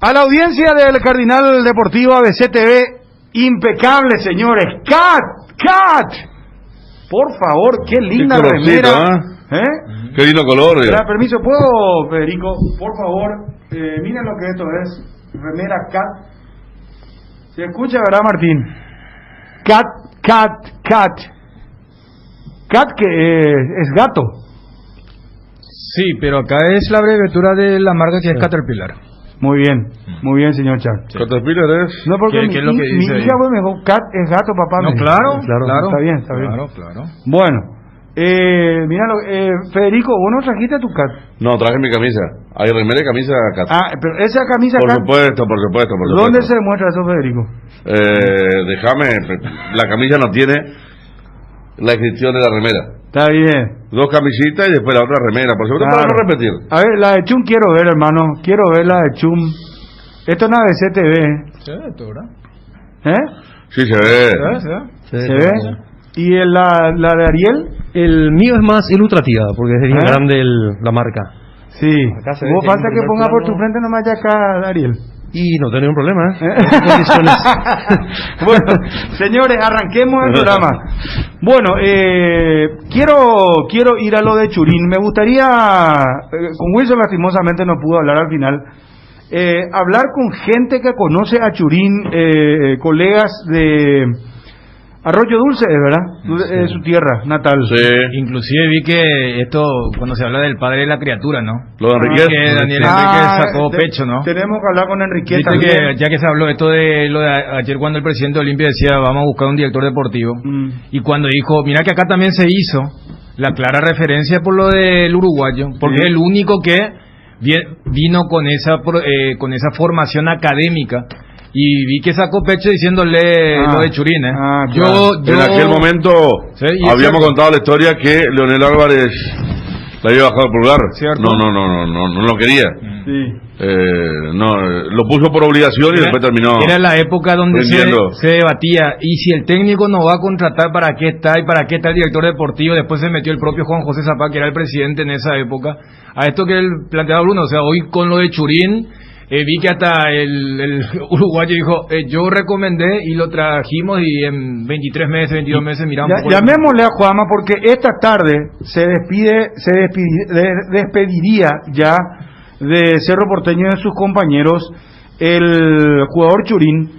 A la audiencia del Cardinal Deportivo ABC TV, impecable, señores. ¡Cat! Por favor, qué linda remera. Qué lindo color. Permiso, ¿puedo, Federico? Por favor, miren lo que esto es. Remera Cat. ¿Se escucha, verdad, Martín? Cat. Cat, que es gato. Sí, pero acá es la abreviatura de la marca que es Caterpillar. Muy bien, señor Char. Sí. Caterpillar es... No, porque ¿Qué es lo que dice mi hija me dijo, Cat es gato, papá. No, claro. Está bien. Claro. Bueno, míralo, Federico, ¿vos no trajiste tu Cat? No, traje mi camisa. Hay remera y camisa Cat. Pero esa camisa por Cat... Por supuesto. ¿Dónde se demuestra eso, Federico? Déjame, la camisa no tiene la inscripción de la remera. Está bien. 2 camisitas y después la otra remera, por supuesto, para no repetir. A ver, la de Chum quiero ver, hermano. Quiero ver la de Chum. Esto es una de CTV. Sí, esto, ¿verdad? Sí, se ve. ¿Se ve? ¿Y la de Ariel? El mío es más ilustrativa, porque es bien grande la marca. Sí. Vos falta que ponga por tu frente nomás ya acá, Ariel. Y no tengo un problema, Bueno, señores, arranquemos el programa. Bueno, quiero ir a lo de Churín. Me gustaría, con Wilson lastimosamente no pudo hablar al final, hablar con gente que conoce a Churín, colegas de Arroyo Dulce, ¿verdad? Su tierra natal. Sí. Inclusive vi que esto, cuando se habla del padre de la criatura, ¿no? Lo de Enrique. Que Daniel Enrique sacó pecho, ¿no? Tenemos que hablar con Enrique también. Que, ya que se habló esto de lo de ayer, cuando el presidente de Olimpia decía, vamos a buscar un director deportivo. Y cuando dijo, mira que acá también se hizo la clara referencia por lo del uruguayo, porque es el único que vino con esa formación académica. Y vi que sacó pecho diciéndole lo de Churín, Claro. En aquel momento habíamos contado la historia que Leonel Álvarez le había bajado el pulgar. ¿Cierto? No lo quería. Sí. Lo puso por obligación y después terminó. Era la época donde se debatía, y si el técnico no va a contratar, ¿para qué está? Y ¿para qué está el director deportivo? Después se metió el propio Juan José Zapá, que era el presidente en esa época, a esto que él planteaba Bruno. O sea, hoy con lo de Churín, vi que hasta el uruguayo dijo, yo recomendé y lo trajimos, y en 23 meses, 22 meses miramos. Llamémosle a Juanma, porque esta tarde se despediría ya de Cerro Porteño y de sus compañeros el jugador Churín,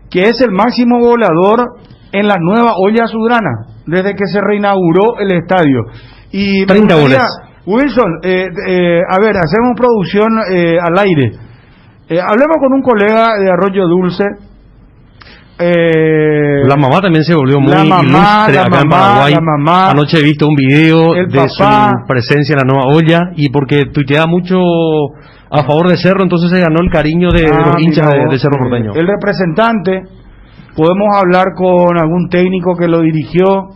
que es el máximo goleador en la nueva olla azulgrana desde que se reinauguró el estadio. Y 30 goles. Wilson, a ver, hacemos producción al aire. Hablemos con un colega de Arroyo Dulce. La mamá también se volvió muy ilustre acá en Paraguay. Anoche he visto un video de su presencia en la nueva olla, y porque tuitea mucho a favor de Cerro, entonces se ganó el cariño de los hinchas de Cerro Porteño. El representante, podemos hablar con algún técnico que lo dirigió.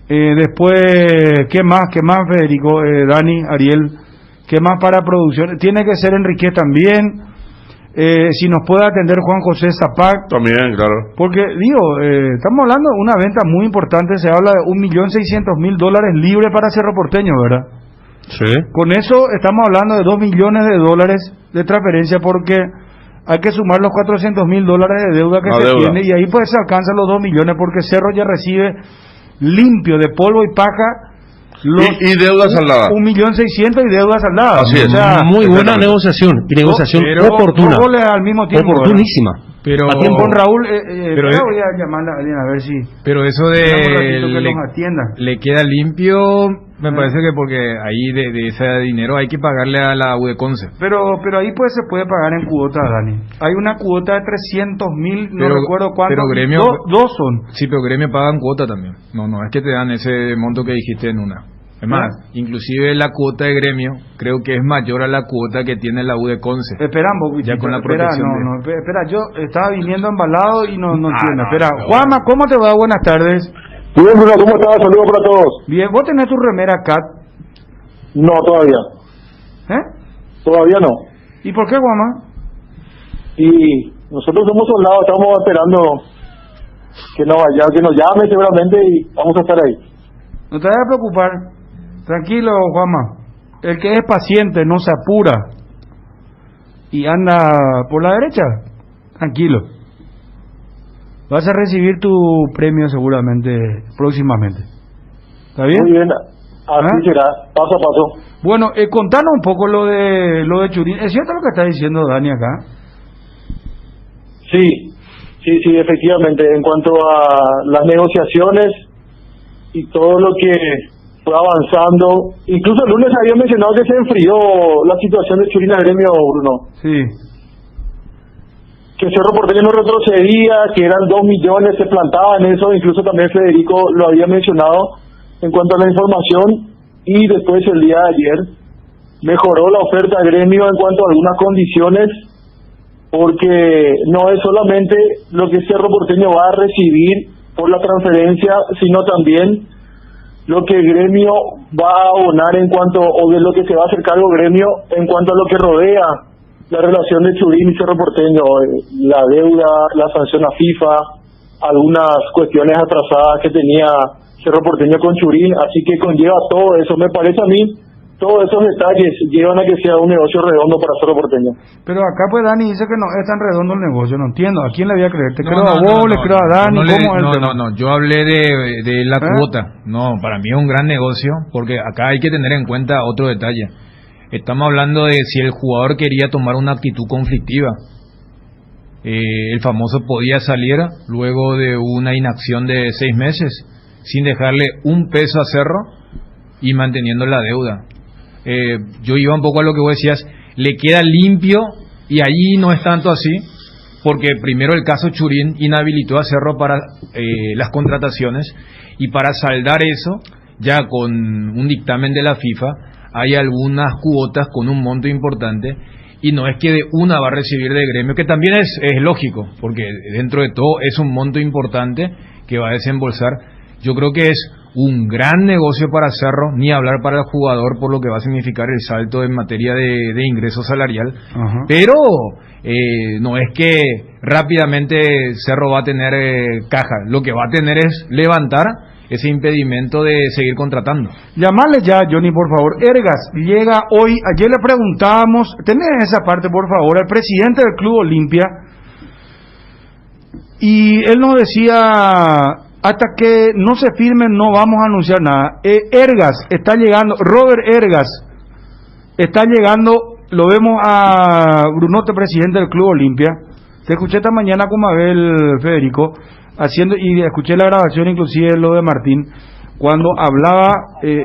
Después, ¿qué más, Federico, Dani, Ariel? ¿Qué más para producción? Tiene que ser Enrique también. Si nos puede atender Juan José Zapac. También, claro. Porque, estamos hablando de una venta muy importante. Se habla de $1.600.000 libre para Cerro Porteño, ¿verdad? Sí. Con eso estamos hablando de $2 millones de transferencia, porque hay que sumar los $400.000 de deuda que tiene, y ahí pues se alcanzan los 2 millones, porque Cerro ya recibe limpio de polvo y paja y deuda saldada. 1.600.000 y deuda saldada. Así es. O sea, muy buena negociación, y negociación oportuna. Al mismo tiempo, oportunísima. Pero a tiempo con Raúl, voy a llamarle a alguien a ver si. Pero eso de que nos atienda. Le queda limpio, me parece que porque ahí de ese dinero hay que pagarle a la UDECONCE. Pero ahí pues se puede pagar en cuota, Dani. Hay una cuota de 300.000, no recuerdo cuánto. Pero Gremio, dos son. Sí, pero Gremio pagan cuota también. No es que te dan ese monto que dijiste en una. Es más, inclusive la cuota de Gremio creo que es mayor a la cuota que tiene la UDECONCE. Espera un poquito. Ya con la protección. Espera, yo estaba viniendo embalado y no entiendo. Espera, Juanma, ¿cómo te va? Buenas tardes. Bien, Bruno, ¿cómo estás? Saludos para todos. Bien, ¿vos tenés tu remera Cat? No, todavía. Todavía no. ¿Y por qué, Juanma? Y nosotros somos soldados, estamos esperando que nos llame seguramente, y vamos a estar ahí. No te vayas a preocupar. Tranquilo, Juanma. El que es paciente no se apura. y anda por la derecha, tranquilo. Vas a recibir tu premio seguramente próximamente. ¿Está bien? Muy bien, así será, paso a paso. Bueno, contanos un poco lo de Churín. ¿Es cierto lo que está diciendo Dani acá? Sí, efectivamente. En cuanto a las negociaciones y todo lo que fue avanzando, incluso el lunes había mencionado que se enfrió la situación de Churín al gremio, Bruno. Sí. Que Cerro Porteño no retrocedía, que eran 2 millones, se plantaban eso, incluso también Federico lo había mencionado en cuanto a la información, y después el día de ayer mejoró la oferta al gremio en cuanto a algunas condiciones, porque no es solamente lo que Cerro Porteño va a recibir por la transferencia, sino también lo que el gremio va a abonar en cuanto, o de lo que se va a hacer cargo el gremio en cuanto a lo que rodea la relación de Churín y Cerro Porteño, la deuda, la sanción a FIFA, algunas cuestiones atrasadas que tenía Cerro Porteño con Churín, así que conlleva todo eso. Me parece a mí, todos esos detalles llevan a que sea un negocio redondo para Cerro Porteño. Pero acá pues Dani dice que no es tan redondo el negocio, no entiendo. ¿A quién le voy a creer? ¿Te creo a vos, le creo a Dani? No, yo hablé de la cuota. No, para mí es un gran negocio, porque acá hay que tener en cuenta otro detalle. Estamos hablando de si el jugador quería tomar una actitud conflictiva. El famoso podía salir luego de una inacción de 6 meses sin dejarle un peso a Cerro y manteniendo la deuda. Yo iba un poco a lo que vos decías, le queda limpio, y allí no es tanto así, porque primero el caso Churín inhabilitó a Cerro para las contrataciones, y para saldar eso, ya con un dictamen de la FIFA, hay algunas cuotas con un monto importante, y no es que de una va a recibir de gremio, que también es lógico, porque dentro de todo es un monto importante que va a desembolsar. Yo creo que es un gran negocio para Cerro, ni hablar para el jugador por lo que va a significar el salto en materia de ingreso salarial. Ajá. Pero no es que rápidamente Cerro va a tener caja, lo que va a tener es levantar ese impedimento de seguir contratando. Llamarle ya, Johnny, por favor. Ergas llega hoy. Ayer le preguntábamos, tenés esa parte por favor, al presidente del Club Olimpia, y él nos decía: hasta que no se firme no vamos a anunciar nada. Ergas está llegando, Robert Ergas está llegando, lo vemos a Brunote, presidente del Club Olimpia. Te escuché esta mañana con Mabel, Federico, haciendo, y escuché la grabación, inclusive lo de Martín, cuando hablaba,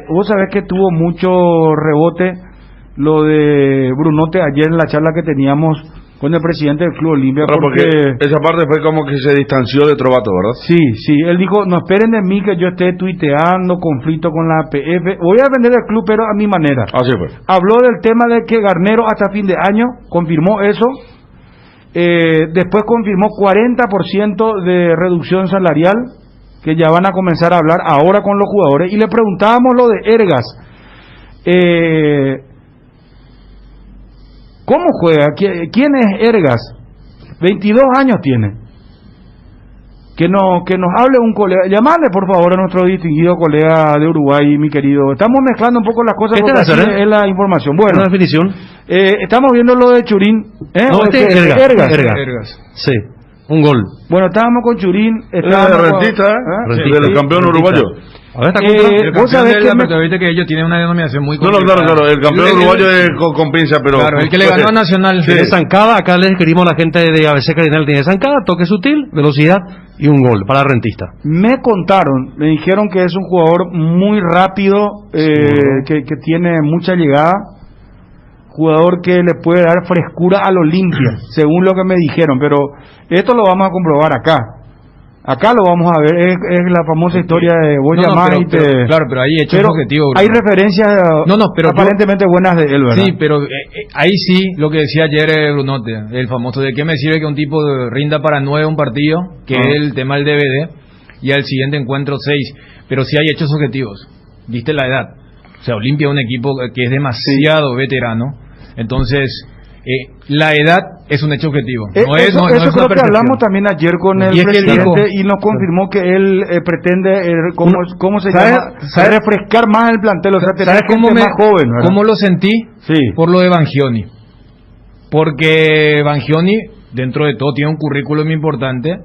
vos sabés que tuvo mucho rebote lo de Brunote ayer en la charla que teníamos con el presidente del Club Olimpia, porque esa parte fue como que se distanció de Trovato, ¿verdad? Sí, él dijo: no esperen de mí que yo esté tuiteando conflicto con la APF, voy a vender el club pero a mi manera. Así fue. Habló del tema de que Garnero hasta fin de año, confirmó eso, después confirmó 40% de reducción salarial, que ya van a comenzar a hablar ahora con los jugadores, y le preguntábamos lo de Ergas, ¿cómo juega? ¿Quién es Ergas? 22 años tiene. Que nos hable un colega. Llamarle por favor a nuestro distinguido colega de Uruguay, mi querido. Estamos mezclando un poco las cosas porque es la información. Bueno, una definición. Estamos viendo lo de Churín. No, Ergas. Sí, un gol. Bueno, estábamos con Churín. Rentista, del campeón uruguayo. Vos sabés que ellos tienen una denominación muy complicada. Claro, el campeón uruguayo es con pinza, pero claro, el que le ganó a Nacional tiene zancada. Acá le escribimos a la gente de ABC Cardinal, tiene zancada, toque sutil, velocidad y un gol para Rentista. Me contaron, me dijeron que es un jugador muy rápido, que tiene mucha llegada, jugador que le puede dar frescura al Olimpia, según lo que me dijeron, pero esto lo vamos a comprobar acá. Acá lo vamos a ver, es la famosa historia de vos llamás y te... Claro, pero ahí hechos objetivos. Hay referencias pero aparentemente buenas de él, ¿verdad? Sí, pero ahí sí, lo que decía ayer Brunote, el famoso, de qué me sirve que un tipo rinda para 9 un partido, que es el tema del DVD, y al siguiente encuentro 6, pero sí hay hechos objetivos. Viste la edad. O sea, Olimpia es un equipo que es demasiado veterano, entonces... la edad es un hecho objetivo. Eso creo que hablamos también ayer con el presidente y nos confirmó que él pretende, ¿cómo se llama? Refrescar más el plantel, o sea, tener gente más joven, ¿verdad? ¿Cómo lo sentí? Sí. Por lo de Bangioni. porque Bangioni, dentro de todo, tiene un currículum importante.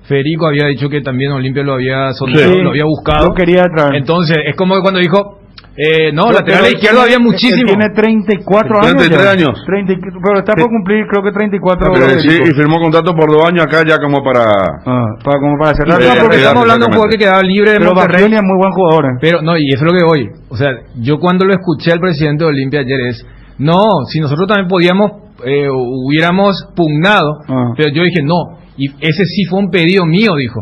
Federico había dicho que también Olimpia lo había sondado, lo había buscado. Yo quería traer. Entonces, es como que cuando dijo, lateral izquierdo había muchísimo. Tiene 34 años. 33 años. Pero está por cumplir, creo que 34 años. Sí, y firmó contrato por 2 años acá ya como para cerrar. Porque estamos hablando de un jugador que quedaba libre de Monterrey. Pero es muy buen jugador. Pero no, y eso es lo que voy. O sea, yo cuando lo escuché al presidente de Olimpia ayer si nosotros también podíamos, hubiéramos pugnado, pero yo dije no. Y ese sí fue un pedido mío, dijo.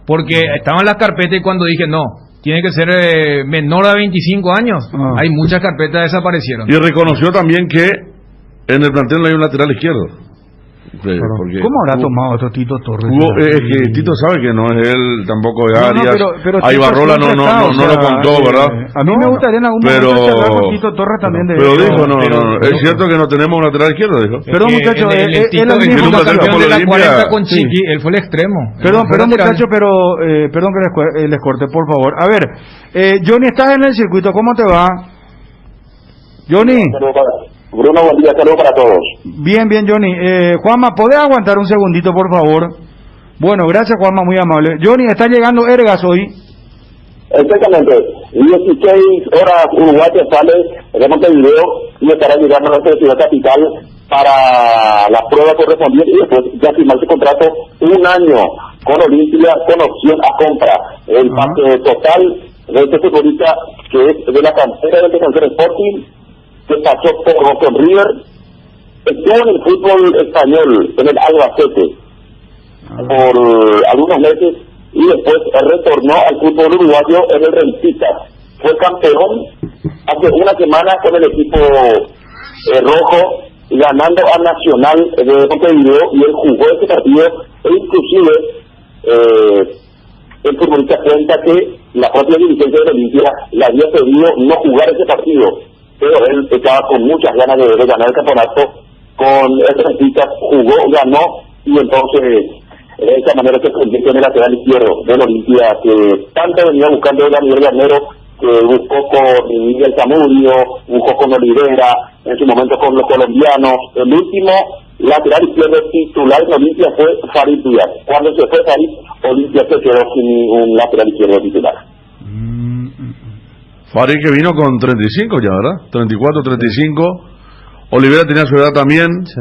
Porque estaban las carpetas y cuando dije no, tiene que ser menor de 25 años. Hay muchas carpetas desaparecieron. Y reconoció también que en el plantel no hay un lateral izquierdo. ¿Cómo habrá tomado otro Tito Torres? Es que Tito sabe que no es él, tampoco es Arias. Pero ahí Barrola no lo contó, ¿verdad? A mí me gustaría en algún momento hablar con Tito Torres también. Pero dijo, es cierto que no tenemos un lateral izquierdo, dijo. Pero muchachos, él nunca campeón de la 40 con Chiqui, él fue el extremo. Perdón muchachos, perdón que les corte, por favor. A ver, Johnny, estás en el circuito, ¿cómo te va? Johnny. Bruno, buen día, saludos para todos. Bien, Johnny. Juanma, ¿podés aguantar un segundito, por favor? Bueno, gracias, Juanma, muy amable. Johnny, está llegando Ergas hoy. Exactamente. 16 horas Uruguay sale de Montevideo y estará llegando a nuestra ciudad capital para la prueba correspondiente y después ya firmar su contrato 1 año con Olimpia con opción a compra. El pase total de este futbolista que es de la cantera del Defensor Sporting, que pasó con River, estuvo en el fútbol español, en el Albacete, por algunos meses, y después retornó al fútbol uruguayo en el Rentistas. Fue campeón hace una semana con el equipo rojo, ganando a Nacional de Montevideo, y él jugó ese partido, e inclusive el futbolista cuenta que la propia dirigencia de Olimpia le había pedido no jugar ese partido, pero él estaba con muchas ganas de ganar el campeonato con el Rentistas, jugó, ganó, y entonces de esa manera se convirtió en el lateral izquierdo del Olimpia, que tanto venía buscando Daniel Garnero, que buscó con Miguel Zamudio, buscó con Olivera, en su momento con los colombianos. El último lateral izquierdo titular de Olimpia fue Farid Díaz. Cuando se fue Farid, Olimpia se quedó sin un lateral izquierdo titular. Farid, que vino con 35 ya, ¿verdad? 34, 35. Olivera tenía su edad también. Sí.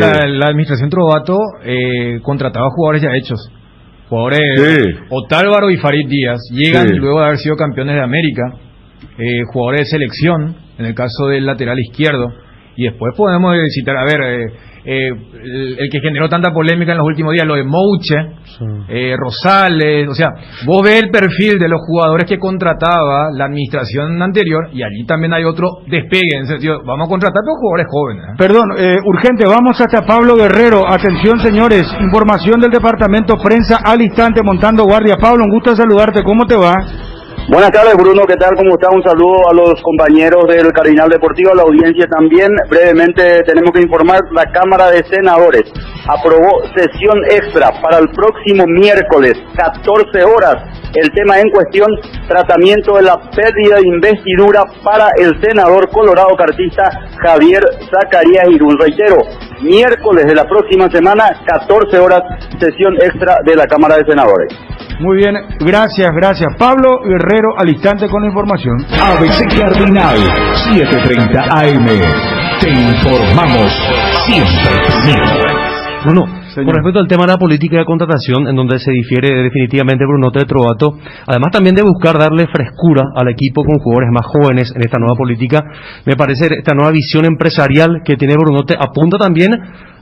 La administración Trovato contrataba jugadores ya hechos. Jugadores, Otálvaro y Farid Díaz llegan luego de haber sido campeones de América, jugadores de selección, en el caso del lateral izquierdo, y después podemos citar, el que generó tanta polémica en los últimos días, lo de Mouche, Rosales. O sea, vos ves el perfil de los jugadores que contrataba la administración anterior, y allí también hay otro despegue, en sentido, vamos a contratar pero jugadores jóvenes. Perdón, urgente, vamos hasta Pablo Guerrero. Atención, señores, información del departamento prensa al instante, montando guardia. Pablo, un gusto saludarte, ¿cómo te va? Buenas tardes, Bruno, ¿qué tal? ¿Cómo está? Un saludo a los compañeros del Cardinal Deportivo, a la audiencia también. Brevemente tenemos que informar, la Cámara de Senadores aprobó sesión extra para el próximo miércoles, 14 horas. El tema en cuestión, tratamiento de la pérdida de investidura para el senador colorado cartista Javier Zacarías Irún. Reitero, miércoles de la próxima semana, 14 horas, sesión extra de la Cámara de Senadores. Muy bien, gracias. Pablo Guerrero al instante con la información. ABC Cardinal, 7:30 AM. Te informamos siempre primero. Bruno, con respecto al tema de la política de contratación, en donde se difiere definitivamente Brunote de Trovato, además también de buscar darle frescura al equipo con jugadores más jóvenes en esta nueva política, me parece esta nueva visión empresarial que tiene Brunote apunta también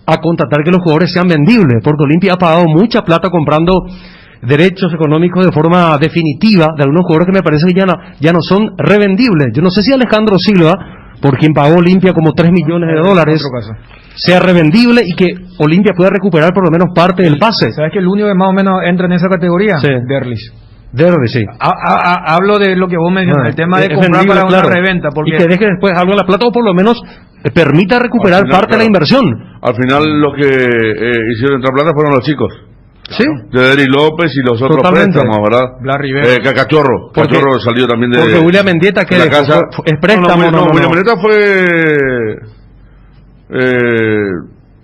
a contratar que los jugadores sean vendibles, porque Olimpia ha pagado mucha plata comprando derechos económicos de forma definitiva de algunos jugadores que me parece que ya no son revendibles. Yo no sé si Alejandro Silva, por quien pagó Olimpia como $3 millones, sea revendible y que Olimpia pueda recuperar por lo menos parte del pase. ¿Sabes que el único que más o menos entra en esa categoría? Sí. Derlis, sí. Hablo de lo que vos mencionas, el tema de comprar para una reventa. Porque... Y que deje después algo en la plata o por lo menos permita recuperar parte de la inversión. Al final lo que hicieron entrar plata fueron los chicos. Sí. De Eri López y los otros préstamos, ¿verdad? Blas Rivera. Cachorro salió también de... Porque William Mendieta, que la casa... es préstamo. No, William Mendieta fue...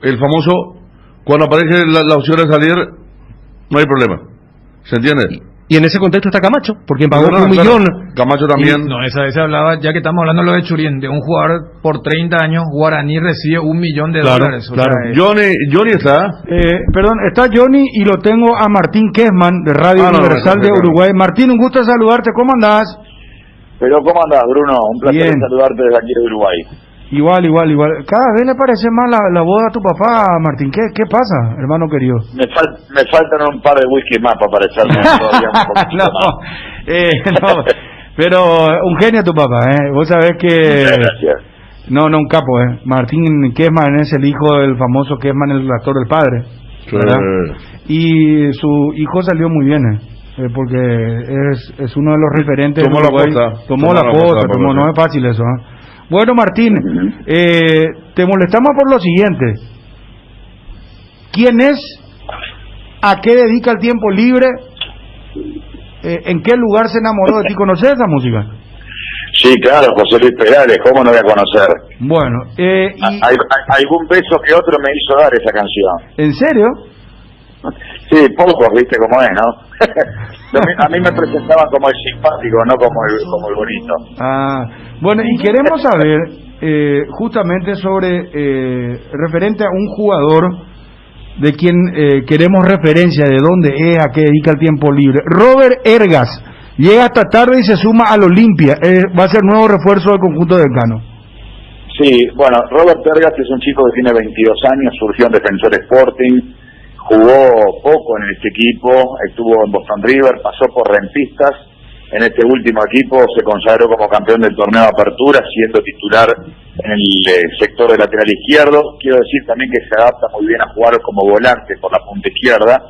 el famoso... Cuando aparece la opción de salir, no hay problema. ¿Se entiende? Y en ese contexto está Camacho, porque pagó $1 millón. Camacho también. Esa hablaba, ya que estamos hablando de lo de Churín, de un jugador por 30 años, Guaraní recibe $1 millón de dólares. Claro. Johnny está. Perdón, está Johnny y lo tengo a Martín Kessman de Radio Universal de Uruguay. Martín, un gusto saludarte, ¿cómo andás? Pero ¿cómo andás, Bruno? Un placer saludarte desde aquí de Uruguay. Igual. Cada vez le parece más la voz a tu papá, Martín. ¿Qué pasa, hermano querido? Me faltan un par de whisky más para parecerme todavía un poquito más. No, pero un genio tu papá, ¿eh? Vos sabés que... Gracias. No, un capo, ¿eh? Martín Kessman es el hijo del famoso Kessman, el actor del padre, ¿verdad? Y su hijo salió muy bien, porque es uno de los referentes. Tomó la posta. No es fácil eso, ¿eh? Bueno, Martín, te molestamos por lo siguiente. ¿Quién es? ¿A qué dedica el tiempo libre? ¿En qué lugar se enamoró de ti? ¿Conoces esa música? Sí, claro, José Luis Perales, ¿cómo no voy a conocer? Bueno, algún beso que otro me hizo dar esa canción. ¿En serio? Sí, pocos, viste cómo es, ¿no? A mí me presentaban como el simpático, no como el bonito. Bueno, y queremos saber justamente sobre, referente a un jugador de quien queremos referencia, de dónde es, a qué dedica el tiempo libre. Robert Ergas llega esta tarde y se suma al Olimpia, va a ser nuevo refuerzo del conjunto del Cano. Sí, bueno, Robert Ergas es un chico que tiene 22 años, surgió en Defensor Sporting, jugó poco en este equipo, estuvo en Boston River, pasó por Rentistas, en este último equipo se consagró como campeón del torneo de apertura, siendo titular en el sector de lateral izquierdo. Quiero decir también que se adapta muy bien a jugar como volante por la punta izquierda.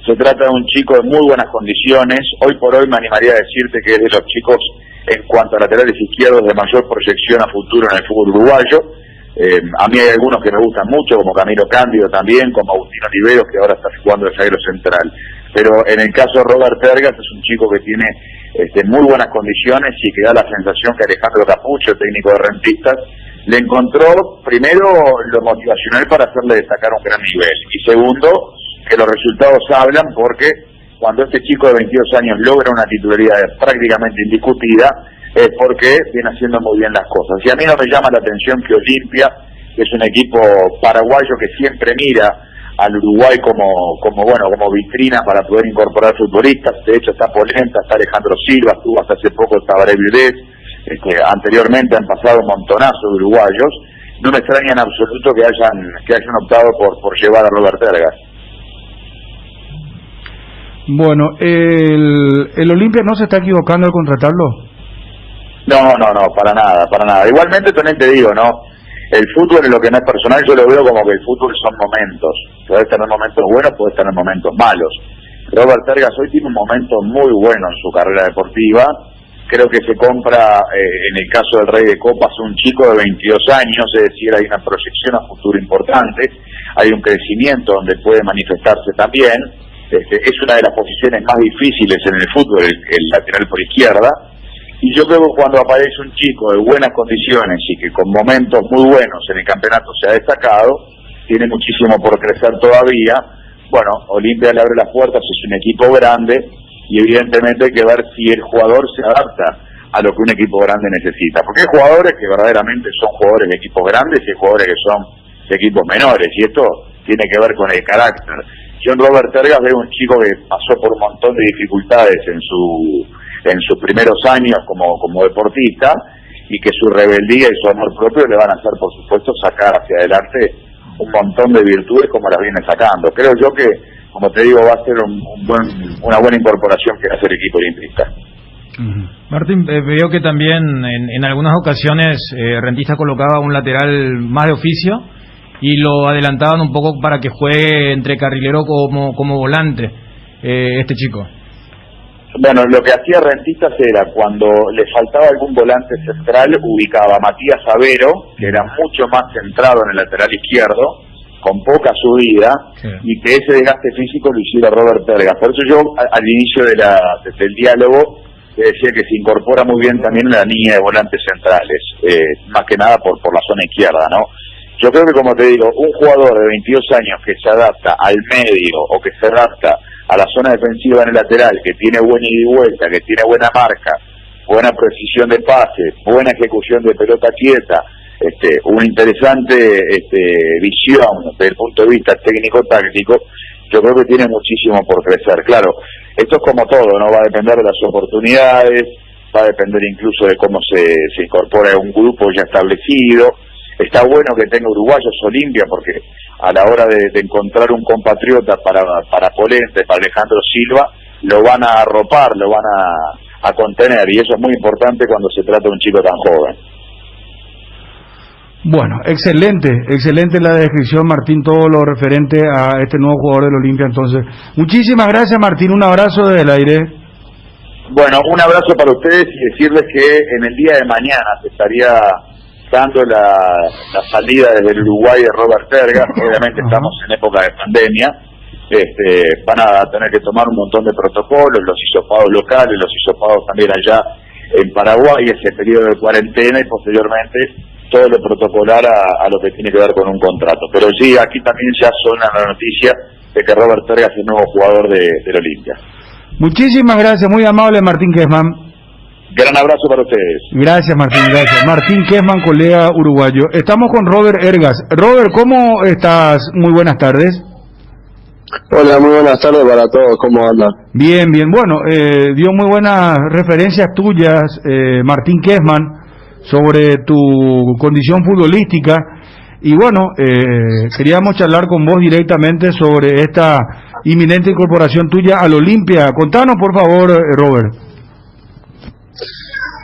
Se trata de un chico de muy buenas condiciones. Hoy por hoy me animaría a decirte que es de los chicos, en cuanto a laterales izquierdos, de mayor proyección a futuro en el fútbol uruguayo. A mí hay algunos que me gustan mucho, como Camilo Cándido también, como Agustín Oliveros, que ahora está jugando de zaguero central. Pero en el caso de Robert Ergas, es un chico que tiene muy buenas condiciones y que da la sensación que Alejandro Capucho, el técnico de Rentistas, le encontró, primero, lo motivacional para hacerle destacar un gran nivel. Y segundo, que los resultados hablan, porque cuando este chico de 22 años logra una titularidad prácticamente indiscutida, es porque viene haciendo muy bien las cosas. Y a mí no me llama la atención que Olimpia, que es un equipo paraguayo que siempre mira al Uruguay como vitrina para poder incorporar futbolistas. De hecho está Polenta, está Alejandro Silva, estuvo hasta hace poco Tabaré Vildés, anteriormente han pasado un montonazo de uruguayos. No me extraña en absoluto que hayan optado por llevar a Robert Ergas. Bueno, ¿el Olimpia no se está equivocando al contratarlo? No, para nada. Igualmente también te digo, ¿no? El fútbol, en lo que no es personal, yo lo veo como que el fútbol son momentos. Puedes tener momentos buenos, puedes tener momentos malos. Robert Ergas hoy tiene un momento muy bueno en su carrera deportiva. Creo que se compra, en el caso del Rey de Copas, un chico de 22 años, es decir, hay una proyección a futuro importante, hay un crecimiento donde puede manifestarse también. Es una de las posiciones más difíciles en el fútbol, el lateral por izquierda. Y yo creo que cuando aparece un chico de buenas condiciones y que con momentos muy buenos en el campeonato se ha destacado, tiene muchísimo por crecer todavía. Bueno, Olimpia le abre las puertas, es un equipo grande y evidentemente hay que ver si el jugador se adapta a lo que un equipo grande necesita. Porque hay jugadores que verdaderamente son jugadores de equipos grandes y hay jugadores que son de equipos menores, y esto tiene que ver con el carácter. Yo en Robert Ergas veo un chico que pasó por un montón de dificultades en sus primeros años como deportista, y que su rebeldía y su amor propio le van a hacer, por supuesto, sacar hacia adelante un montón de virtudes como las viene sacando. Creo yo que, como te digo, va a ser una buena incorporación que hace el equipo olimpista. Martín, veo que también en algunas ocasiones Rentistas colocaba un lateral más de oficio y lo adelantaban un poco para que juegue entre carrilero como volante este chico. Bueno, lo que hacía Rentistas era, cuando le faltaba algún volante central, ubicaba a Matías Avero, que era mucho más centrado en el lateral izquierdo, con poca subida, y que ese desgaste físico lo hiciera Robert Pergas. Por eso yo al inicio del diálogo decía que se incorpora muy bien también la línea de volantes centrales, más que nada por la zona izquierda, ¿no? Yo creo que, como te digo, un jugador de 22 años que se adapta al medio o que se adapta a la zona defensiva en el lateral, que tiene buena ida y vuelta, que tiene buena marca, buena precisión de pases, buena ejecución de pelota quieta, una interesante visión desde el punto de vista técnico-táctico, yo creo que tiene muchísimo por crecer. Claro, esto es como todo, ¿no? Va a depender de las oportunidades, va a depender incluso de cómo se incorpora a un grupo ya establecido. Está bueno que tenga uruguayos Olimpia, porque a la hora de encontrar un compatriota para Polenta, para Alejandro Silva, lo van a arropar, lo van a contener, y eso es muy importante cuando se trata de un chico tan joven. Bueno, excelente la descripción, Martín, todo lo referente a este nuevo jugador del Olimpia. Entonces, muchísimas gracias, Martín, un abrazo desde el aire. Bueno, un abrazo para ustedes y decirles que en el día de mañana se estaría dando la salida desde el Uruguay de Robert Pergas. Obviamente estamos en época de pandemia, van a tener que tomar un montón de protocolos, los hisopados locales, los hisopados también allá en Paraguay, ese periodo de cuarentena, y posteriormente todo lo protocolar a lo que tiene que ver con un contrato. Pero sí, aquí también ya suena la noticia de que Robert Pergas es el nuevo jugador del Olimpia. Muchísimas gracias, muy amable Martín Kessman. Gran abrazo para ustedes. Gracias, Martín, gracias. Martín Kessman, colega uruguayo. Estamos con Robert Ergas. Robert, ¿cómo estás? Muy buenas tardes. Hola, muy buenas tardes para todos, ¿cómo andan? Bien, bueno, dio muy buenas referencias tuyas, Martín Kessman, sobre tu condición futbolística, y bueno, queríamos charlar con vos directamente sobre esta inminente incorporación tuya al Olimpia. Contanos, por favor, Robert.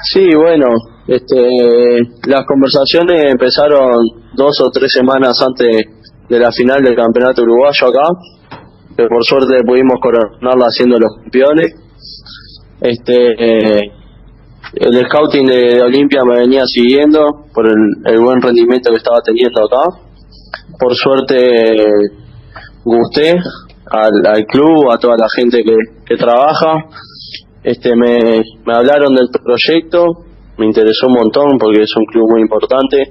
Sí, bueno, las conversaciones empezaron 2 o 3 semanas antes de la final del campeonato uruguayo acá, que por suerte pudimos coronarla siendo los campeones. El scouting de Olimpia me venía siguiendo por el buen rendimiento que estaba teniendo acá. Por suerte gusté al club, a toda la gente que trabaja. Me hablaron del proyecto, me interesó un montón porque es un club muy importante.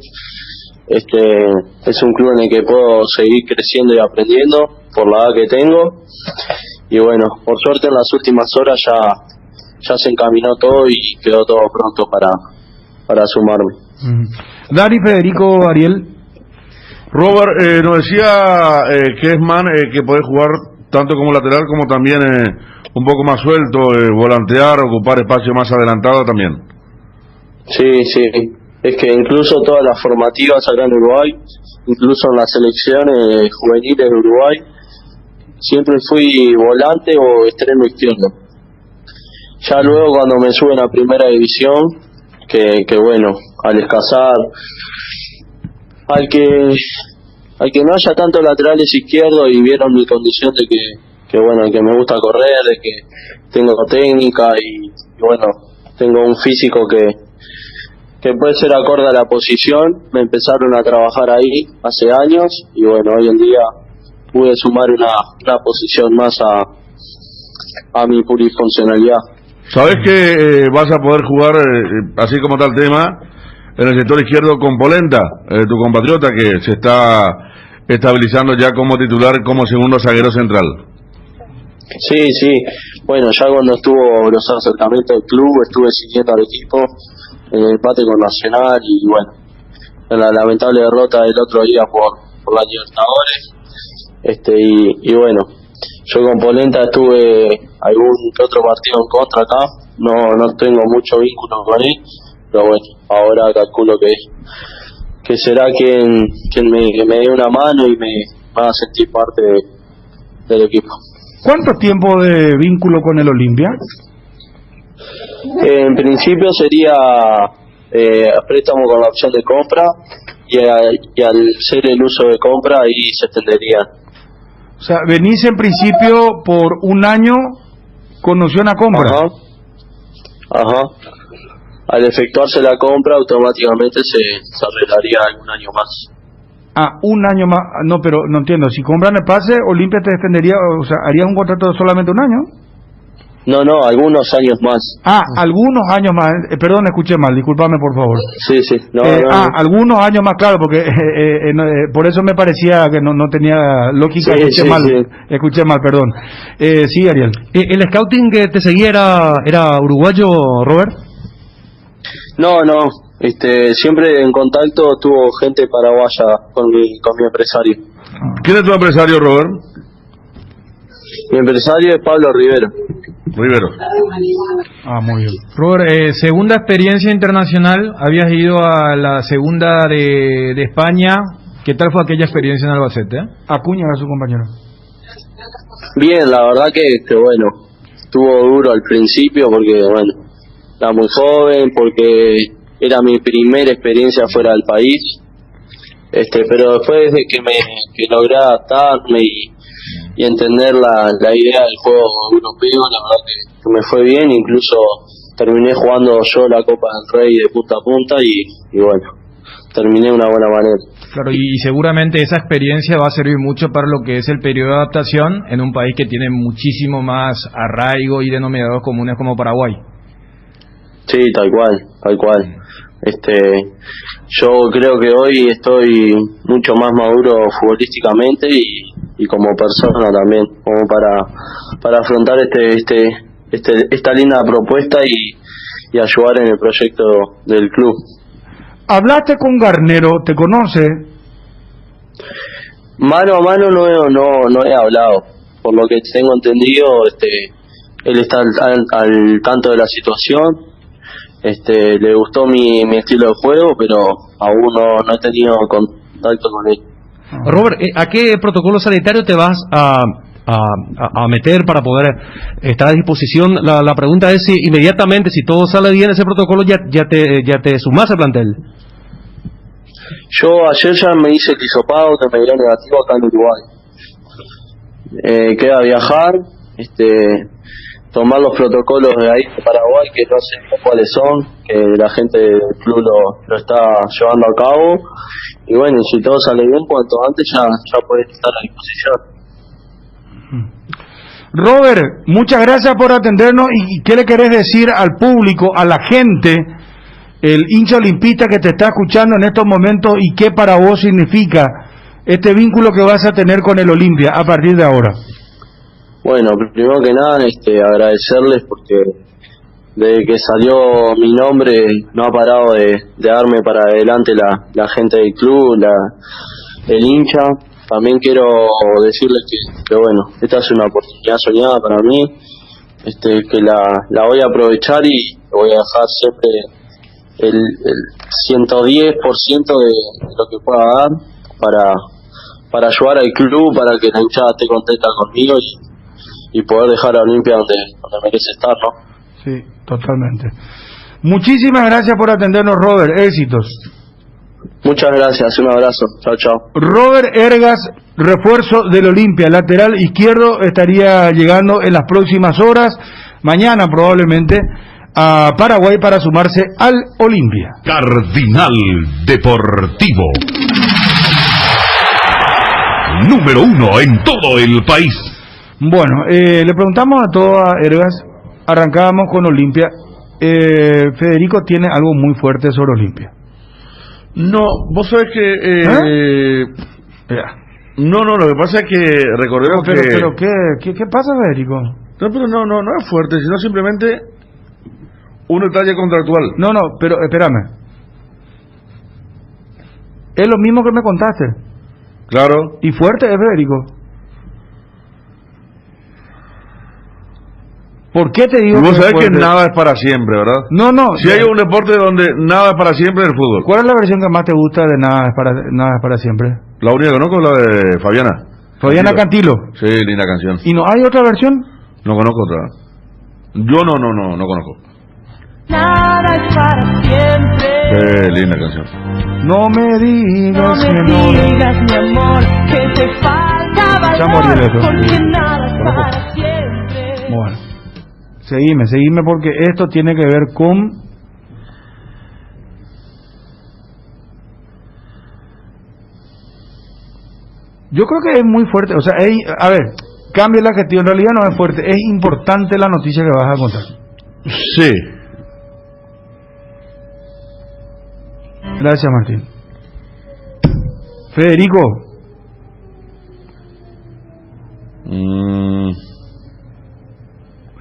Es un club en el que puedo seguir creciendo y aprendiendo por la edad que tengo. Y bueno, por suerte en las últimas horas ya se encaminó todo y quedó todo pronto para sumarme. Dari, Federico, Ariel. Robert, nos decía Kessman que podés jugar tanto como lateral como también un poco más suelto, volantear, ocupar espacio más adelantado también. Sí, es que incluso todas las formativas acá en Uruguay, incluso en las selecciones juveniles de Uruguay, siempre fui volante o extremo izquierdo. Ya luego cuando me suben a primera división, que bueno, al escasar, al que no haya tantos laterales izquierdos y vieron mi condición de que bueno, que me gusta correr, de que tengo técnica y bueno, tengo un físico que puede ser acorde a la posición, me empezaron a trabajar ahí hace años y bueno, hoy en día pude sumar una posición más a mi polifuncionalidad. ¿Sabes que vas a poder jugar, así como tal tema, en el sector izquierdo con Polenta, tu compatriota que se está estabilizando ya como titular, como segundo zaguero central? Sí, bueno, ya cuando estuvo los acercamientos del club, estuve siguiendo al equipo en el empate con Nacional y bueno, en la lamentable derrota del otro día por la Libertadores, y bueno, yo con Polenta estuve algún que otro partido en contra acá, no tengo mucho vínculo con él, pero bueno, ahora calculo que será quien me dé una mano y me haga sentir parte del equipo. ¿Cuánto tiempo de vínculo con el Olimpia? En principio sería préstamo con la opción de compra y al ser el uso de compra ahí se extendería. O sea, venís en principio por un año con opción a compra. Ajá. Al efectuarse la compra automáticamente se arreglaría algún año más. Un año más. No, pero no entiendo. Si compran el pase, Olimpia te extendería, o sea, harías un contrato de solamente un año. No, algunos años más. Algunos años más. Perdón, escuché mal, discúlpame por favor. Sí. No. Algunos años más, claro, porque por eso me parecía que no tenía lógica. Escuché mal, perdón. Sí, Ariel. ¿El scouting que te seguía era uruguayo, Robert? No. Siempre en contacto tuvo gente paraguaya con mi empresario. ¿Quién es tu empresario, Robert? Mi empresario es Pablo Rivero. Muy bien. Robert, segunda experiencia internacional, habías ido a la segunda de España. ¿Qué tal fue aquella experiencia en Albacete? Acuña a su compañero. Bien, la verdad que bueno, estuvo duro al principio porque, bueno, era muy joven, porque era mi primera experiencia fuera del país. Pero después de que logré adaptarme y entender la idea del juego europeo, la verdad que me fue bien. Incluso terminé jugando yo la Copa del Rey de punta a punta y bueno, terminé de una buena manera. Claro, y seguramente esa experiencia va a servir mucho para lo que es el periodo de adaptación en un país que tiene muchísimo más arraigo y denominadores comunes como Paraguay. Sí, tal cual. Yo creo que hoy estoy mucho más maduro futbolísticamente y como persona también, como para afrontar esta linda propuesta y ayudar en el proyecto del club. ¿Hablaste con Garnero? ¿Te conoce? Mano a mano no he hablado. Por lo que tengo entendido, él está al tanto de la situación. Le gustó mi estilo de juego, pero aún no he tenido contacto con él. Robert, ¿a qué protocolo sanitario te vas a meter para poder estar a disposición? La pregunta es si inmediatamente, si todo sale bien ese protocolo, ya te sumás al plantel. Yo ayer ya me hice el hisopado que me dio negativo acá en Uruguay. Queda viajar, tomar los protocolos de ahí de Paraguay, que no sé cuáles son, que la gente del club lo está llevando a cabo. Y bueno, si todo sale bien, cuanto antes ya puedes estar a disposición. Robert, muchas gracias por atendernos. ¿Y qué le querés decir al público, a la gente, el hincha olimpista que te está escuchando en estos momentos, y qué para vos significa este vínculo que vas a tener con el Olimpia a partir de ahora? Bueno, primero que nada, agradecerles porque desde que salió mi nombre no ha parado de darme para adelante la gente del club, el hincha. También quiero decirles que bueno, esta es una oportunidad soñada para mí, que la voy a aprovechar y voy a dejar siempre el 110% de lo que pueda dar para ayudar al club, para que la hinchada esté contenta conmigo y poder dejar a Olimpia donde merece estar, ¿no? Sí, totalmente. Muchísimas gracias por atendernos, Robert. Éxitos. Muchas gracias, un abrazo. Chao. Robert Ergas, refuerzo del Olimpia, lateral izquierdo, estaría llegando en las próximas horas, mañana probablemente, a Paraguay para sumarse al Olimpia. Cardinal Deportivo, número 1 en todo el país. Bueno, le preguntamos a toda Ergas, arrancábamos con Olimpia. Federico tiene algo muy fuerte sobre Olimpia. No, vos sabés que... No, lo que pasa es que recordemos que... Pero ¿qué pasa, Federico? No es fuerte, sino simplemente un detalle contractual. No, pero espérame. Es lo mismo que me contaste. Claro. ¿Y fuerte es, Federico? ¿Por qué te digo y vos que sabés fuerte? Que nada es para siempre, ¿verdad? No. Si hay un deporte donde nada es para siempre, es el fútbol. ¿Cuál es la versión que más te gusta de nada es para siempre? La única que conozco es la de Fabiana. Fabiana Cantilo. Sí, linda canción. ¿Y no hay otra versión? No conozco otra. Yo no conozco. Nada es para siempre. Linda canción. No me digas, mi amor, que te falta valor, porque nada es para siempre. Bueno. Seguime porque esto tiene que ver con Yo creo que es muy fuerte, o sea, a ver, cambia el adjetivo, en realidad no es fuerte, es importante la noticia que vas a contar. Sí. Gracias, Martín. Federico.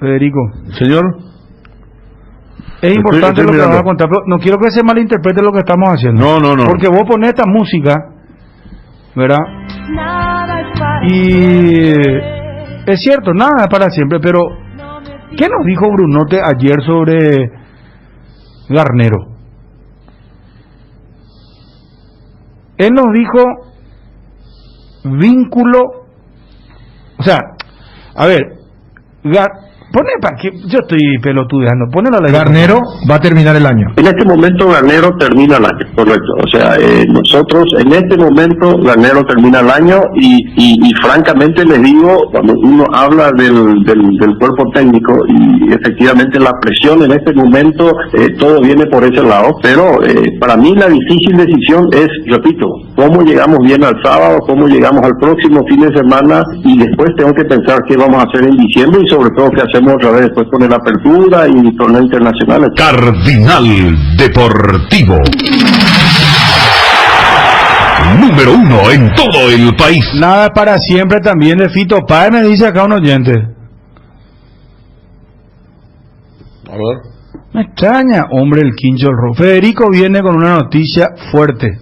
Federico. Señor. Es importante lo que vas a contar, pero no quiero que se malinterprete lo que estamos haciendo. No. Porque vos ponés esta música, ¿verdad? Y es cierto, nada es para siempre, pero ¿qué nos dijo Brunote ayer sobre Garnero? Él nos dijo vínculo, o sea, a ver, pone para que yo estoy pelotudeando, ponelo a la Garnero va a terminar el año. En este momento Garnero termina el año, correcto. O sea, nosotros en este momento Garnero termina el año y francamente les digo, cuando uno habla del cuerpo técnico y efectivamente la presión en este momento, todo viene por ese lado, pero para mí la difícil decisión es, repito, cómo llegamos bien al sábado, cómo llegamos al próximo fin de semana y después tengo que pensar qué vamos a hacer en diciembre y sobre todo qué hacemos otra vez después con la apertura y torneos internacionales. Cardinal Deportivo. Número 1 en todo el país. Nada para siempre también de Fito Páez, me dice acá un oyente. A ver. Me extraña, hombre, el quincho del rojo. Federico viene con una noticia fuerte.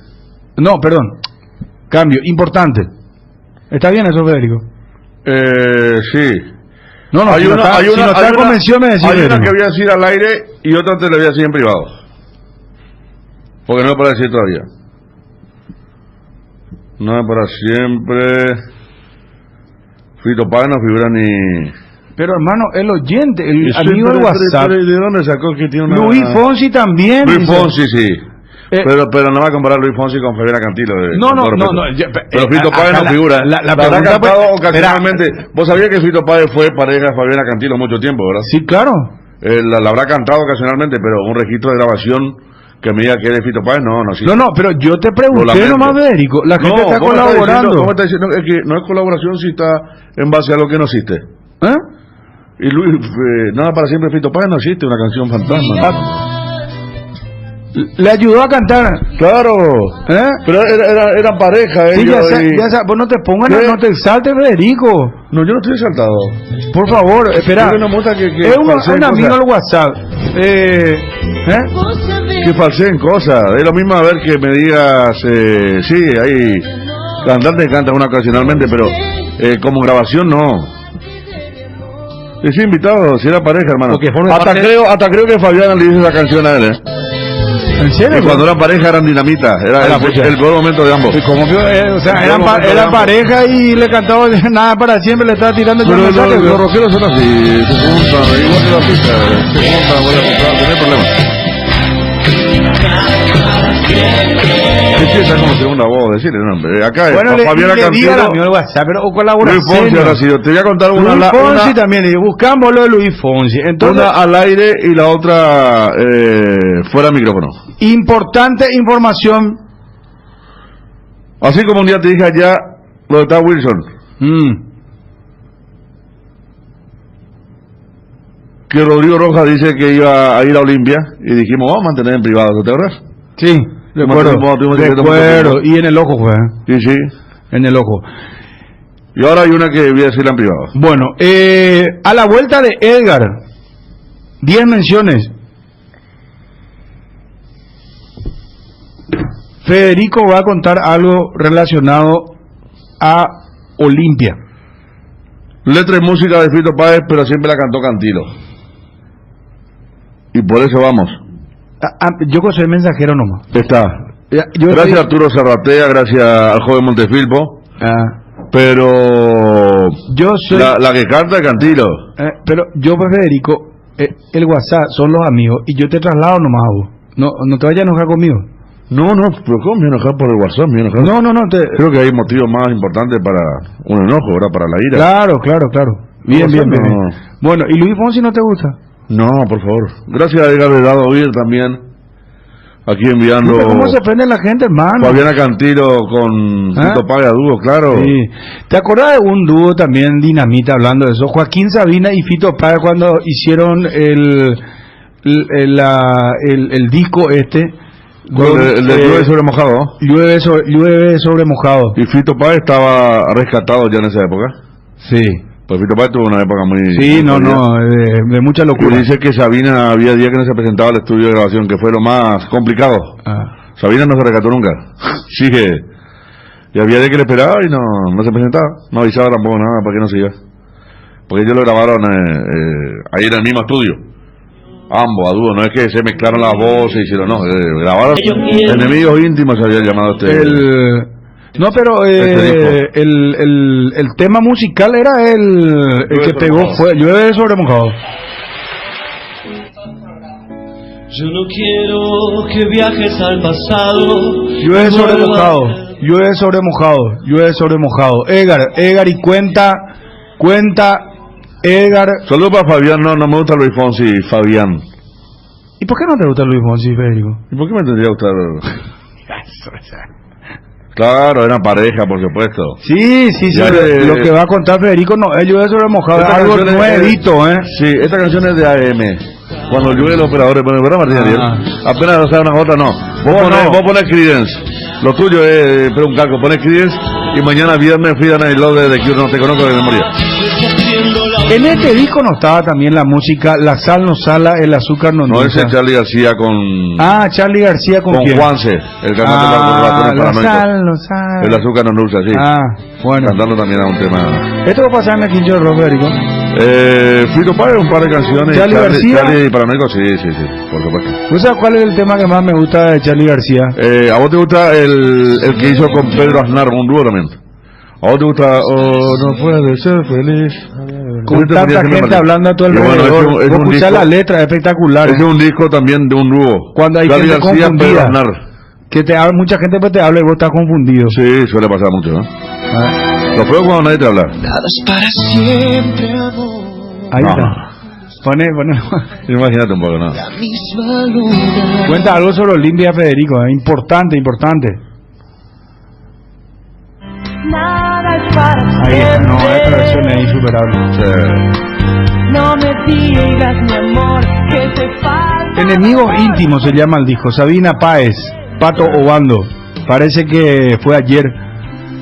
No, perdón. Cambio, importante. ¿Está bien eso, Federico? Sí. No, hay una que voy a decir al aire y otra te la voy a decir en privado. Porque no es para decir todavía. No es para siempre. Fito Páez no figura ni... Pero hermano, el oyente, el amigo del WhatsApp. ¿De dónde sacó que tiene una... Luis Fonsi también. Luis Fonsi, sí. Pero no va a comparar Luis Fonsi con Fabiana Cantilo. No. Pero Fito Páez no figura. La pregunta ha cantado ocasionalmente. Vos sabías que Fito Páez fue pareja de Fabiana Cantilo mucho tiempo, ¿verdad? Sí, claro. La habrá cantado ocasionalmente, pero un registro de grabación que me diga que es de Fito Páez, no existe. No, pero yo te pregunté nomás, Federico. La gente está colaborando. ¿Cómo está diciendo? Es que no es colaboración si está en base a lo que no existe. Y Luis, nada para siempre Fito Páez no existe, una canción fantasma. Le ayudó a cantar. Claro. Pero eran pareja sí, ellos. Ya vos no te pongas, no te exaltes, Federico. No, yo no estoy exaltado. Por favor, espera. Es un amigo al WhatsApp. Que falseen cosas. Es lo mismo a ver que me digas, sí, hay cantantes que cantan una ocasionalmente, pero como grabación no. Es invitado, si era pareja, hermano. Hasta creo que Fabián le hizo esa canción a él, ¿En serio? Que cuando eran pareja eran dinamita, era el peor momento de ambos. O sea, eran pareja y le cantaba nada para siempre, le estaba tirando yo mensajes. Los rockeros son así, se juntan, igual que la pista, se juntan, voy a comprar, no hay problema. Es como segunda voz, decirle, no, acá bueno, Fabiana Cantilo, pero colaboración. Luis Fonsi, ahora sí, te voy a contar una. Luis Fonsi también, y buscamos lo de Luis Fonsi. Entonces, una al aire y la otra fuera de micrófono. Importante información. Así como un día te dije allá lo de Tad Wilson. Que Rodrigo Rojas dice que iba a ir a Olimpia y dijimos, vamos a mantener en privado, ¿te acuerdas? Sí. De acuerdo, y en el ojo fue. Sí, en el ojo. Y ahora hay una que voy a decirla en privado. Bueno, a la vuelta de Edgar, 10 menciones. Federico va a contar algo relacionado a Olimpia. Letra y música de Fito Páez, pero siempre la cantó Cantilo. Y por eso vamos. Yo soy mensajero nomás. Está. Gracias a Arturo Zarratea, gracias al joven Montefilpo. Pero yo soy la que canta es Cantilo. Pero yo, Federico, el WhatsApp son los amigos y yo te traslado nomás a vos. No te vayas a enojar conmigo. No, pero ¿cómo me enojar por el WhatsApp? No. Creo que hay motivos más importantes para un enojo, ¿verdad? Para la ira. Claro. Bien. Bueno, ¿y Luis Fonsi no te gusta? No, por favor. Gracias a Edgar Delgado Oír también. Aquí enviando... ¿Cómo se prende la gente, hermano? Fabiana Cantilo con Fito Páez a dúo, claro. Sí. ¿Te acordás de un dúo también dinamita hablando de eso? Joaquín Sabina y Fito Páez cuando hicieron el disco este. El de Llueve sobre mojado. Llueve sobre mojado. Y Fito Páez estaba rescatado ya en esa época. Sí. Pues Fito Páez tuvo una época muy... Sí, de mucha locura. Y dice que Sabina había días que no se presentaba al estudio de grabación, que fue lo más complicado. Sabina no se rescató nunca. Sigue. Y había días que le esperaba y no se presentaba. No avisaba tampoco nada para que no se iba. Porque ellos lo grabaron ahí en el mismo estudio. Ambos, a dúo. No es que se mezclaron las voces y hicieron, no. Grabaron Enemigos Íntimos, se había llamado No, pero el tema musical era el que pegó, fue Llueve sobre mojado. Yo no quiero que viajes al pasado. Llueve sobre mojado, llueve sobre mojado, llueve sobre mojado. Edgar, y cuenta, Edgar. Solo para Fabián, no me gusta Luis Fonsi, Fabián. ¿Y por qué no te gusta Luis Fonsi, Federico? ¿Y por qué me tendría que gustar? Claro, eran pareja, por supuesto. Sí, lo que va a contar Federico, no, llueve sobre mojado, es algo nuevito, Sí, esta canción es de AM. Cuando llueve el operador, ¿verdad, Martín Ariel? Apenas o sea una gota, no. Vos pones Creedence. Lo tuyo es, pero un calco, pones Creedence y mañana viernes Frida Night Love de The Cure, no te conozco de memoria. En este disco no estaba también la música La sal no sala, el azúcar no endulza. No, ese es Charly García con... Charly García con quién? Juanse, el cantante de la sal no sala. El azúcar no endulza, sí. Bueno. Cantando también a un tema... ¿Esto va a pasar en el quincho de rock, Federico? Fito Páez, un par de canciones. Charly García. Charly Paranoico, sí, por supuesto. ¿Tú sabes cuál es el tema que más me gusta de Charly García? ¿A vos te gusta el que hizo con Pedro Aznar, un dúo también? ¿A vos te gusta no puede ser feliz? Con tanta gente hablando a tu alrededor. Vos escuchás la letra, espectacular. Es un disco también de un dúo. Cuando hay gente confundida, que mucha gente pues te habla y vos estás confundido. Sí, suele pasar mucho, ¿no? Lo peor cuando nadie te habla. Nada es para siempre, amor. Ahí está. Pone. Imagínate un poco, ¿no? Cuenta algo sobre Olimpia, Federico. Importante. Nada es para ahí está, no, esta versión es insuperable. Sí. No me digas, mi amor, que te falta. Enemigos íntimos se llama el disco. Sabina Páez, Pato Obando. Parece que fue ayer.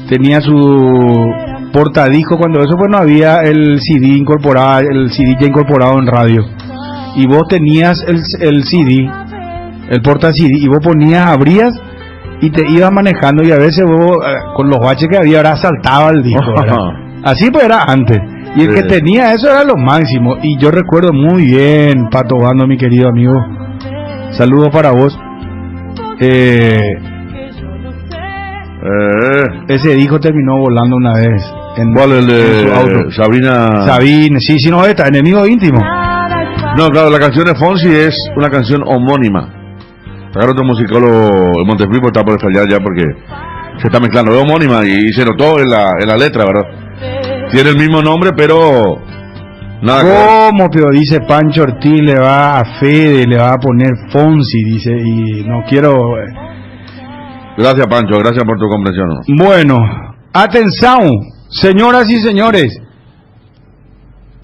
Tenía su portadisco cuando eso pues no había el CD incorporado, el CD ya incorporado en radio. Y vos tenías el CD, el porta CD, y vos abrías y te ibas manejando, y a veces vos con los baches que había ahora saltaba el disco, ¿verdad? Así pues era antes. Y el que tenía eso era lo máximo. Y yo recuerdo muy bien, Pato Obando, mi querido amigo. Saludos para vos. Ese disco terminó volando una vez. ¿Cuál? El de su auto. Sabina, sí, no, esta, Enemigo Íntimo. No, claro, la canción de Fonsi es una canción homónima. Acá otro musicólogo en Montefilipo está por fallar ya porque se está mezclando. Es homónima y se notó en la letra, ¿verdad? Tiene el mismo nombre, pero nada. ¿Cómo? Pero dice Pancho Ortiz, le va a Fede, le va a poner Fonsi, dice, y no quiero... Gracias, Pancho, gracias por tu comprensión. Bueno, atención, señoras y señores.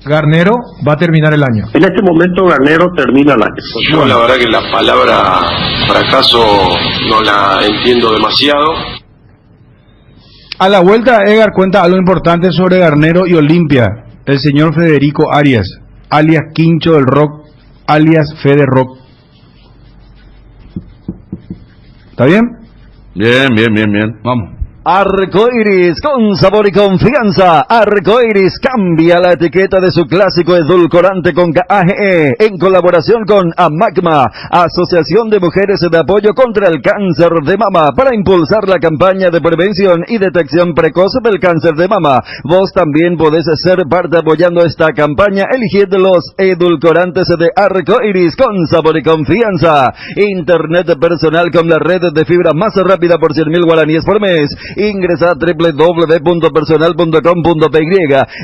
Garnero va a terminar el año. En este momento Garnero termina el año. Yo la verdad que la palabra fracaso no la entiendo demasiado. A la vuelta, Edgar cuenta algo importante sobre Garnero y Olimpia. El señor Federico Arias, alias Quincho del Rock, alias Fede Rock. ¿Está bien? Bien. Vamos. Arcoiris, con sabor y confianza. Arcoiris cambia la etiqueta de su clásico edulcorante con KAGE en colaboración con AMACMA, Asociación de Mujeres de Apoyo contra el Cáncer de Mama, para impulsar la campaña de prevención y detección precoz del cáncer de mama. Vos también podés ser parte apoyando esta campaña eligiendo los edulcorantes de Arcoiris con sabor y confianza. Internet personal con la red de fibra más rápida por 100.000 guaraníes por mes. Ingresa a www.personal.com.py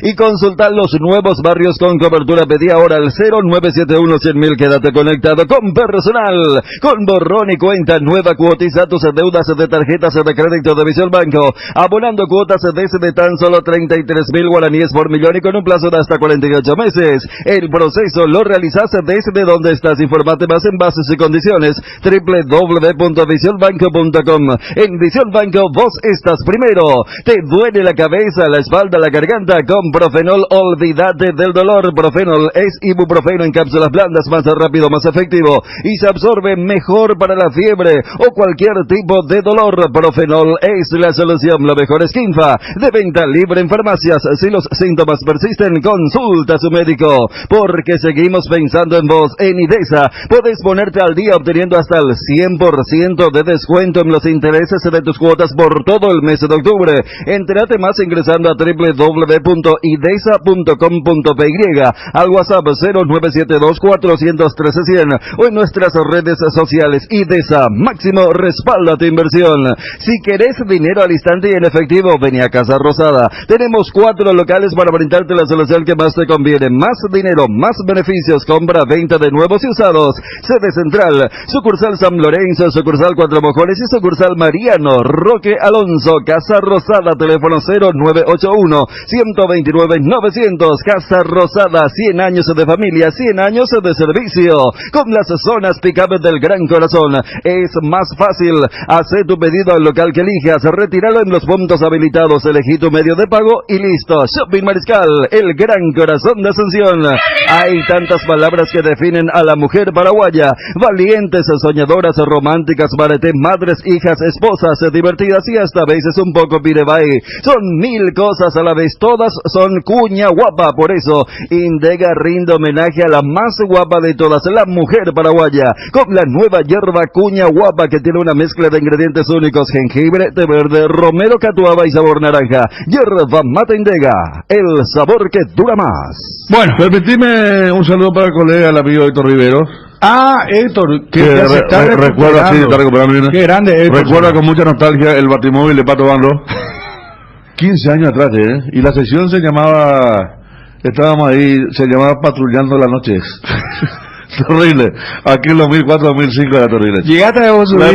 y consulta los nuevos barrios con cobertura. Pedí ahora al 0971-100.000. Quédate conectado con Personal, con borrón y cuenta nueva. Cuotiza tus deudas de tarjetas de crédito de Visión Banco, abonando cuotas desde tan solo 33.000 guaraníes por millón y con un plazo de hasta 48 meses. El proceso lo realizas desde donde estás. Informate más en bases y condiciones www.visionbanco.com. En Visión Banco vos estás primero. ¿Te duele la cabeza, la espalda, la garganta? Con Profenol olvídate del dolor. Profenol es ibuprofeno en cápsulas blandas, más rápido, más efectivo y se absorbe mejor para la fiebre o cualquier tipo de dolor. Profenol es la solución. Lo mejor es Kinfa, de venta libre en farmacias. Si los síntomas persisten, consulta a su médico, porque seguimos pensando en vos. En IDESA podés ponerte al día obteniendo hasta el 100% de descuento en los intereses de tus cuotas por todo el mes de octubre. Entérate más ingresando a www.idesa.com.py, al WhatsApp 0972-413-100 o en nuestras redes sociales. IDESA, máximo respaldo a tu inversión. Si querés dinero al instante y en efectivo, vení a Casa Rosada. Tenemos 4 locales para brindarte la solución que más te conviene. Más dinero, más beneficios, compra, venta de nuevos y usados. Sede central, sucursal San Lorenzo, sucursal Cuatro Mojones y sucursal Mariano Roque Alonso. Casa Rosada, teléfono 0981-129-900. Casa Rosada, 100 años de familia, 100 años de servicio. Con las zonas pick-up del Gran Corazón es más fácil. Haz tu pedido al local que elijas, retíralo en los puntos habilitados, elegí tu medio de pago y listo. Shopping Mariscal, el Gran Corazón de Asunción. Hay tantas palabras que definen a la mujer paraguaya: valientes, soñadoras, románticas, barete, madres, hijas, esposas, divertidas y hasta a veces un poco pirebay. Son 1000 cosas a la vez, todas son cuña guapa. Por eso Indega rinde homenaje a la más guapa de todas, la mujer paraguaya, con la nueva hierba cuña guapa que tiene una mezcla de ingredientes únicos: jengibre, té verde, romero, catuaba y sabor naranja. Hierba mate Indega, el sabor que dura más. Bueno, permitime un saludo para el colega, el amigo Héctor Rivero. Ah, Héctor, que ya se está recuerda, sí, está recuperando. Qué grande, Héctor. Recuerda con mucha nostalgia el batimóvil de Pato Bando. 15 años atrás, y la sesión se llamaba, estábamos ahí, se llamaba Patrullando las Noches. Terrible. Aquí en 2004-2005 era terrible. Llegaste a vos, la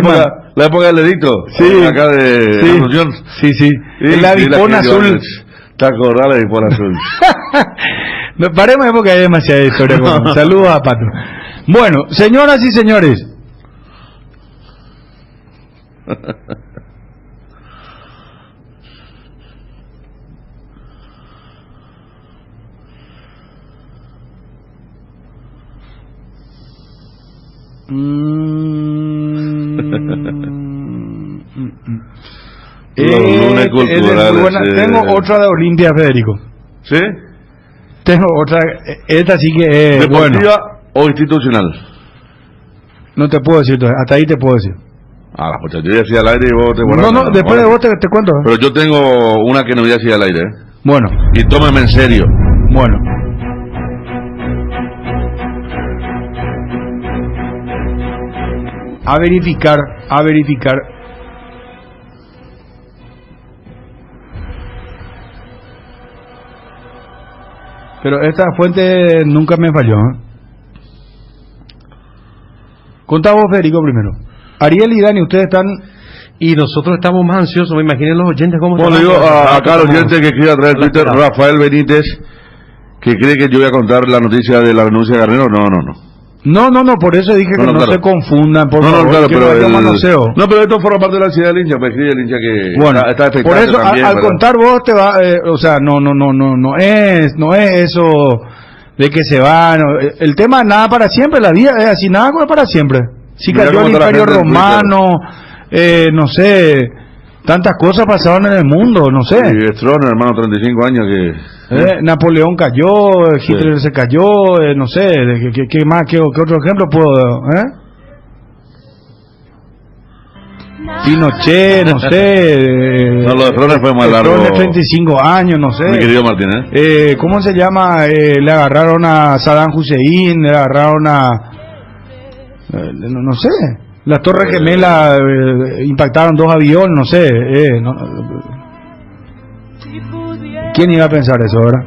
época del edicto. Sí. Acá de Asunción. Sí, sí. En la Vipona Azul. Te acordás la Vipona Azul. No, paremos porque hay demasiada historia. Saludos a Pato. Bueno, señoras y señores. Lunes culturales, tengo otra de Olimpia, Federico. ¿Sí? Tengo otra, esta sí que es ¿deportiva o institucional? No te puedo decir, hasta ahí te puedo decir. Ah, pues yo decía al aire y vos te No, después de vos te cuento. Pero yo tengo una que no voy a decir al aire, Bueno. Y tómame en serio. Bueno. A verificar. Pero esta fuente nunca me falló. Contá vos, Federico, primero. Ariel y Dani, ustedes están... Y nosotros estamos más ansiosos. Me imaginen los oyentes cómo están. Bueno, digo acá los oyentes que escribe a través de Twitter, Rafael Benítez, que cree que yo voy a contar la noticia de la renuncia de Garnero. No, por eso dije que no se confundan, por favor, claro, que pero no manoseo. No, pero esto forma parte de la ansiedad del hincha, pues escribe el hincha que bueno, está expectante. Por eso, también, al contar vos te va, o sea, no es eso de que se va, el tema nada para siempre, la vida es así, nada para siempre. Si cayó el Imperio Romano, no sé, tantas cosas pasaron en el mundo, no sé. Sí, Stroessner, hermano, 35 años que... Napoleón cayó, Hitler se cayó, no sé, ¿qué más, qué otro ejemplo puedo, Pinochet, no sé. No, lo de Stroessner fue más largo. Stroessner 35 años, no sé. Mi querido Martín, ¿cómo se llama? Le agarraron a Saddam Hussein, le agarraron a... no sé. Las Torres Gemelas impactaron 2 aviones, no sé. ¿Quién iba a pensar eso, verdad?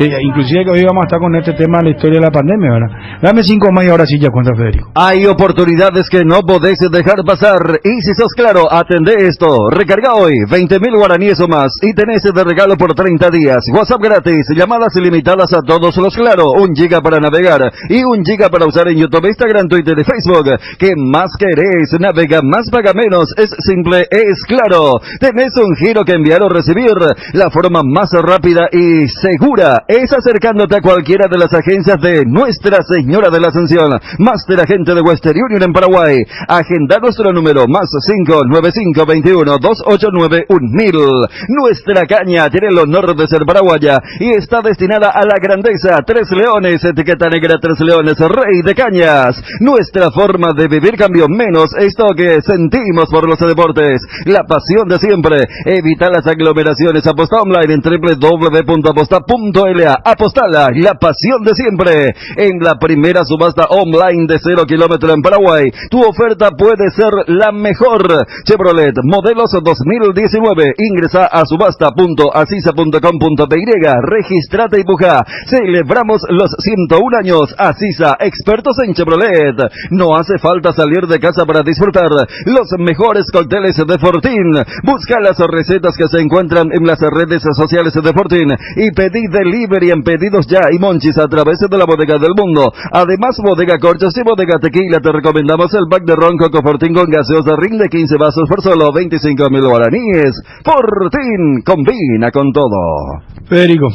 Inclusive que hoy vamos a estar con este tema de la historia de la pandemia, ¿verdad? Dame 5 más y ahora sí ya cuenta Federico. Hay oportunidades que no podés dejar pasar, y si sos claro, atendé esto. Recarga hoy 20.000 guaraníes o más y tenés de regalo por 30 días. WhatsApp gratis, llamadas ilimitadas a todos los Claro, 1 giga para navegar y 1 giga para usar en YouTube, Instagram, Twitter y Facebook. ¿Qué más querés? Navega más, paga menos, es simple, es Claro. Tenés un giro que enviar o recibir. La forma más rápida y segura es acercándote a cualquiera de las agencias de Nuestra Señora de la Ascensión, Master Agente de Western Union en Paraguay. Agenda nuestro número más 595-21-289-1000. Nuestra caña tiene el honor de ser paraguaya y está destinada a la grandeza. 3 leones, etiqueta negra 3 leones, rey de cañas. Nuestra forma de vivir cambió, menos esto que sentimos por los deportes. La pasión de siempre. Evita las aglomeraciones. Aposta online en www.aposta.l. Apostala, la pasión de siempre. En la primera subasta online de 0 kilómetros en Paraguay, tu oferta puede ser la mejor. Chevrolet modelos 2019. Ingresa a subasta.asisa.com.py, registrate y puja. Celebramos los 101 años. Asisa, expertos en Chevrolet. No hace falta salir de casa para disfrutar los mejores cócteles de Fortín. Busca las recetas que se encuentran en las redes sociales de Fortín y pedí delivery en Pedidos Ya y Monchis a través de la Bodega del Mundo. Además, Bodega Corchos y Bodega Tequila te recomendamos el pack de ron Coco Fortín con gaseosa ring de 15 vasos por solo 25.000 guaraníes. Fortín combina con todo. Federico.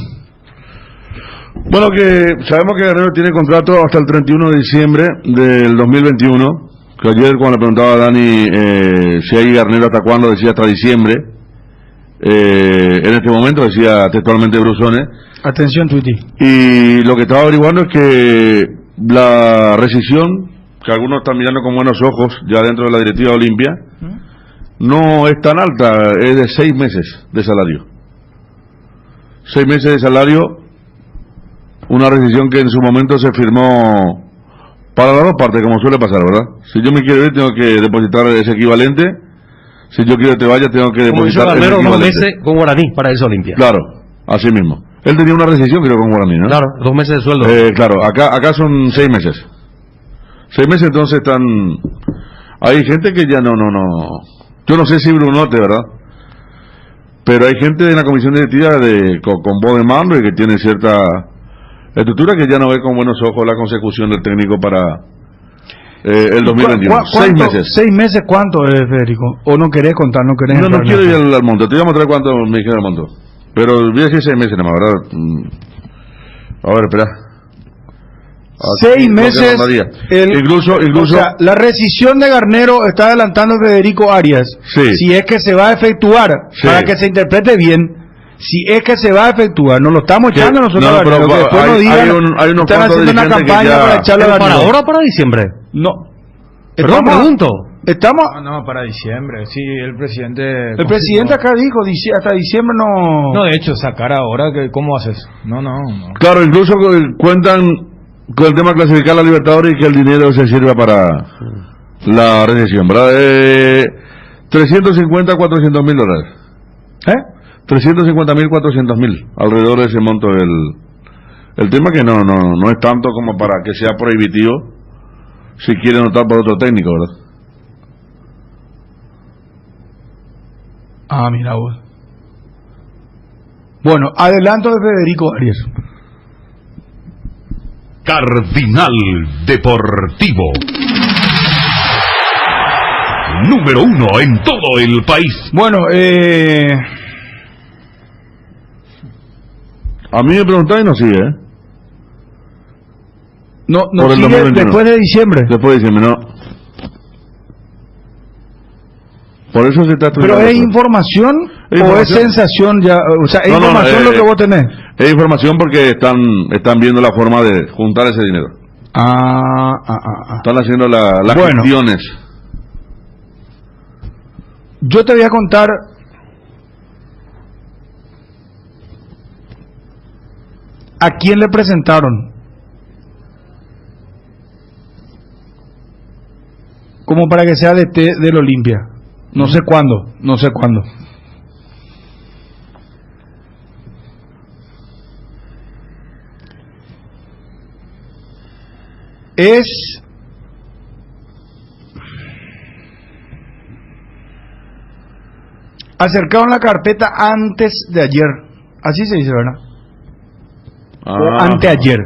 Bueno, que sabemos que Guerrero tiene contrato hasta el 31 de diciembre del 2021. Que ayer cuando le preguntaba a Dani si hay Guerrero hasta cuándo, decía hasta diciembre. En este momento decía textualmente Brusone. Atención, Twitty. Y lo que estaba averiguando es que la rescisión, que algunos están mirando con buenos ojos ya dentro de la directiva Olimpia, no es tan alta, es de 6 meses de salario. 6 meses de salario, una rescisión que en su momento se firmó para las dos partes, como suele pasar, ¿verdad? Si yo me quiero ir, tengo que depositar ese equivalente. Si yo quiero que te vayas, tengo que depositar ese equivalente. 2 meses con Guaraní para eso Olimpia. Claro, así mismo. Él tenía una rescisión, creo, con Guaraní, ¿no? Claro, 2 meses de sueldo. Claro, acá son 6 meses. 6 meses, entonces están... Hay gente que ya no... Yo no sé si Brunote, ¿verdad? Pero hay gente en la comisión directiva con voz de mando y que tiene cierta estructura que ya no ve con buenos ojos la consecución del técnico para el 2021. 6 meses. 6 meses, ¿cuánto es, Federico? ¿O no querés contar? No quiero ir al monto. Te voy a mostrar cuánto me dijeron al monto. Pero voy a decir 6 meses nada más, ¿verdad? A ver, espera. 6 meses. Incluso. O sea, la rescisión de Garnero está adelantando Federico Arias. Sí. Si es que se va a efectuar, para que se interprete bien. Si es que se va a efectuar, no lo estamos echando nosotros. No, pero después no digan, hay unos están haciendo una campaña para echarlo a Garnero. ¿Para ahora o para diciembre? No. Perdón, pregunto. Estamos... No, para diciembre, sí, el presidente... El presidente acá dijo, hasta diciembre no... No, de hecho, sacar ahora, ¿cómo haces? No. Claro, incluso cuentan con el tema de clasificar la Libertadores y que el dinero se sirva para la recesión, ¿verdad? 350 $400 mil. 350.000, 400.000, alrededor de ese monto el tema, que no es tanto como para que sea prohibitivo si quieren optar por otro técnico, ¿verdad? Ah, mira vos. Bueno, adelanto de Federico Arias. Cardinal Deportivo. Número 1 en todo el país. Bueno, a mí me preguntáis y no sigue, No sigue después de diciembre. Después de diciembre, no. Por eso se está estudiando. ¿Pero es información o es sensación ya? O sea, ¿es información lo que vos tenés? Es información porque están viendo la forma de juntar ese dinero. Están haciendo las gestiones. Yo te voy a contar a quién le presentaron. como para que sea DT del Olimpia. No sé cuándo. Es acercaron la carpeta antes de ayer. Así se dice, ¿verdad? Anteayer.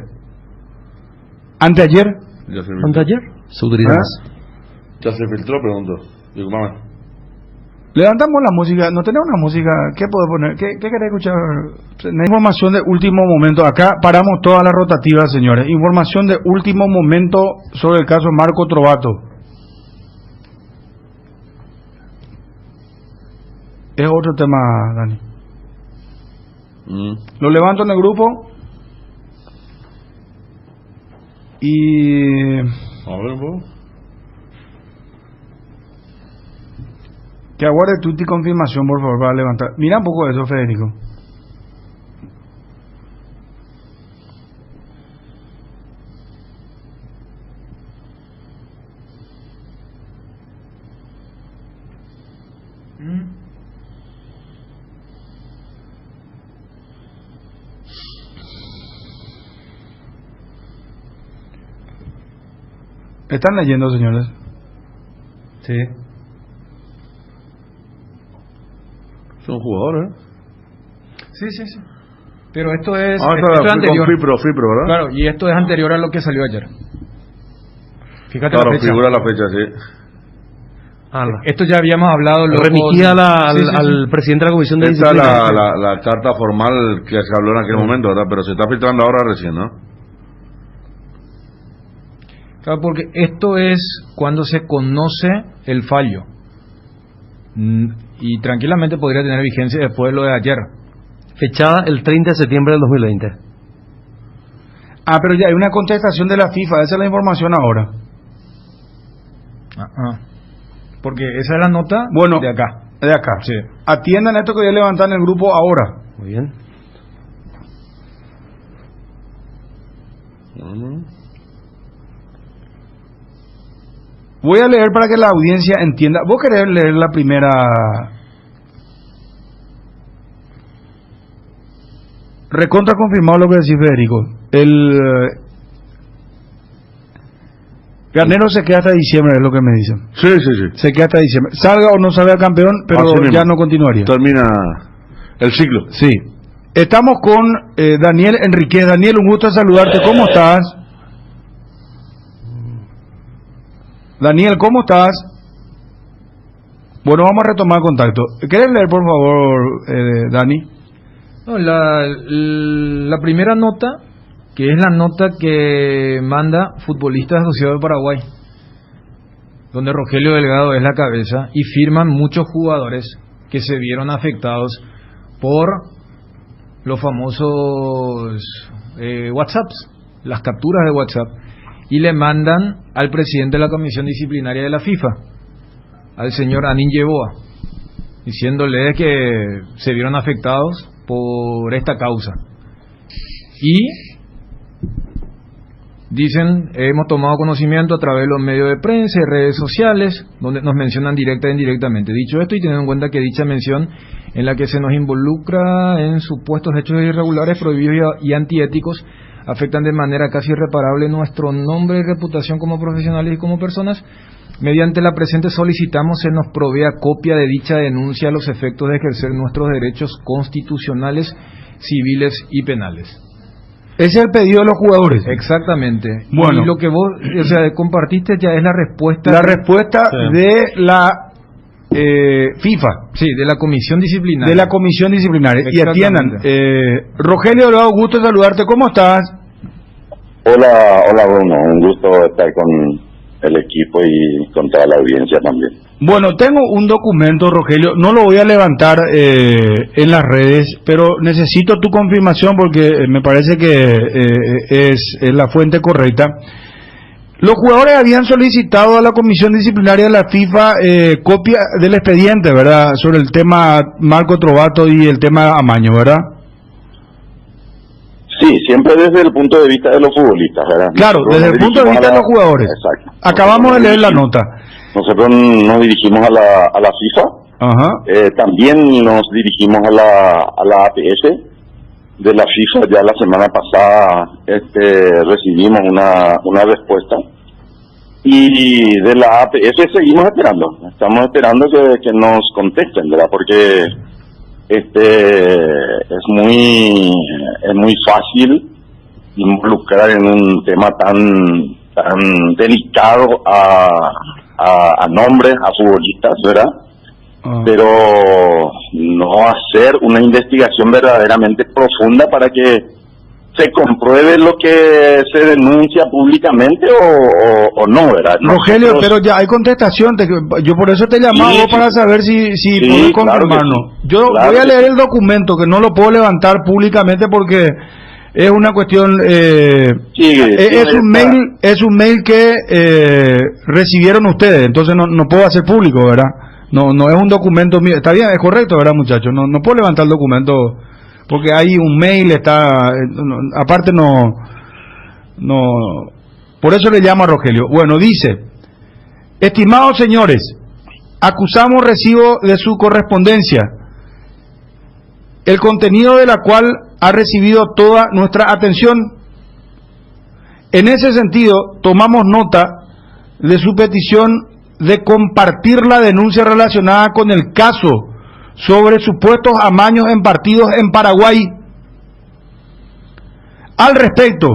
¿Anteayer? ¿Anteayer? Se utiliza más. Ya se filtró, pregunto. Digo, mamá. Levantamos la música. No tenemos una música. ¿Qué puedo poner? ¿Qué querés escuchar? Información de último momento. Acá paramos todas las rotativas, señores. Información de último momento sobre el caso Marco Trovato. Es otro tema, Dani. Lo levanto en el grupo. Y... A ver, ¿vos? Que aguarde tu confirmación, por favor, para levantar. Mira un poco de eso, Federico. ¿Están leyendo, señores? Sí. Son jugadores, Sí. Pero esto es, esto es anterior. Fipro, ¿verdad? Claro, y esto es anterior a lo que salió ayer. Fíjate claro, la fecha. figura la fecha, sí. Esto ya habíamos hablado. Remitida al presidente de la Comisión de Disciplina. Disciplina. Esta es la carta formal que se habló en aquel momento, ¿verdad? Pero se está filtrando ahora recién, ¿no? Claro, porque esto es cuando se conoce el fallo. Y tranquilamente podría tener vigencia después de lo de ayer. Fechada el 30 de septiembre del 2020. Pero ya hay una contestación de la FIFA. Esa es la información ahora. Porque esa es la nota de acá. De acá. Sí. Atiendan esto que voy a levantar en el grupo ahora. Muy bien. Voy a leer para que la audiencia entienda. ¿Vos querés leer la primera? Recontra confirmado lo que decís, Federico. El Garnero se queda hasta diciembre, es lo que me dicen. Sí. Se queda hasta diciembre. Salga o no salga campeón, pero ya no continuaría. Termina el ciclo. Sí. Estamos con Daniel Enriquez. Daniel, un gusto saludarte. ¿Cómo estás? Daniel, ¿cómo estás? Bueno, vamos a retomar contacto. ¿Querés leer, por favor, Dani? No, la primera nota, que es la nota que manda Futbolistas Asociados de Paraguay, donde Rogelio Delgado es la cabeza, y firman muchos jugadores que se vieron afectados por los famosos WhatsApps, las capturas de WhatsApp, y le mandan al presidente de la Comisión Disciplinaria de la FIFA, al señor Anín Yeboa, diciéndole que se vieron afectados por esta causa. Y dicen, hemos tomado conocimiento a través de los medios de prensa y redes sociales, donde nos mencionan directa e indirectamente. Dicho esto, y teniendo en cuenta que dicha mención en la que se nos involucra en supuestos hechos irregulares, prohibidos y antiéticos, afectan de manera casi irreparable nuestro nombre y reputación como profesionales y como personas, mediante la presente solicitamos se nos provea copia de dicha denuncia a los efectos de ejercer nuestros derechos constitucionales, civiles y penales. Ese es el pedido de los jugadores. Exactamente. Bueno. Y lo que vos compartiste ya es la respuesta. La respuesta de la FIFA. Sí, de la Comisión Disciplinaria. De la Comisión Disciplinaria. Y atiendan. Rogelio Delgado, gusto saludarte. ¿Cómo estás? Hola Bruno, un gusto estar con el equipo y con toda la audiencia también. Bueno, tengo un documento, Rogelio, no lo voy a levantar en las redes, pero necesito tu confirmación porque me parece que es la fuente correcta. Los jugadores habían solicitado a la Comisión Disciplinaria de la FIFA copia del expediente, ¿verdad? Sobre el tema Marco Trovato y el tema Amaño, ¿verdad? Sí, siempre desde el punto de vista de los futbolistas, ¿verdad? Claro, desde el punto de vista de los jugadores. Exacto. Acabamos de leer la nota. Nosotros nos dirigimos a la FIFA, también nos dirigimos a la APS. De la FIFA ya la semana pasada recibimos una respuesta, y de la APS seguimos esperando, estamos esperando que nos contesten, ¿verdad? Porque es muy fácil involucrar en un tema tan delicado a nombres, a futbolistas, ¿verdad? Pero no hacer una investigación verdaderamente profunda para que se compruebe lo que se denuncia públicamente o no, ¿verdad? Rogelio, pero ya hay contestación, yo por eso te llamaba para saber si puedes confirmarnos. Yo voy a leer el documento, que no lo puedo levantar públicamente porque es una cuestión, es un mail que recibieron ustedes, entonces no puedo hacer público, ¿verdad? No es un documento mío. Está bien, es correcto, ¿verdad, muchachos? No puedo levantar el documento porque hay un mail, aparte no, por eso le llamo a Rogelio. Bueno, dice: estimados señores, acusamos recibo de su correspondencia, el contenido de la cual ha recibido toda nuestra atención. En ese sentido, tomamos nota de su petición de compartir la denuncia relacionada con el caso sobre supuestos amaños en partidos en Paraguay. Al respecto,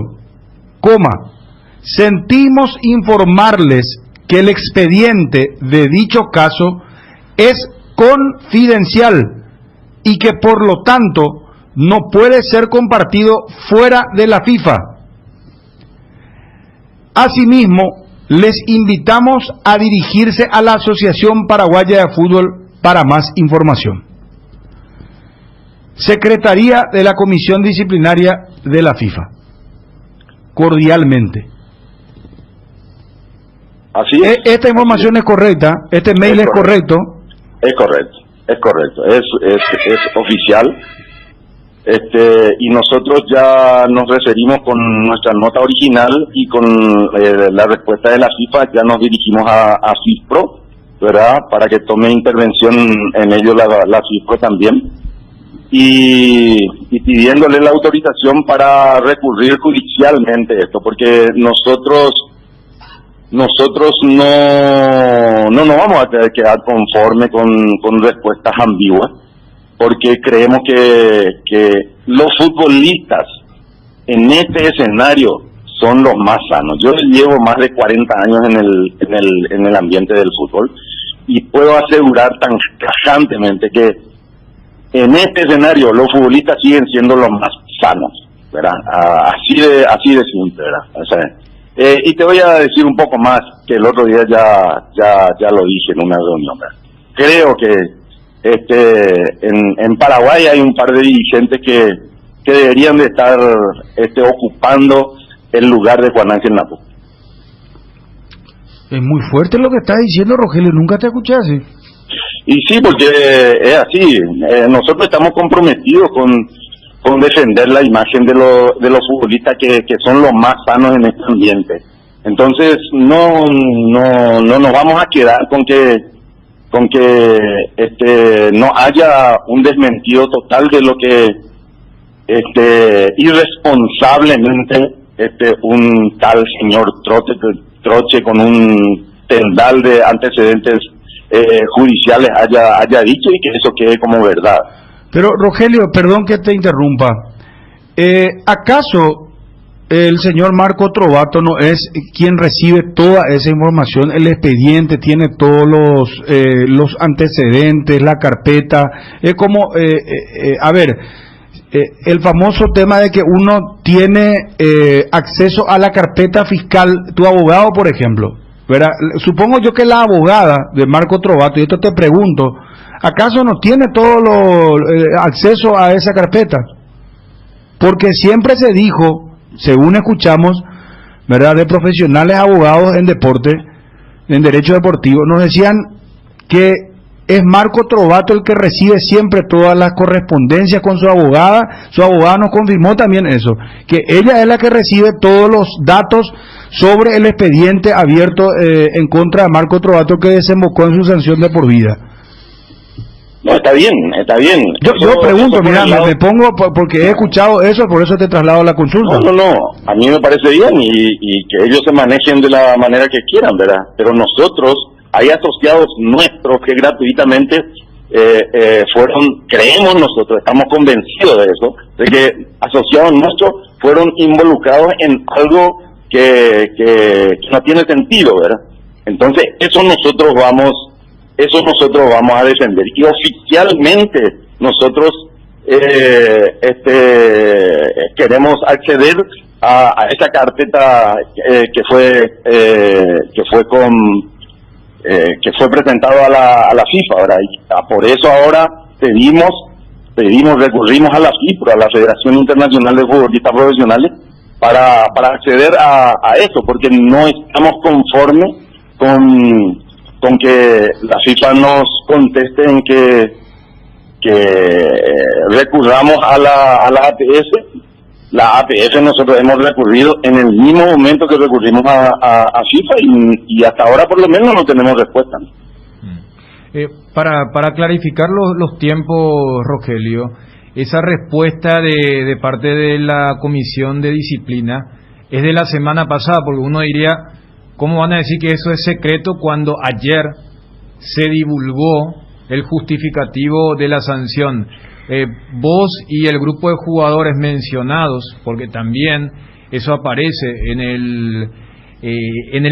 sentimos informarles que el expediente de dicho caso es confidencial y que por lo tanto no puede ser compartido fuera de la FIFA. Asimismo, les invitamos a dirigirse a la Asociación Paraguaya de Fútbol para más información. Secretaría de la Comisión Disciplinaria de la FIFA. Cordialmente. Así es. Esta información es correcta, este mail es correcto. Es correcto, es oficial. Y nosotros ya nos referimos con nuestra nota original y con la respuesta de la FIFA, ya nos dirigimos a FIFPRO, ¿verdad? Para que tome intervención en ello la FIFPRO también, y pidiéndole la autorización para recurrir judicialmente esto, porque nosotros no nos vamos a quedar conforme con respuestas ambiguas, porque creemos que los futbolistas en este escenario son los más sanos. Yo llevo más de 40 años en el ambiente del fútbol y puedo asegurar tan tajantemente que en este escenario los futbolistas siguen siendo los más sanos, ¿verdad? Así de simple, ¿verdad? O sea, y te voy a decir un poco más, que el otro día ya lo dije en una reunión, ¿verdad? Creo que en Paraguay hay un par de dirigentes que deberían de estar ocupando el lugar de Juan Ángel Napo. Es muy fuerte lo que estás diciendo, Rogelio, nunca te escuché así. Y sí, porque es así, nosotros estamos comprometidos con defender la imagen de los futbolistas que son los más sanos en este ambiente. Entonces no nos vamos a quedar con que no haya un desmentido total de lo que irresponsablemente un tal señor Troche con un tendal de antecedentes judiciales haya dicho, y que eso quede como verdad. Pero Rogelio, perdón que te interrumpa, ¿acaso el señor Marco Trovato no es quien recibe toda esa información? El expediente tiene todos los antecedentes, la carpeta, es como, el famoso tema de que uno tiene acceso a la carpeta fiscal, tu abogado, por ejemplo, ¿verdad? Supongo yo que la abogada de Marco Trovato, y esto te pregunto, ¿acaso no tiene todo acceso a esa carpeta? Porque siempre se dijo, según escuchamos, ¿verdad?, de profesionales abogados en deporte, en derecho deportivo, nos decían que es Marco Trovato el que recibe siempre todas las correspondencias con su abogada. Su abogada nos confirmó también eso, que ella es la que recibe todos los datos sobre el expediente abierto en contra de Marco Trovato, que desembocó en su sanción de por vida. No, está bien, está bien. Yo pregunto, mira, me pongo, porque he escuchado eso, por eso te traslado la consulta. No, a mí me parece bien y que ellos se manejen de la manera que quieran, ¿verdad? Pero nosotros, hay asociados nuestros que gratuitamente creemos nosotros, estamos convencidos de eso, de que asociados nuestros fueron involucrados en algo que no tiene sentido, ¿verdad? Entonces, eso nosotros vamos a defender, y oficialmente nosotros queremos acceder a esa carpeta que fue presentado a la FIFA, ¿verdad? Y por eso ahora recurrimos a la FIFA, a la Federación Internacional de Futbolistas Profesionales, para acceder a eso, porque no estamos conformes con que la FIFA nos conteste en que recurramos a la APF. La APF nosotros hemos recurrido en el mismo momento que recurrimos a FIFA y hasta ahora por lo menos no tenemos respuesta. Para clarificar los tiempos, Rogelio, esa respuesta de parte de la Comisión de Disciplina es de la semana pasada, porque uno diría, ¿cómo van a decir que eso es secreto cuando ayer se divulgó el justificativo de la sanción? Vos y el grupo de jugadores mencionados, porque también eso aparece en el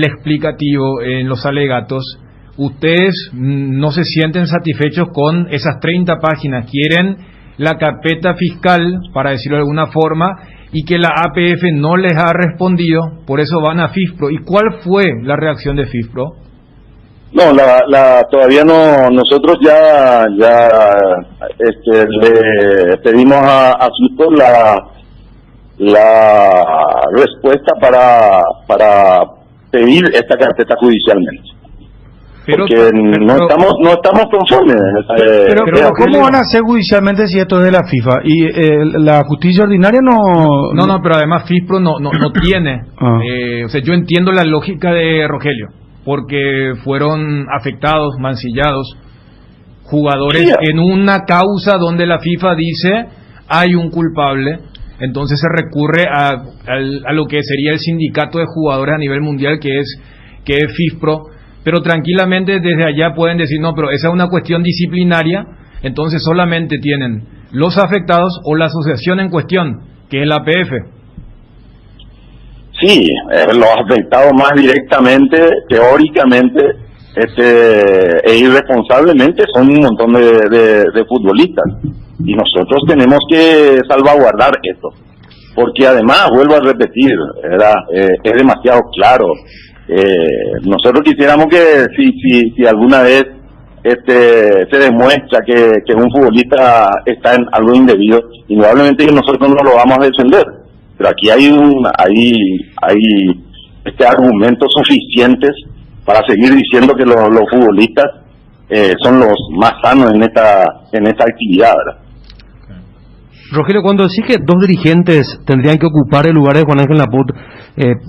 explicativo, en los alegatos, ustedes no se sienten satisfechos con esas 30 páginas, quieren la carpeta fiscal, para decirlo de alguna forma, y que la APF no les ha respondido, por eso van a FIFPRO. ¿Y cuál fue la reacción de FIFPRO? No, todavía no. Nosotros ya le pedimos a FIFPRO la respuesta para pedir esta carpeta judicialmente. Porque no estamos conformes. Pero ¿cómo van a hacer judicialmente si esto es de la FIFA? Y la justicia ordinaria no, pero además FIFPRO no tiene. O sea, yo entiendo la lógica de Rogelio, porque fueron afectados, mancillados, jugadores en una causa donde la FIFA dice hay un culpable. Entonces se recurre a lo que sería el sindicato de jugadores a nivel mundial, que es FIFPRO. Pero tranquilamente desde allá pueden decir, no, pero esa es una cuestión disciplinaria, entonces solamente tienen los afectados o la asociación en cuestión, que es la APF. Sí, los afectados más directamente, teóricamente e irresponsablemente son un montón de futbolistas, y nosotros tenemos que salvaguardar esto, porque además, vuelvo a repetir, ¿verdad? Es demasiado claro. Nosotros quisiéramos que si alguna vez se demuestra que un futbolista está en algo indebido, indudablemente que nosotros no lo vamos a defender, pero aquí hay argumentos suficientes para seguir diciendo que los futbolistas son los más sanos en esta actividad, ¿verdad? Rogelio, cuando decís que dos dirigentes tendrían que ocupar el lugar de Juan Ángel Naput,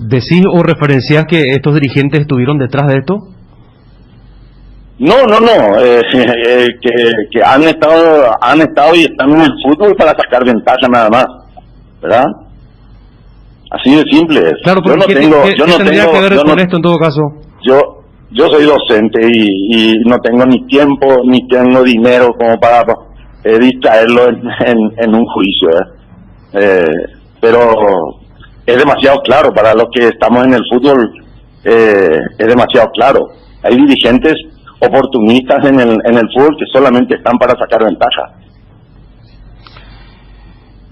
¿decís o referenciás que estos dirigentes estuvieron detrás de esto? No, que han estado y están en el fútbol para sacar ventaja nada más, ¿verdad? Así de simple es. Claro, pero ¿qué tendría que ver con esto en todo caso? Yo soy docente y no tengo ni tiempo ni tengo dinero como para distraerlo en un juicio, pero es demasiado claro para los que estamos en el fútbol, es demasiado claro. Hay dirigentes oportunistas en el fútbol que solamente están para sacar ventaja.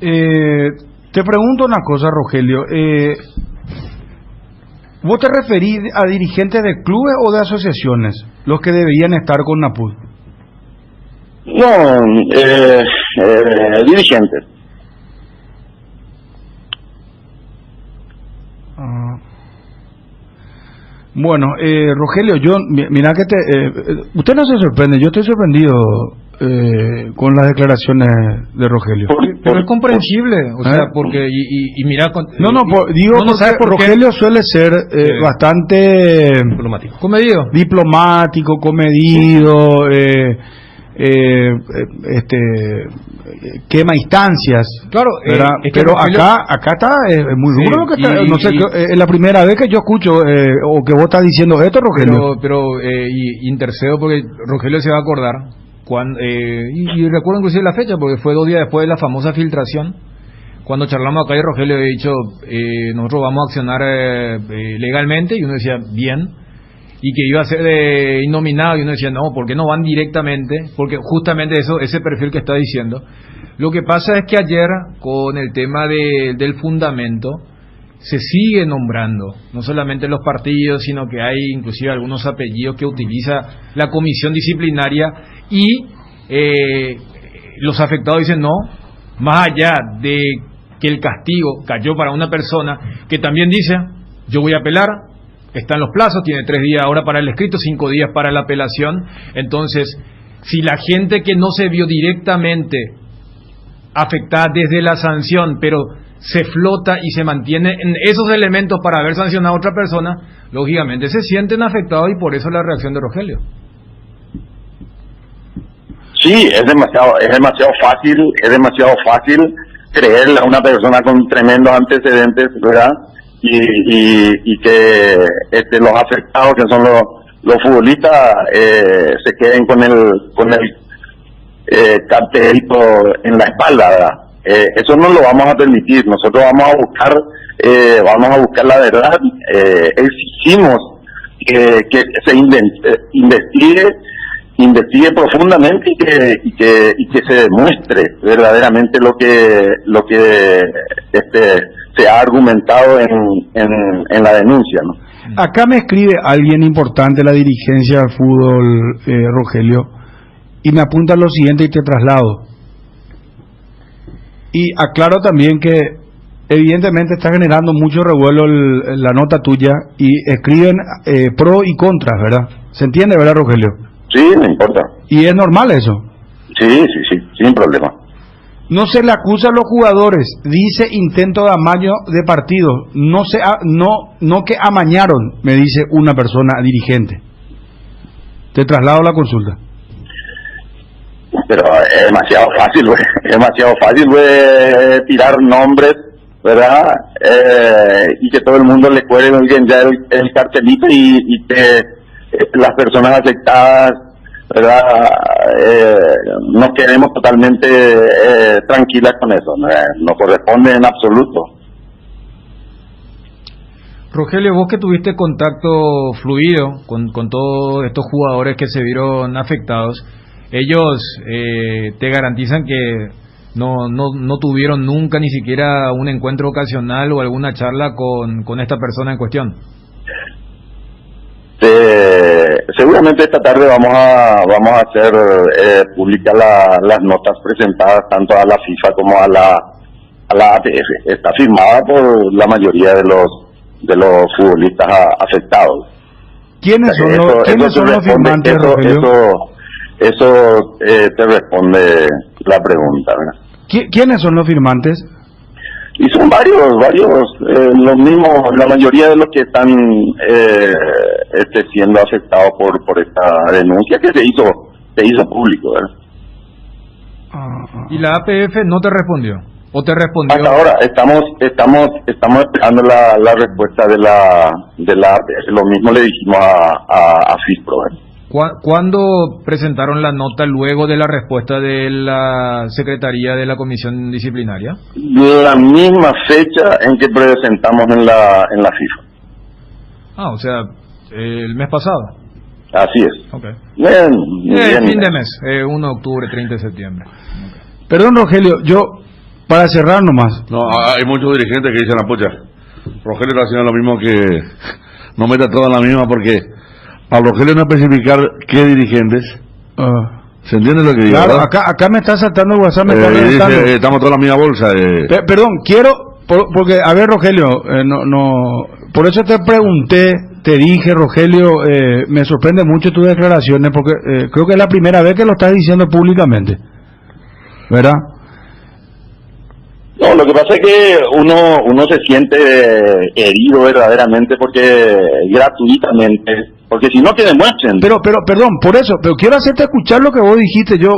Te pregunto una cosa, Rogelio, ¿vos te referís a dirigentes de clubes o de asociaciones, los que deberían estar con Naput? No, dirigentes. Bueno, Rogelio, yo, mira que usted no se sorprende, yo estoy sorprendido con las declaraciones de Rogelio. Pero es comprensible, o sea, porque, y mira... digo, no sabes por Rogelio qué. Suele ser bastante... Diplomático. Diplomático, comedido, quema instancias. Claro, pero Rogelio... acá está muy duro lo que está. No sé, es la primera vez que yo escucho o que vos estás diciendo esto, Rogelio. Pero intercedo porque Rogelio se va a acordar cuando, y recuerdo inclusive la fecha porque fue 2 días después de la famosa filtración. Cuando charlamos acá y Rogelio había dicho nosotros vamos a accionar legalmente, y uno decía bien, y que iba a ser innominado, y uno decía no, ¿por qué no van directamente? Porque justamente ese perfil que está diciendo. Lo que pasa es que ayer, con el tema del fundamento, se sigue nombrando, no solamente los partidos, sino que hay inclusive algunos apellidos que utiliza la comisión disciplinaria, y los afectados dicen no, más allá de que el castigo cayó para una persona que también dice yo voy a apelar, están los plazos, tiene 3 días ahora para el escrito, 5 días para la apelación. Entonces, si la gente que no se vio directamente afectada desde la sanción, pero se flota y se mantiene en esos elementos para haber sancionado a otra persona, lógicamente se sienten afectados, y por eso la reacción de Rogelio. Sí, es demasiado fácil creerle a una persona con tremendos antecedentes, ¿verdad? Y que los afectados, que son los futbolistas, se queden con el cartelito en la espalda, ¿verdad? Eso no lo vamos a permitir. Nosotros vamos a buscar la verdad. Exigimos que se investigue profundamente y que se demuestre verdaderamente lo que se ha argumentado en la denuncia, ¿no? Acá me escribe alguien importante, la dirigencia del fútbol, Rogelio, y me apunta lo siguiente y te traslado. Y aclaro también que evidentemente está generando mucho revuelo la nota tuya, y escriben pro y contra, ¿verdad? ¿Se entiende, verdad, Rogelio? Sí, no importa. ¿Y es normal eso? Sí, sin problema. No se le acusa a los jugadores, dice intento de amaño de partido, no que amañaron, me dice una persona dirigente. Te traslado la consulta. Pero es demasiado fácil, tirar nombres, ¿verdad? Y que todo el mundo le cuelgue ya el cartelito y que las personas afectadas, ¿verdad? Nos quedemos totalmente tranquilas con eso. No corresponde en absoluto. Rogelio, vos que tuviste contacto fluido con todos estos jugadores que se vieron afectados, ellos te garantizan que no tuvieron nunca ni siquiera un encuentro ocasional o alguna charla con esta persona en cuestión. Seguramente esta tarde vamos a hacer públicas las notas presentadas tanto a la FIFA como a la APF. Está firmada por la mayoría de los futbolistas afectados. ¿Quiénes son los firmantes, Rogelio? Eso te responde la pregunta, ¿verdad? ¿Quiénes son los firmantes? Y son varios, los mismos, la mayoría de los que están siendo afectados por esta denuncia que se hizo público, ¿verdad? ¿Y la APF no te respondió? ¿O te respondió? Hasta ahora estamos esperando la respuesta de la APF. Lo mismo le dijimos a FISPRO, ¿verdad? ¿Cuándo presentaron la nota luego de la respuesta de la Secretaría de la Comisión Disciplinaria? La misma fecha en que presentamos en la FIFA. O sea, el mes pasado. Así es. Okay. Bien. Fin de mes, 1 de octubre, 30 de septiembre. Okay. Perdón, Rogelio, yo, para cerrar nomás. No, hay muchos dirigentes que dicen la pucha. Rogelio está haciendo lo mismo, que no meta todo en la misma, porque a Rogelio no especificar qué dirigentes. ¿Se entiende lo que digo? Claro, acá me está saltando el WhatsApp, dice, estamos todos en la misma bolsa. Perdón, porque, a ver, Rogelio, por eso te pregunté te dije, Rogelio, me sorprende mucho tus declaraciones porque creo que es la primera vez que lo estás diciendo públicamente, ¿verdad? No, lo que pasa es que uno se siente herido verdaderamente porque gratuitamente, porque si no que demuestren. Pero, perdón, por eso, pero quiero hacerte escuchar lo que vos dijiste. Yo,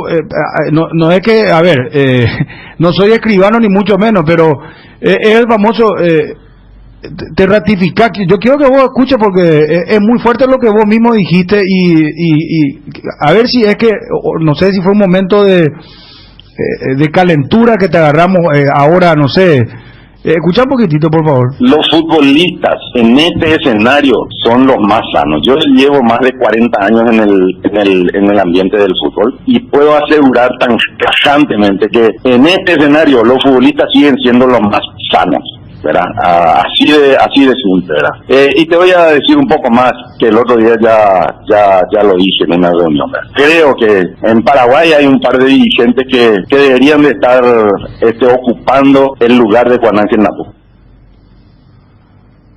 no es que, a ver, no soy escribano ni mucho menos, pero es el famoso, te ratificar. Yo quiero que vos escuches porque es muy fuerte lo que vos mismo dijiste y a ver si es que, no sé si fue un momento de calentura que te agarramos ahora, no sé. Escucha un poquitito, por favor. Los futbolistas en este escenario son los más sanos. Yo llevo más de 40 años en el ambiente del fútbol y puedo asegurar tan tajantemente que en este escenario los futbolistas siguen siendo los más sanos, ¿verdad? Así de simple, ¿verdad? Y te voy a decir un poco más, que el otro día ya lo dije en una reunión, ¿verdad? Creo que en Paraguay hay un par de dirigentes que deberían de estar ocupando el lugar de Juan Ángel Napo.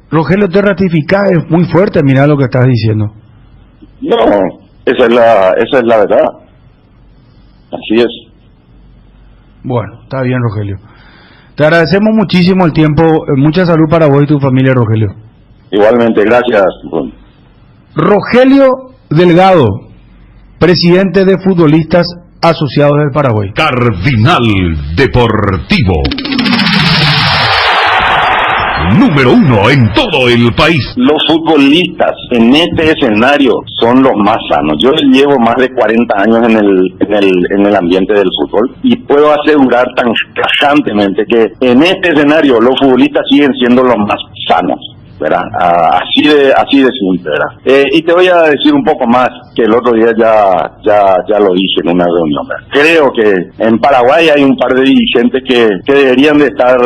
Rogelio, te ratifica, es muy fuerte, mira lo que estás diciendo. No, esa es la verdad. Así es. Bueno, está bien, Rogelio. Te agradecemos muchísimo el tiempo. Mucha salud para vos y tu familia, Rogelio. Igualmente, gracias. Rogelio Delgado, presidente de Futbolistas Asociados del Paraguay. Cardinal Deportivo. Número 1 en todo el país. Los futbolistas en este escenario son los más sanos. Yo llevo más de 40 años en el ambiente del fútbol y puedo asegurar tan tajantemente que en este escenario los futbolistas siguen siendo los más sanos, ¿verdad? Así de simple, ¿verdad? Y te voy a decir un poco más, que el otro día ya lo dije en una reunión, ¿verdad? Creo que en Paraguay hay un par de dirigentes que deberían de estar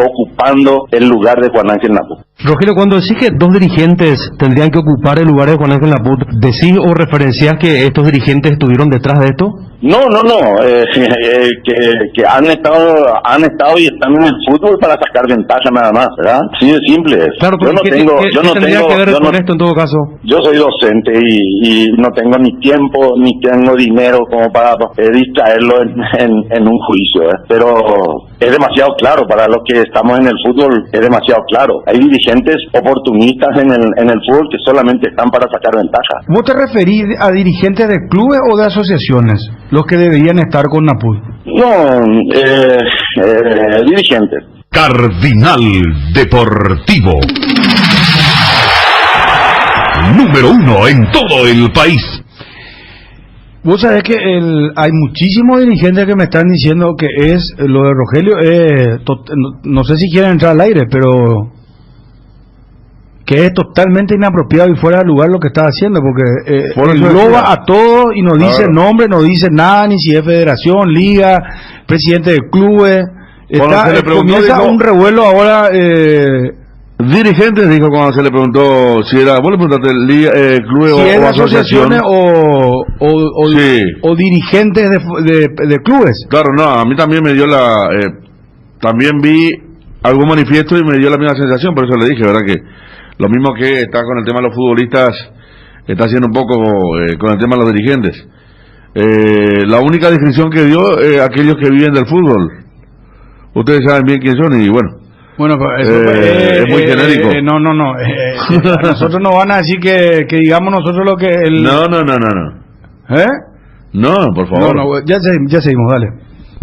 ocupando el lugar de Juan Ángel Napo. Rogelio, cuando decís que dos dirigentes tendrían que ocupar el lugar de Juan Ángel Naput, ¿decís o referenciás que estos dirigentes estuvieron detrás de esto? No, que han estado y están en el fútbol para sacar ventaja nada más, ¿verdad? Así de simple. Claro, pero ¿qué tendría que ver con esto en todo caso? Yo soy docente y no tengo ni tiempo ni tengo dinero como para distraerlo en un juicio, ¿eh? Pero es demasiado claro para los que estamos en el fútbol, es demasiado claro. Hay dirigentes oportunistas en el fútbol que solamente están para sacar ventaja. ¿Vos te referís a dirigentes de clubes o de asociaciones, los que deberían estar con Naput? No, dirigentes. Cardinal Deportivo. Número 1 en todo el país. Vos sabés que hay muchísimos dirigentes que me están diciendo que es lo de Rogelio, no sé si quieren entrar al aire, pero que es totalmente inapropiado y fuera de lugar lo que está haciendo, porque engloba a todos y no dice nombre, no dice nada, ni si es federación, liga, presidente de clubes. Comienza un revuelo ahora. Dirigentes, dijo cuando se le preguntó si era, vos le preguntaste clubes si o asociaciones o dirigentes de clubes. Claro, no, a mí también me dio también vi algún manifiesto y me dio la misma sensación, por eso le dije, ¿verdad? Que lo mismo que está con el tema de los futbolistas, está haciendo un poco con el tema de los dirigentes. La única descripción que dio, aquellos que viven del fútbol. Ustedes saben bien quién son y bueno. Bueno, eso es muy genérico. No. A nosotros nos van a decir que digamos nosotros lo que... No. ¿Eh? No, por favor. No, ya seguimos, dale.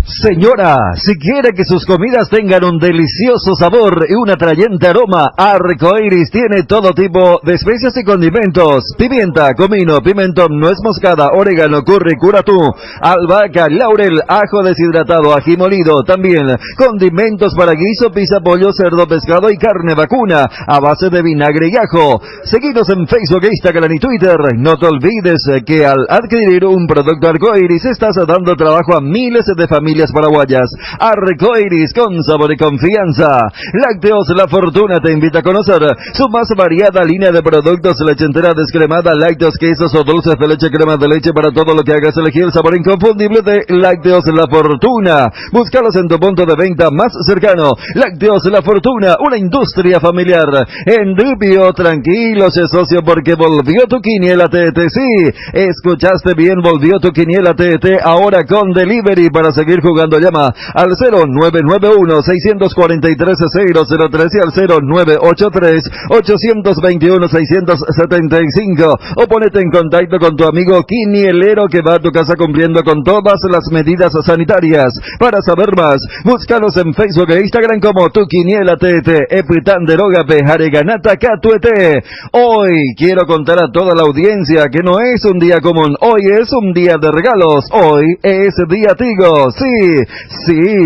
Señora, si quiere que sus comidas tengan un delicioso sabor y un atrayente aroma, Arcoiris tiene todo tipo de especias y condimentos: pimienta, comino, pimentón, nuez moscada, orégano, curry, curatú, albahaca, laurel, ajo deshidratado, ají molido. También condimentos para guiso, pizza, pollo, cerdo, pescado y carne vacuna a base de vinagre y ajo. Seguinos en Facebook, Instagram y Twitter. No te olvides que al adquirir un producto Arcoiris estás dando trabajo a miles de familias familias paraguayas. Arcoiris con sabor y confianza. Lácteos La Fortuna te invita a conocer su más variada línea de productos: leche entera descremada, lácteos, quesos o dulces de leche, crema de leche. Para todo lo que hagas elegir el sabor inconfundible de Lácteos La Fortuna. Búscalos en tu punto de venta más cercano. Lácteos La Fortuna, una industria familiar. En Ripio, tranquilos, socio, porque volvió tu quiniela TT. Sí, escuchaste bien, volvió tu quiniela TT, ahora con delivery. Para seguir jugando llama al 0991-643-003 y al 0983-821-675, o ponete en contacto con tu amigo quinielero que va a tu casa cumpliendo con todas las medidas sanitarias. Para saber más, búscalos en Facebook e Instagram como Tu Quiniela TT, Epitán de Rogape, Jareganata Catuete. Hoy quiero contar a toda la audiencia que no es un día común, hoy es un día de regalos, hoy es Día Tigo, sí,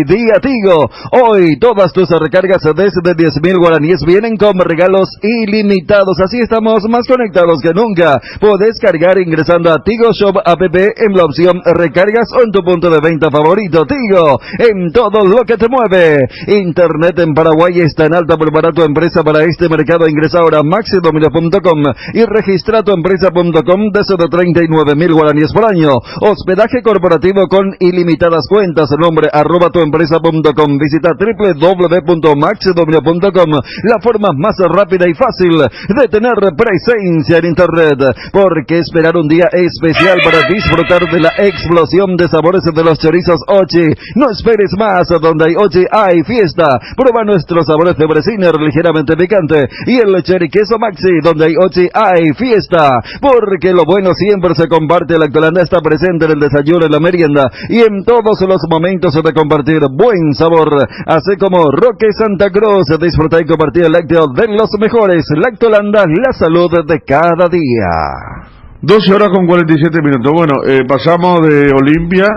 Día Tigo. Hoy todas tus recargas desde 10.000 guaraníes vienen con regalos ilimitados, así estamos más conectados que nunca. Podés cargar ingresando a Tigo Shop app en la opción recargas o en tu punto de venta favorito. Tigo, en todo lo que te mueve. Internet en Paraguay está en alta. Prepara tu empresa para este mercado. Ingresa ahora a maxidomino.com y registra tu empresa.com desde 39.000 guaraníes por año. Hospedaje corporativo con ilimitadas cuentas. Nombre @tuempresa.com. Visita www.maxidomino.com, la forma más rápida y fácil de tener presencia en Internet. ¿Por qué esperar un día especial para disfrutar de la explosión de sabores de los chorizos Ochi? No esperes más, donde hay Ochi hay fiesta. Prueba nuestros sabores de Bresiner ligeramente picante y el cherry queso Maxi, donde hay Ochi hay fiesta. Porque lo bueno siempre se comparte. La Actualanda está presente en el desayuno, en la merienda y en todos los momentos de compartir buen sabor. Así como Roque Santa Cruz, disfruta y compartir el lácteo de los mejores. Lactolanda, la salud de cada día. 12 horas con 47 minutos. Bueno, pasamos de Olimpia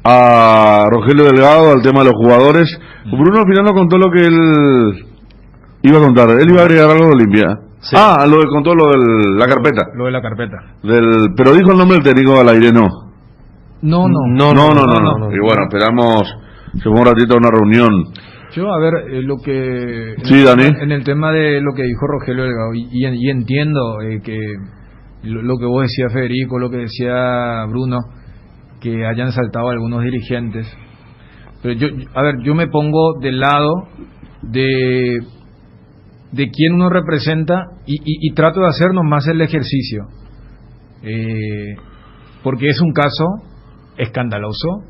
a Rogelio Delgado, al tema de los jugadores. Bruno al final no contó lo que él iba a contar. Él iba a agregar algo de Olimpia. Sí. Contó lo de la carpeta. Lo de la carpeta. Pero dijo el nombre del técnico al aire, ¿no? No. Y bueno, esperamos, se fue un ratito a una reunión. Yo, a ver, lo que... Sí, Dani. En el tema de lo que dijo Rogelio Delgado, y entiendo que lo que vos decías, Federico, lo que decía Bruno, que hayan saltado algunos dirigentes. Pero yo me pongo del lado de quién uno representa y trato de hacer nomás el ejercicio. Porque es un caso escandaloso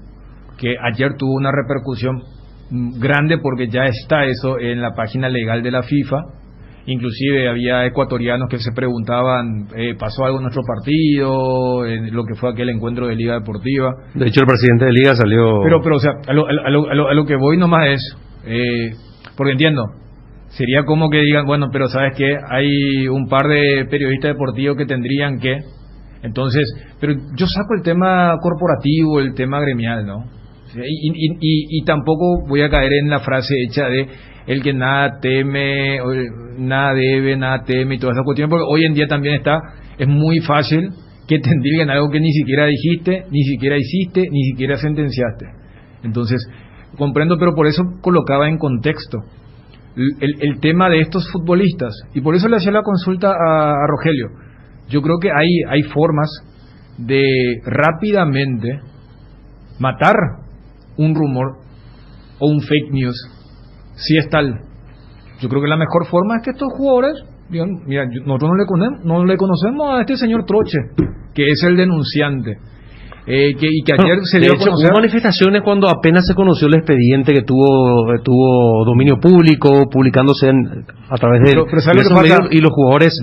que ayer tuvo una repercusión grande, porque ya está eso en la página legal de la FIFA. Inclusive había ecuatorianos que se preguntaban, ¿pasó algo en nuestro partido? En lo que fue aquel encuentro de Liga Deportiva. De hecho, el presidente de Liga salió... Pero o sea, a lo que voy nomás es, porque entiendo, sería como que digan, bueno, pero ¿sabes qué? Hay un par de periodistas deportivos que tendrían que... Entonces, pero yo saco el tema corporativo, el tema gremial, ¿no? Y tampoco voy a caer en la frase hecha de el que nada teme, nada debe, nada teme y toda esa cuestión, porque hoy en día también es muy fácil que te endilguen algo que ni siquiera dijiste, ni siquiera hiciste, ni siquiera sentenciaste. Entonces, comprendo, pero por eso colocaba en contexto el tema de estos futbolistas, y por eso le hacía la consulta a Rogelio. Yo creo que hay formas de rápidamente matar un rumor o un fake news, si es tal. Yo creo que la mejor forma es que estos jugadores digan, mira, nosotros no le conocemos a este señor Troche, que es el denunciante, y que ayer se dio a conocer. Hubo manifestaciones cuando apenas se conoció el expediente que tuvo dominio público, publicándose a través de esos medios, y los jugadores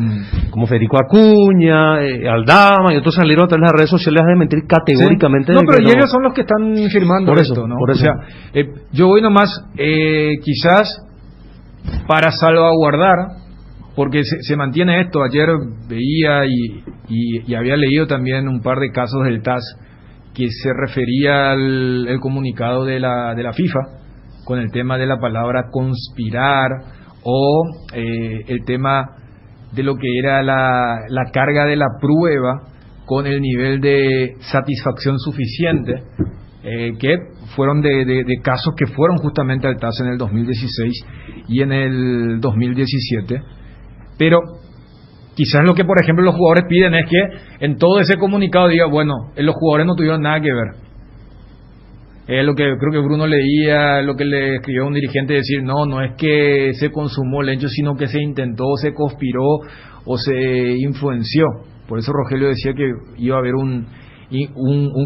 como Federico Acuña, Aldama y otros salieron a través de las redes sociales a desmentir categóricamente. Sí. No, pero ellos son los que están firmando esto, ¿no? Por eso. O sea, yo voy nomás, quizás para salvaguardar, porque se mantiene esto. Ayer veía y había leído también un par de casos del TAS que se refería al comunicado de la FIFA con el tema de la palabra conspirar, o el tema de lo que era la carga de la prueba con el nivel de satisfacción suficiente que fueron de casos que fueron justamente al TAS en el 2016 y en el 2017. Pero quizás lo que, por ejemplo, los jugadores piden es que en todo ese comunicado diga, bueno, los jugadores no tuvieron nada que ver. Lo que creo que Bruno leía, lo que le escribió a un dirigente, decir, no es que se consumó el hecho, sino que se intentó, se conspiró o se influenció. Por eso Rogelio decía que iba a haber un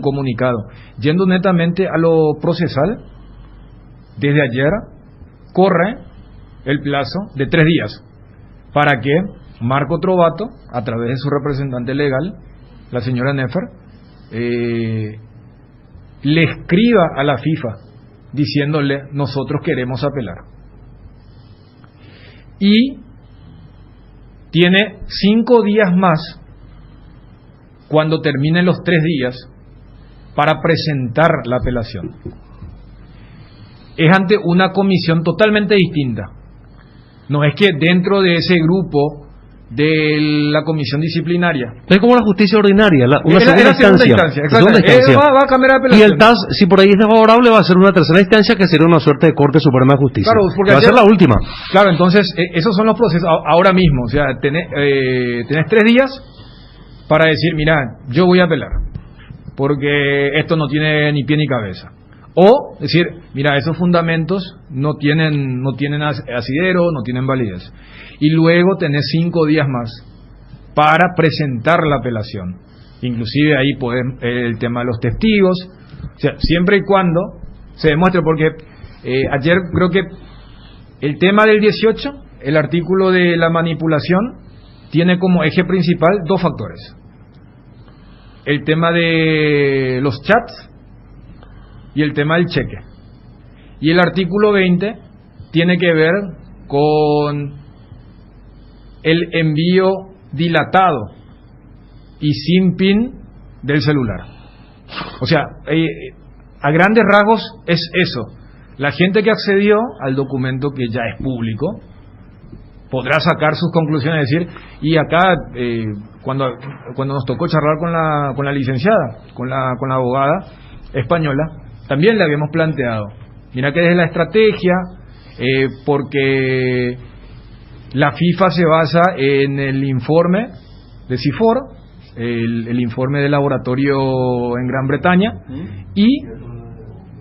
comunicado. Yendo netamente a lo procesal, desde ayer corre el plazo de 3 días para que Marco Trovato, a través de su representante legal, la señora Nefer, le escriba a la FIFA diciéndole, nosotros queremos apelar. Y tiene 5 días más, cuando terminen los 3 días, para presentar la apelación. Es ante una comisión totalmente distinta. No es que dentro de ese grupo de la comisión disciplinaria. Es como la justicia ordinaria, una segunda instancia. Va a cambiar la apelación. Y el TAS, si por ahí es desfavorable, va a ser una tercera instancia que sería una suerte de Corte Suprema de Justicia. Claro, porque va a ser la última. Claro, entonces esos son los procesos ahora mismo. O sea, tenés 3 días para decir, mira, yo voy a apelar porque esto no tiene ni pie ni cabeza. O decir, mira, esos fundamentos no tienen asidero, no tienen validez. Y luego tenés 5 días más para presentar la apelación. Inclusive ahí el tema de los testigos, o sea, siempre y cuando se demuestre, porque ayer creo que el tema del 18, el artículo de la manipulación, tiene como eje principal 2 factores. El tema de los chats y el tema del cheque. Y el artículo 20 tiene que ver con el envío dilatado y sin PIN del celular. O sea, a grandes rasgos es eso. La gente que accedió al documento, que ya es público, podrá sacar sus conclusiones, decir, y acá cuando nos tocó charlar con la licenciada, con la abogada española, también le habíamos planteado, mira que desde la estrategia, porque la FIFA se basa en el informe de CIFOR, el informe del laboratorio en Gran Bretaña, y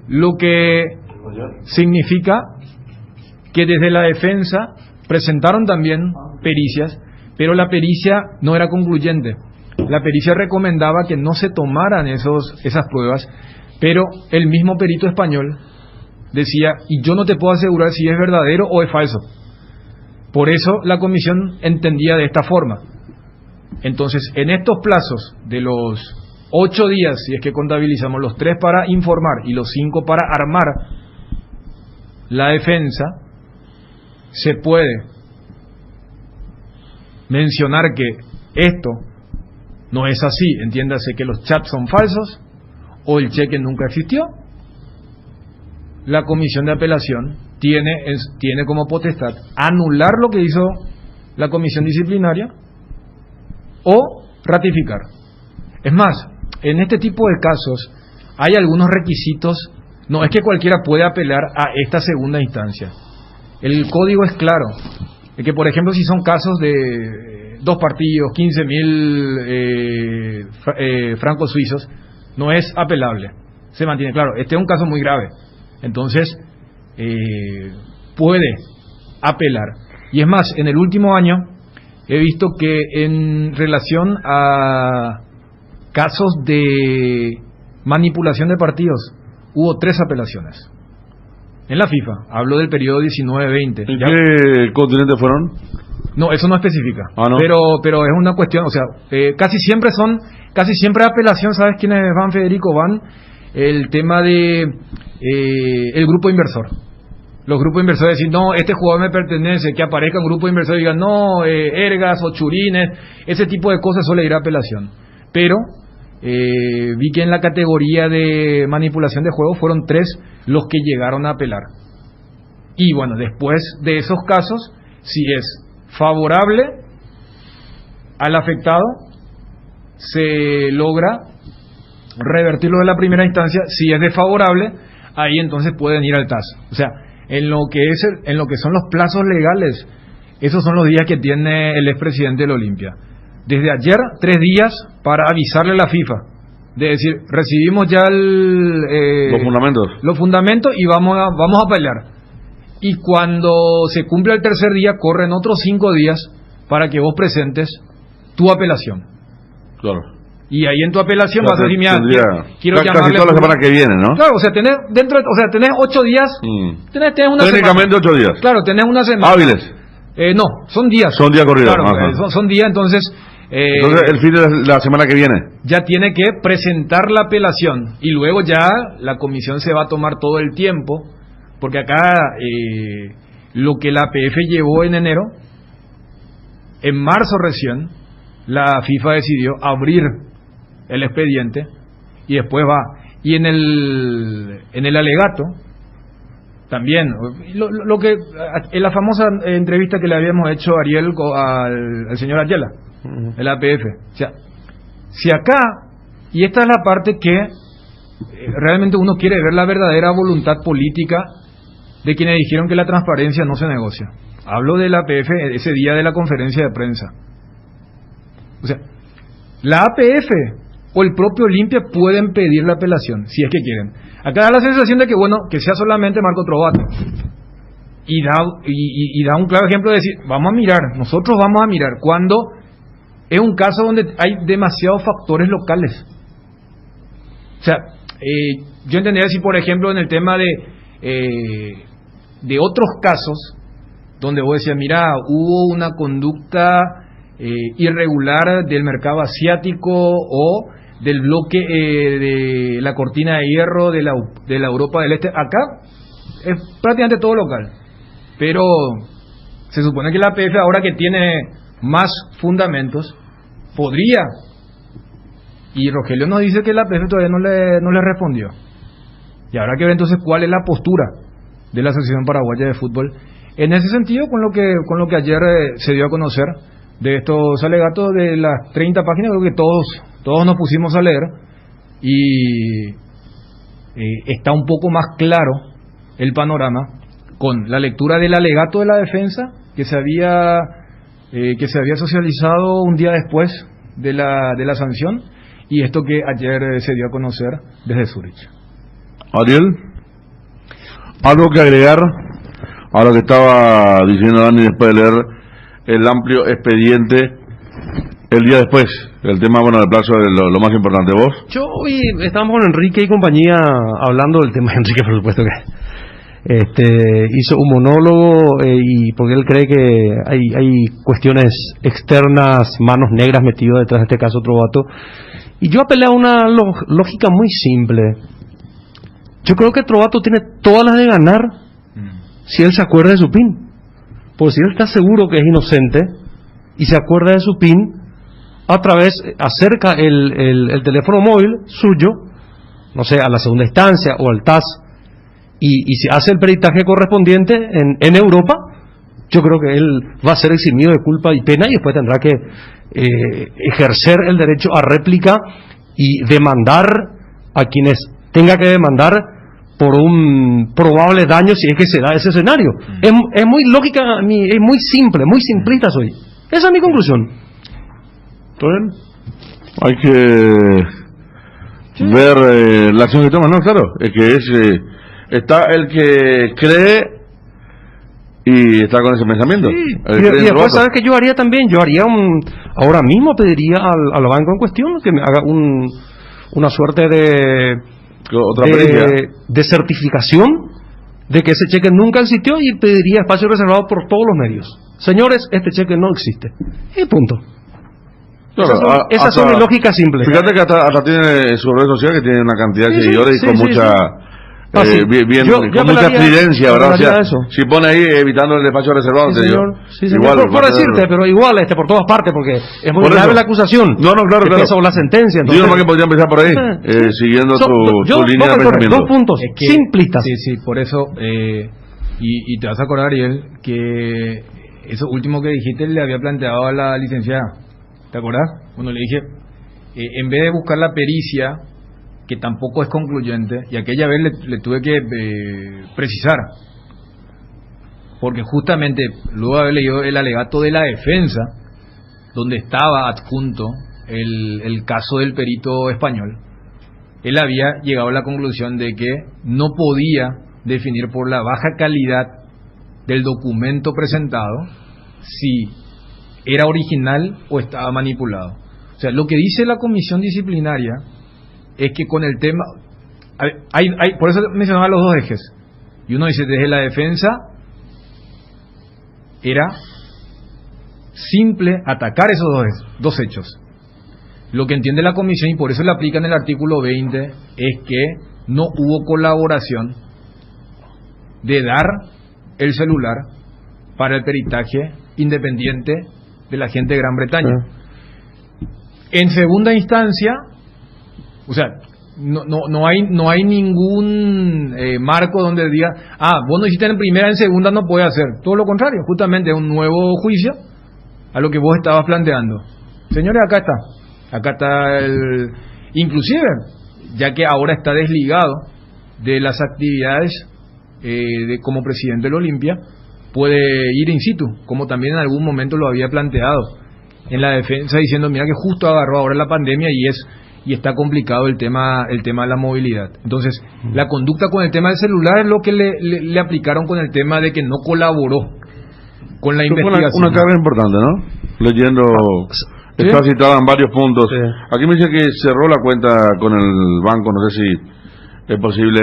lo que significa que desde la defensa presentaron también pericias, pero la pericia no era concluyente. La pericia recomendaba que no se tomaran esas pruebas, pero el mismo perito español decía, y yo no te puedo asegurar si es verdadero o es falso. Por eso la comisión entendía de esta forma. Entonces, en estos plazos de los 8 días, si es que contabilizamos los 3 para informar y los 5 para armar la defensa, se puede mencionar que esto no es así, entiéndase que los chats son falsos o el cheque nunca existió. La comisión de apelación tiene como potestad anular lo que hizo la comisión disciplinaria o ratificar. Es más, en este tipo de casos hay algunos requisitos. No es que cualquiera puede apelar a esta segunda instancia. El código es claro, de que por ejemplo si son casos de 2 partidos, 15.000 francos suizos, no es apelable, se mantiene claro. Este es un caso muy grave, entonces puede apelar. Y es más, en el último año he visto que en relación a casos de manipulación de partidos hubo 3 apelaciones en la FIFA. Hablo del periodo 19-20. ¿En qué continente fueron? No, eso no especifica. ¿No? Pero es una cuestión, o sea, casi siempre apelación. ¿Sabes quiénes van, Federico? Van el tema de el grupo inversor. Los grupos inversores decir, no, este jugador me pertenece, que aparezca un grupo inversor y digan, no, ergas o churines, ese tipo de cosas suele ir a apelación. Pero vi que en la categoría de manipulación de juego fueron 3 los que llegaron a apelar. Y bueno, después de esos casos, si es favorable al afectado, se logra revertirlo de la primera instancia. Si es desfavorable, ahí entonces pueden ir al TAS. O sea, en lo que son los plazos legales, esos son los días que tiene el expresidente del Olimpia. Desde ayer, 3 días para avisarle a la FIFA, de decir, recibimos ya los fundamentos y vamos a pelear. Y cuando se cumple el tercer día, corren otros 5 días para que vos presentes tu apelación. Claro. Y ahí en tu apelación vas a decir, mira, quiero casi llamarle... toda la semana que viene, ¿no? Claro, o sea, tenés 8 días... Tenés una técnicamente semana. 8 días. Claro, tenés una semana. ¿Hábiles? No, son días. Son días corridos. Claro, son días, entonces... entonces, el fin de la semana que viene. Ya tiene que presentar la apelación. Y luego ya la comisión se va a tomar todo el tiempo. Porque acá lo que la APF llevó en enero, en marzo recién, la FIFA decidió abrir el expediente y después va. Y en el alegato también, lo que en la famosa entrevista que le habíamos hecho Ariel al señor Ayala, el APF. O sea, si acá, y esta es la parte que realmente uno quiere ver la verdadera voluntad política de quienes dijeron que la transparencia no se negocia. Hablo de la APF ese día de la conferencia de prensa. O sea, la APF o el propio Olimpia pueden pedir la apelación, si es que quieren. Acá da la sensación de que, bueno, que sea solamente Marco Trovato. Y da un claro ejemplo de decir, nosotros vamos a mirar, cuando es un caso donde hay demasiados factores locales. O sea, yo entendería si, por ejemplo, en el tema de otros casos, donde vos decías, mira, hubo una conducta irregular del mercado asiático o del bloque de la cortina de hierro de la Europa del Este. Acá es prácticamente todo local, pero se supone que la APF, ahora que tiene más fundamentos, podría, y Rogelio nos dice que la APF todavía no le respondió, y habrá que ver entonces cuál es la postura de la Asociación Paraguaya de Fútbol en ese sentido, con lo que ayer se dio a conocer de estos alegatos de las 30 páginas. Creo que todos nos pusimos a leer y está un poco más claro el panorama con la lectura del alegato de la defensa que se había socializado un día después de la sanción, y esto que ayer se dio a conocer desde Zurich. Ariel, ¿algo que agregar a lo que estaba diciendo Dani después de leer el amplio expediente el día después? El tema, del plazo es lo más importante. ¿Vos? Yo hoy estábamos con Enrique y compañía hablando del tema. Enrique, por supuesto, que hizo un monólogo y porque él cree que hay cuestiones externas, manos negras metidas detrás de este caso Trovato. Y yo apelé a una lógica muy simple. Yo creo que Trovato tiene todas las de ganar si él se acuerda de su PIN. Porque si él está seguro que es inocente y se acuerda de su PIN, acerca el teléfono móvil suyo, no sé, a la segunda instancia o al TAS, y si hace el peritaje correspondiente en Europa, yo creo que él va a ser eximido de culpa y pena, y después tendrá que ejercer el derecho a réplica y demandar a quienes tenga que demandar por un probable daño si es que se da ese escenario. Es muy lógica, es muy simple, muy simplista soy. Esa es mi conclusión. Entonces, hay que ver la acción que toma, ¿no? Claro, es que está el que cree y está con ese pensamiento. Sí. Y después, ¿sabes qué yo haría también? Yo haría ahora mismo pediría al banco en cuestión que me haga una suerte de certificación de que ese cheque nunca existió, y pediría espacio reservado por todos los medios. Señores, este cheque no existe. Y punto. Claro, esas son mis lógicas simples. Fíjate que hasta tiene su red social que tiene una cantidad de seguidores y con mucha... con mucha estridencia, ¿verdad? O sea, si pone ahí evitando el espacio reservado, igual, por decirte, pero igual por todas partes, porque es muy grave la acusación. Claro. O la sentencia. Entonces, yo creo que podría empezar por ahí, siguiendo tu línea de pensamiento. Dos puntos simplistas. Sí, por eso, y te vas a acordar, Ariel, que eso último que dijiste le había planteado a la licenciada. ¿Te acordás? Cuando le dije, en vez de buscar la pericia que tampoco es concluyente, y aquella vez le tuve que precisar, porque justamente luego de haber leído el alegato de la defensa, donde estaba adjunto el caso del perito español, él había llegado a la conclusión de que no podía definir por la baja calidad del documento presentado si era original o estaba manipulado. O sea, lo que dice la comisión disciplinaria es que con el tema por eso mencionaba los dos ejes, y uno dice desde la defensa era simple atacar esos dos hechos. Lo que entiende la comisión, y por eso le aplican el artículo 20, es que no hubo colaboración de dar el celular para el peritaje independiente de la gente de Gran Bretaña. En segunda instancia, o sea, no hay ningún marco donde diga, vos no hiciste en primera, en segunda no puede hacer. Todo lo contrario, justamente es un nuevo juicio a lo que vos estabas planteando. Señores, acá está inclusive, ya que ahora está desligado de las actividades como presidente del Olimpia, puede ir in situ, como también en algún momento lo había planteado en la defensa, diciendo, mira que justo agarró ahora la pandemia y está complicado el tema de la movilidad. Entonces, la conducta con el tema del celular es lo que le aplicaron con el tema de que no colaboró con la investigación. Una carga importante, ¿no? Leyendo, está citada en varios puntos. Sí. Aquí me dice que cerró la cuenta con el banco, no sé si es posible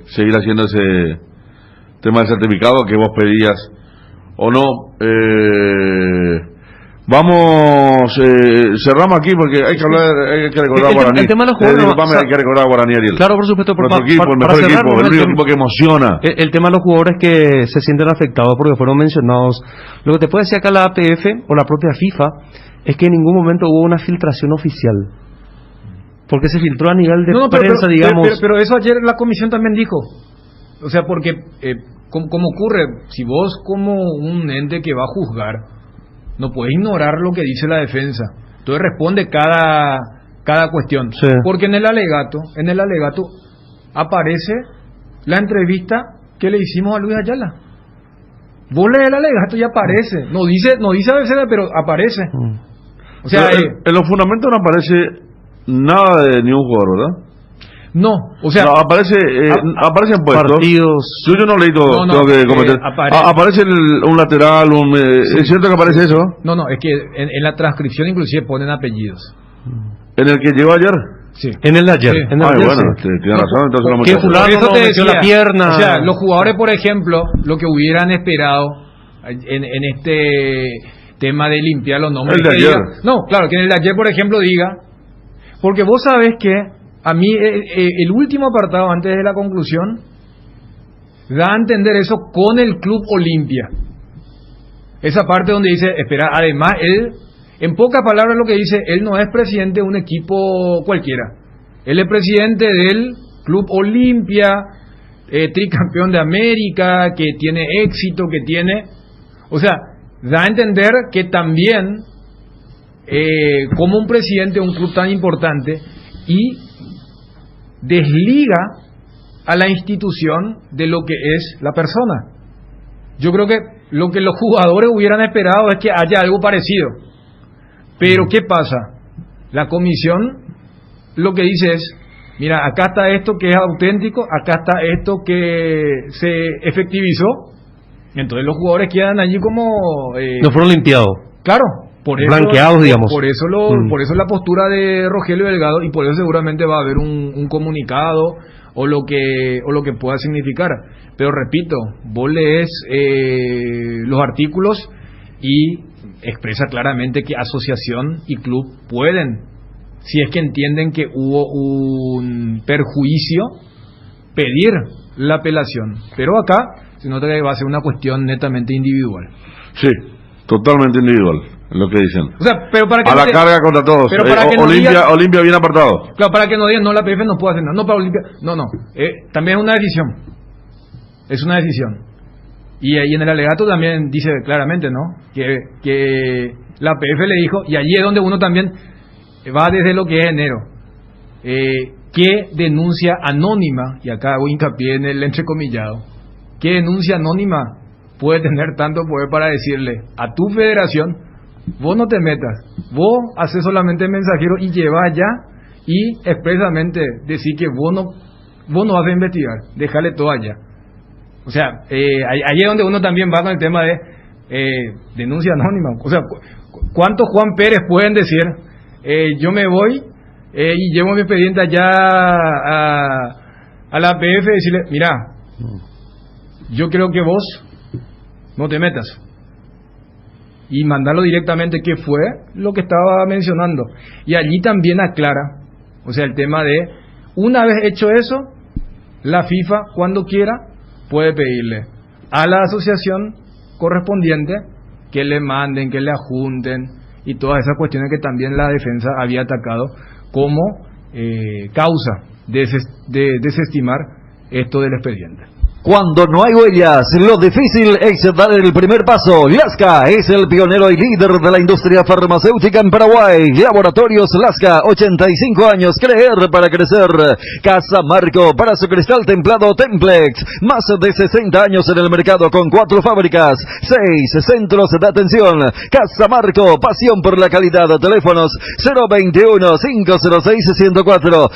seguir haciendo ese tema del certificado que vos pedías o no. Vamos, cerramos aquí porque hay que hablar, hay que recordar a Guaraní. El tema de los jugadores, hay que recordar a Guaraní, Ariel. Claro, por supuesto, el mejor equipo, el único equipo que emociona. El tema de los jugadores que se sienten afectados porque fueron mencionados. Lo que te puede decir acá la APF o la propia FIFA es que en ningún momento hubo una filtración oficial. Porque se filtró a nivel de prensa, digamos. Pero eso ayer la comisión también dijo. O sea, porque, como ocurre, si vos como un ente que va a juzgar, no puedes ignorar lo que dice la defensa. Entonces responde cada cuestión. Sí. Porque en el alegato aparece la entrevista que le hicimos a Luis Ayala. Vos lees el alegato y aparece. No dice a veces, pero aparece. O sea, en los fundamentos no aparece nada de ni un jugador, ¿verdad? No, o sea, aparecen puestos. Partidos. Yo no leí todo, tengo que comentar. Aparece un lateral, sí. ¿Es cierto que aparece eso? No, es que en la transcripción inclusive ponen apellidos. ¿En el que llegó ayer? Sí. En el de ayer. Sí. En el bueno, tiene razón, entonces no me ¿qué fulano eso te decía, la pierna? O sea, los jugadores, por ejemplo, lo que hubieran esperado en este tema de limpiar los nombres. El de ayer. No, claro, que en el de ayer, por ejemplo, diga, porque vos sabés que a mí el último apartado antes de la conclusión da a entender eso con el Club Olimpia. Esa parte donde dice, espera, además él, en pocas palabras lo que dice, él no es presidente de un equipo cualquiera. Él es presidente del Club Olimpia, tricampeón de América, que tiene éxito, que tiene... O sea, da a entender que también, como un presidente de un club tan importante, y desliga a la institución de lo que es la persona. Yo creo que lo que los jugadores hubieran esperado es que haya algo parecido. Pero ¿qué pasa? La comisión lo que dice es, mira, acá está esto que es auténtico, acá está esto que se efectivizó. Entonces los jugadores quedan allí como... no fueron limpiados. Claro. Por eso, blanqueados, digamos. Por eso la postura de Rogelio Delgado, y por eso seguramente va a haber un comunicado o lo que pueda significar. Pero repito, vos lees los artículos y expresa claramente que asociación y club pueden, si es que entienden que hubo un perjuicio, pedir la apelación. Pero acá se nota que va a ser una cuestión netamente individual. Sí, totalmente individual. Lo que dicen. O sea, pero para que a la carga contra todos. Pero para que Olimpia bien apartado. Claro, para que no digan, no, la PF no puede hacer nada. No, para Olimpia. No. También es una decisión. Es una decisión. Y en el alegato también dice claramente, ¿no? Que la PF le dijo, y allí es donde uno también va desde lo que es enero. ¿qué denuncia anónima, y acá hago hincapié en el entrecomillado, qué denuncia anónima puede tener tanto poder para decirle a tu federación, vos no te metas, vos haces solamente mensajero y llevas allá y expresamente decir que vos no vas a investigar, déjale todo allá? O sea, ahí es donde uno también va con el tema de denuncia anónima. O sea, ¿cuántos Juan Pérez pueden decir, yo me voy y llevo mi expediente allá a la APF y decirle, mira, yo creo que vos no te metas? Y mandarlo directamente qué fue lo que estaba mencionando. Y allí también aclara, o sea, el tema de, una vez hecho eso, la FIFA, cuando quiera, puede pedirle a la asociación correspondiente que le manden, que le adjunten y todas esas cuestiones que también la defensa había atacado como causa de desestimar esto del expediente. Cuando no hay huellas, lo difícil es dar el primer paso. Lasca es el pionero y líder de la industria farmacéutica en Paraguay. Laboratorios Lasca, 85 años, creer para crecer. Casa Marco, para su cristal templado Templex. Más de 60 años en el mercado con 4 fábricas, 6 centros de atención. Casa Marco, pasión por la calidad. Teléfonos 021-506-104,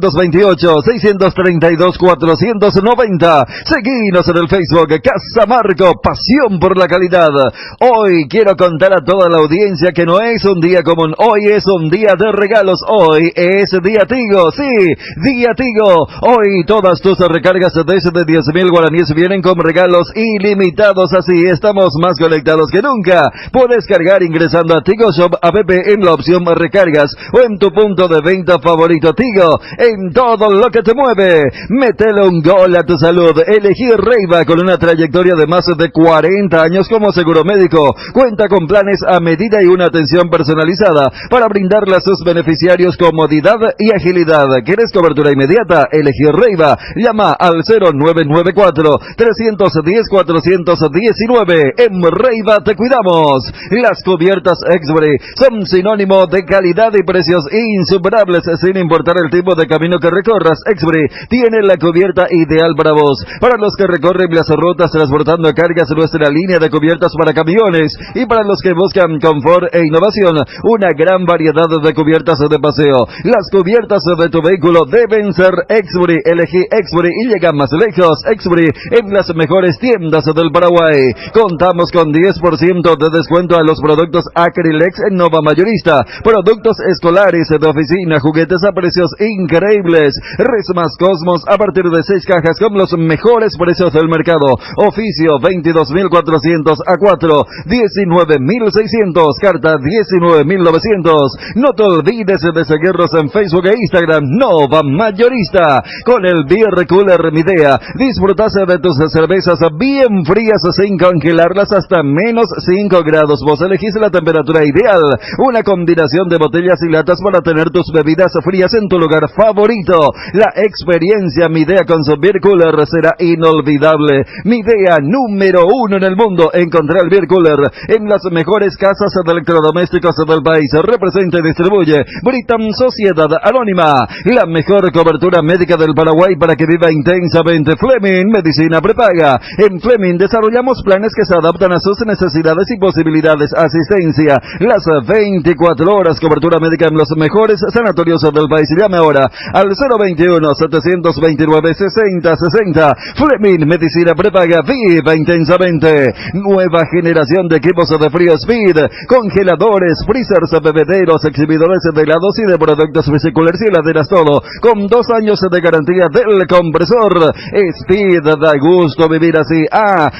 0228-632-490. Seguinos en el Facebook, Casa Marco, pasión por la calidad. Hoy quiero contar a toda la audiencia que no es un día común, hoy es un día de regalos, hoy es Día Tigo, sí, Día Tigo. Hoy todas tus recargas desde 10.000 guaraníes vienen con regalos ilimitados, así estamos más conectados que nunca. Puedes cargar ingresando a Tigo Shop app en la opción recargas o en tu punto de venta favorito. Tigo, en todo lo que te mueve. Métele un gol a tu salud. Elegí Reiva, con una trayectoria de más de 40 años como seguro médico. Cuenta con planes a medida y una atención personalizada para brindarle a sus beneficiarios comodidad y agilidad. ¿Quieres cobertura inmediata? Elegí Reiva. Llama al 0994-310-419. En Reiva te cuidamos. Las cubiertas Exbury son sinónimo de calidad y precios insuperables sin importar el tipo de camino que recorras. Exbury tiene la cubierta ideal para vos. Para los que recorren las rutas transportando cargas, nuestra línea de cubiertas para camiones, y para los que buscan confort e innovación, una gran variedad de cubiertas de paseo. Las cubiertas de tu vehículo deben ser Exbury. Elegí Exbury y llega más lejos. Exbury en las mejores tiendas del Paraguay. Contamos con 10% de descuento a los productos Acrylex en Nova Mayorista. Productos escolares, de oficina, juguetes a precios increíbles. Resmas Cosmos a partir de 6 cajas con los mejores precios del mercado. Oficio 22.400 a 4, 19.600, carta 19.900. No te olvides de seguirnos en Facebook e Instagram, Nova Mayorista. Con el Beer Cooler Midea, disfrutas de tus cervezas bien frías sin congelarlas hasta menos 5 grados. Vos elegís la temperatura ideal. Una combinación de botellas y latas para tener tus bebidas frías en tu lugar favorito. La experiencia Midea con su Beer Cooler será inolvidable. Midea, número 1 en el mundo. Encontré el Beer Cooler en las mejores casas de electrodomésticos del país. Representa y distribuye Britam Sociedad Anónima. La mejor cobertura médica del Paraguay para que viva intensamente. Fleming, medicina prepaga. En Fleming desarrollamos planes que se adaptan a sus necesidades y posibilidades. Asistencia las 24 horas. Cobertura médica en los mejores sanatorios del país. Llame ahora al 021-729-6060. Fleming, medicina prepaga, viva intensamente. Nueva generación de equipos de frío Speed, congeladores, freezers, bebederos, exhibidores de helados y de productos vesiculars y heladeras, todo con 2 años de garantía del compresor. Speed, da gusto vivir así.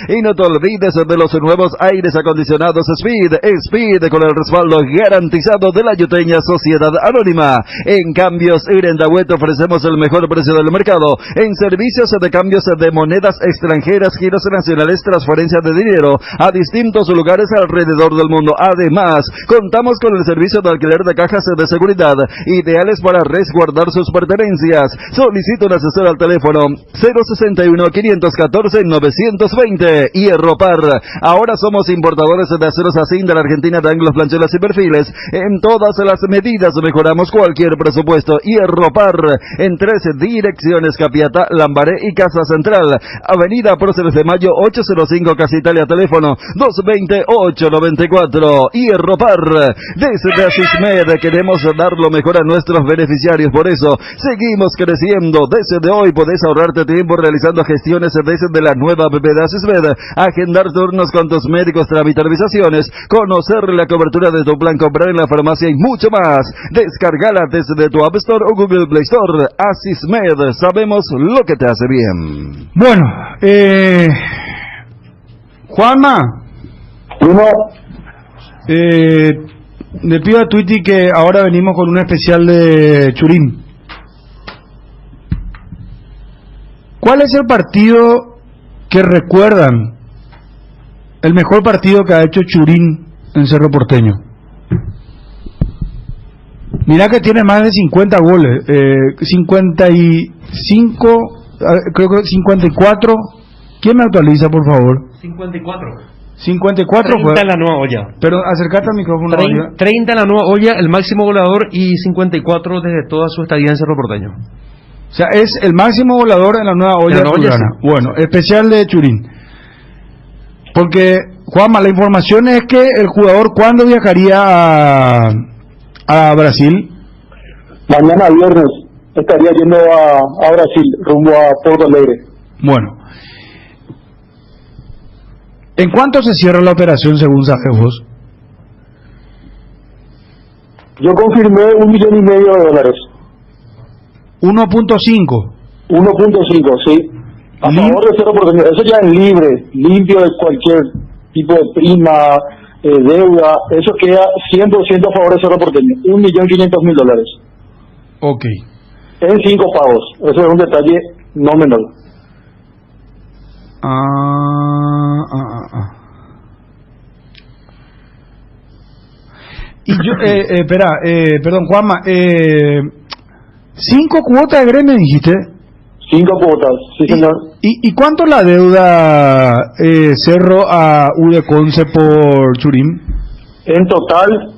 Y no te olvides de los nuevos aires acondicionados Speed. Speed, con el respaldo garantizado de la Yuteña Sociedad Anónima. En Cambios Irendahuet ofrecemos el mejor precio del mercado en servicios de cambio cambios de monedas extranjeras, giros nacionales, transferencias de dinero a distintos lugares alrededor del mundo. Además, contamos con el servicio de alquiler de cajas de seguridad, ideales para resguardar sus pertenencias. Solicita un asesor al teléfono 061-514-920. Hierro Par. Ahora somos importadores de aceros ASIN de la Argentina, de ángulos, planchuelas y perfiles. En todas las medidas mejoramos cualquier presupuesto. Hierro Par, en 13 direcciones: Capiatá, Lambaré y Casa Central. Avenida Próceres de Mayo 805, Casa Italia, teléfono 220-894. Hierro Par. Desde Asismed queremos dar lo mejor a nuestros beneficiarios, por eso seguimos creciendo. Desde hoy podés ahorrarte tiempo realizando gestiones desde la nueva app de Asismed, agendar turnos con tus médicos, tramitar visaciones, conocer la cobertura de tu plan, comprar en la farmacia y mucho más. Descargala desde tu App Store o Google Play Store. Asismed, sabemos lo que te hace bien. Bueno, Juanma, le pido a Twitty que ahora venimos con un especial de Churín. ¿Cuál es el partido que recuerdan, el mejor partido que ha hecho Churín en Cerro Porteño? Mira que tiene más de 50 goles, 55, creo que 54. ¿Quién me actualiza, por favor? 54 30 en la nueva olla. Pero acércate al micrófono. 30 en la nueva olla, el máximo goleador, y 54 desde toda su estadía en Cerro Porteño. O sea, es el máximo goleador en la nueva olla. Sí. Bueno, especial de Churín. Porque, Juanma, la información es que el jugador, ¿cuándo viajaría a Brasil? Mañana viernes estaría yendo a Brasil, rumbo a Porto Alegre. Bueno. ¿En cuánto se cierra la operación según sabes vos? Yo confirmé $1,5 millones. 1.5. 1.5, sí. A favor de Cerro Porteño. Eso ya es libre, limpio de cualquier tipo de prima, deuda. Eso queda 100% a favor de Cerro Porteño. $1,500,000. Ok. En 5 pagos. Eso es un detalle no menor. Y yo, perdón, Juanma, 5 cuotas de gremio dijiste. 5 cuotas, sí señor. ¿Y cuánto la deuda Cerro a Udeconce por Churín? En total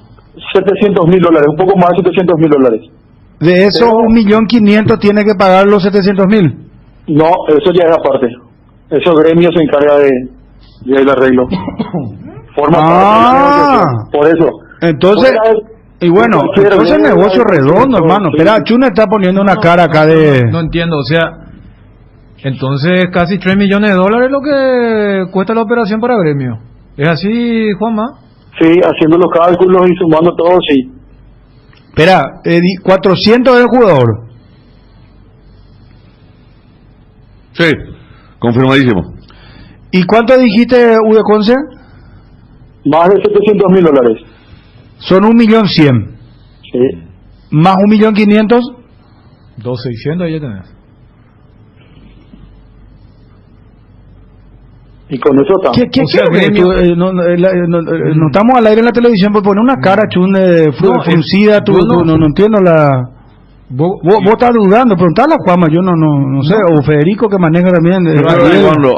$700,000, un poco más de $700,000. De eso 1.500.000 tiene que pagar los 700.000. No, eso ya es aparte. Eso gremio se encarga del arreglo. Forma parte. Por eso. Entonces, y bueno, entonces el negocio redondo, hermano. Espera, Chune está poniendo una cara acá de... No entiendo, o sea, entonces casi $3 millones lo que cuesta la operación para gremio. ¿Es así, Juanma? Sí, haciendo los cálculos y sumando todo, sí. Espera, 400 del jugador. Sí, confirmadísimo. ¿Y cuánto dijiste, Udeconce? Más de $700,000. Son 1.100.000. Sí. Más 1.500.000. 2.600.000 ya tenés. Y con eso está. ¿Qué o sea, no estamos al aire en la televisión, pues pone una cara fruncida, no entiendo la... Vos estás dudando, preguntale a Juanma, yo no sé, o Federico que maneja también. Averiguando.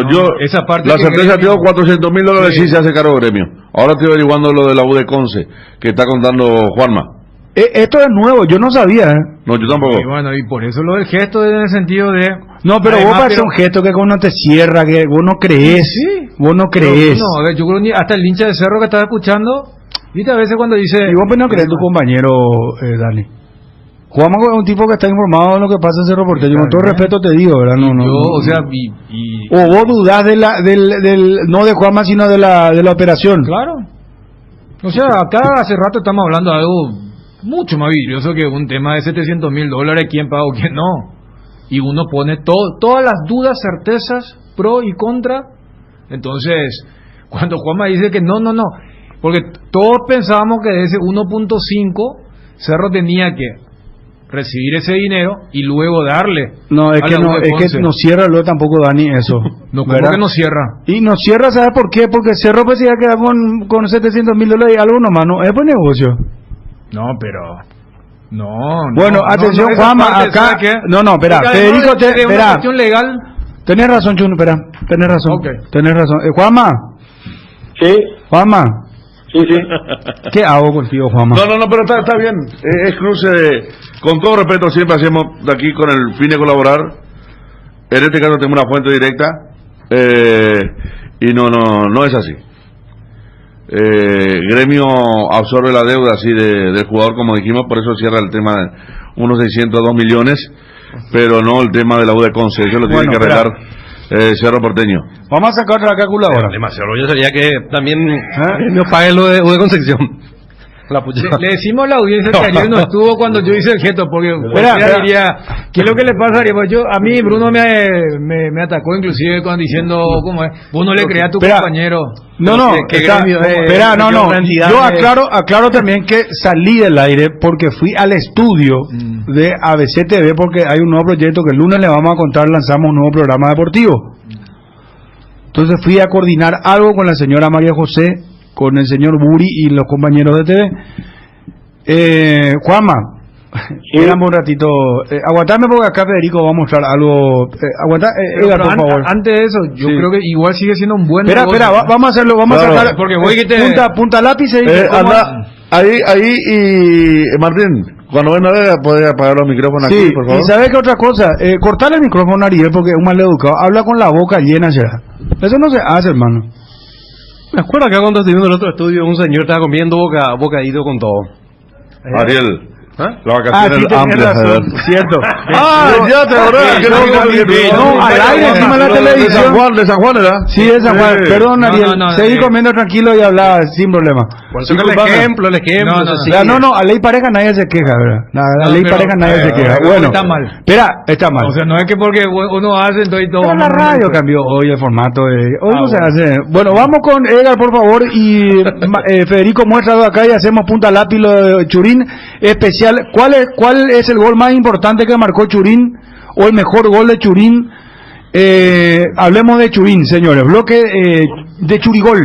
Yo, esa parte la certeza tengo $400,000, sí se hace cargo gremio. Ahora estoy averiguando lo de la Udeconce, que está contando Juanma. Esto es nuevo, yo no sabía. No, yo tampoco. Y bueno, y por eso lo del gesto en el sentido de... No, pero además, vos parece un gesto que uno te cierra, que vos no crees. Sí. Vos no crees. No, a ver, yo creo que hasta el hincha de Cerro que estaba escuchando, viste a veces cuando dice... Y vos no crees tu compañero, Dani. Juanma es un tipo que está informado de lo que pasa en Cerro Porteño. Con todo respeto te digo, ¿verdad? O sea, o vos dudás no de Juanma, sino de la operación. Claro. O sea, acá hace rato estamos hablando de algo mucho más vidrioso que un tema de $700,000, quién paga o quién no. Y uno pone todas las dudas, certezas, pro y contra. Entonces, cuando Juanma dice que no, porque todos pensábamos que de ese 1.5 Cerro tenía que recibir ese dinero y luego darle. No, es que no cierra luego tampoco, Dani, eso. No, ¿cómo que no cierra? Y no cierra, ¿sabes por qué? Porque Cerro pues ya queda con $700,000 y algo nomás, no es buen negocio. No, pero... No. Bueno, atención, Juanma, acá... No, espera, Federico, espera. Legal. Tenés razón, Chun, espera, tenés razón. Okay. Tenés razón. Juanma. Sí. Juanma. Sí. ¿Qué hago contigo, Juanma? No, pero está bien. Es cruce de... Con todo respeto, siempre hacemos de aquí con el fin de colaborar. En este caso tengo una fuente directa. Y no es así. Gremio absorbe la deuda así del jugador, como dijimos, por eso cierra el tema de unos 602 millones, pero no el tema de la U de Conce, eso lo tiene que arreglar Cerro Porteño. Vamos a sacar la calculadora. Demasiado rollo sería que también nos pague lo de U de Concepción. Le decimos a la audiencia que ayer no estuvo cuando yo hice el gesto, porque diría, ¿qué es lo que le pasa? Pues a mí Bruno me atacó inclusive cuando diciendo, ¿cómo es? Vos no le creas a tu compañero. Yo aclaro también que salí del aire porque fui al estudio de ABC TV, porque hay un nuevo proyecto que el lunes le vamos a contar, lanzamos un nuevo programa deportivo. Entonces fui a coordinar algo con la señora María José, con el señor Buri y los compañeros de TV. Juanma, éramos un ratito. Aguantame porque acá Federico va a mostrar algo. Edgar, por favor. Antes de eso, yo creo que igual sigue siendo un buen negocio. Espera, vamos a hacerlo, vamos a sacar. Porque voy punta lápiz y ahí y Martín, cuando ven a puede apagar los micrófonos aquí, por favor. Y ¿sabes qué otra cosa? Cortarle el micrófono a Ariel porque es un mal educado. Habla con la boca llena ya. Eso no se hace, hermano. Me acuerdo acá cuando estuve en el otro estudio, un señor estaba comiendo bocadito con todo. Ariel, las vacaciones amplias, cierto. Ya te acordás. No, al aire encima de la televisión. De San Juan, ¿verdad? Sí, de San Juan. Perdón, Ariel. Seguí comiendo tranquilo y hablar sin problema. El ejemplo. A ley pareja nadie se queja, ¿verdad? A ley pareja nadie se queja. Bueno, está mal. Está mal. O sea, no es que porque uno hace entonces todo. Pero la radio cambió hoy el formato. Hoy no se hace. Bueno, vamos con Edgar, por favor, y Federico muestra acá y hacemos punta lápiz lo de Churín especial. ¿Cuál es el gol más importante que marcó Churín o el mejor gol de Churín? Hablemos de Churín, señores. Bloque de Churigol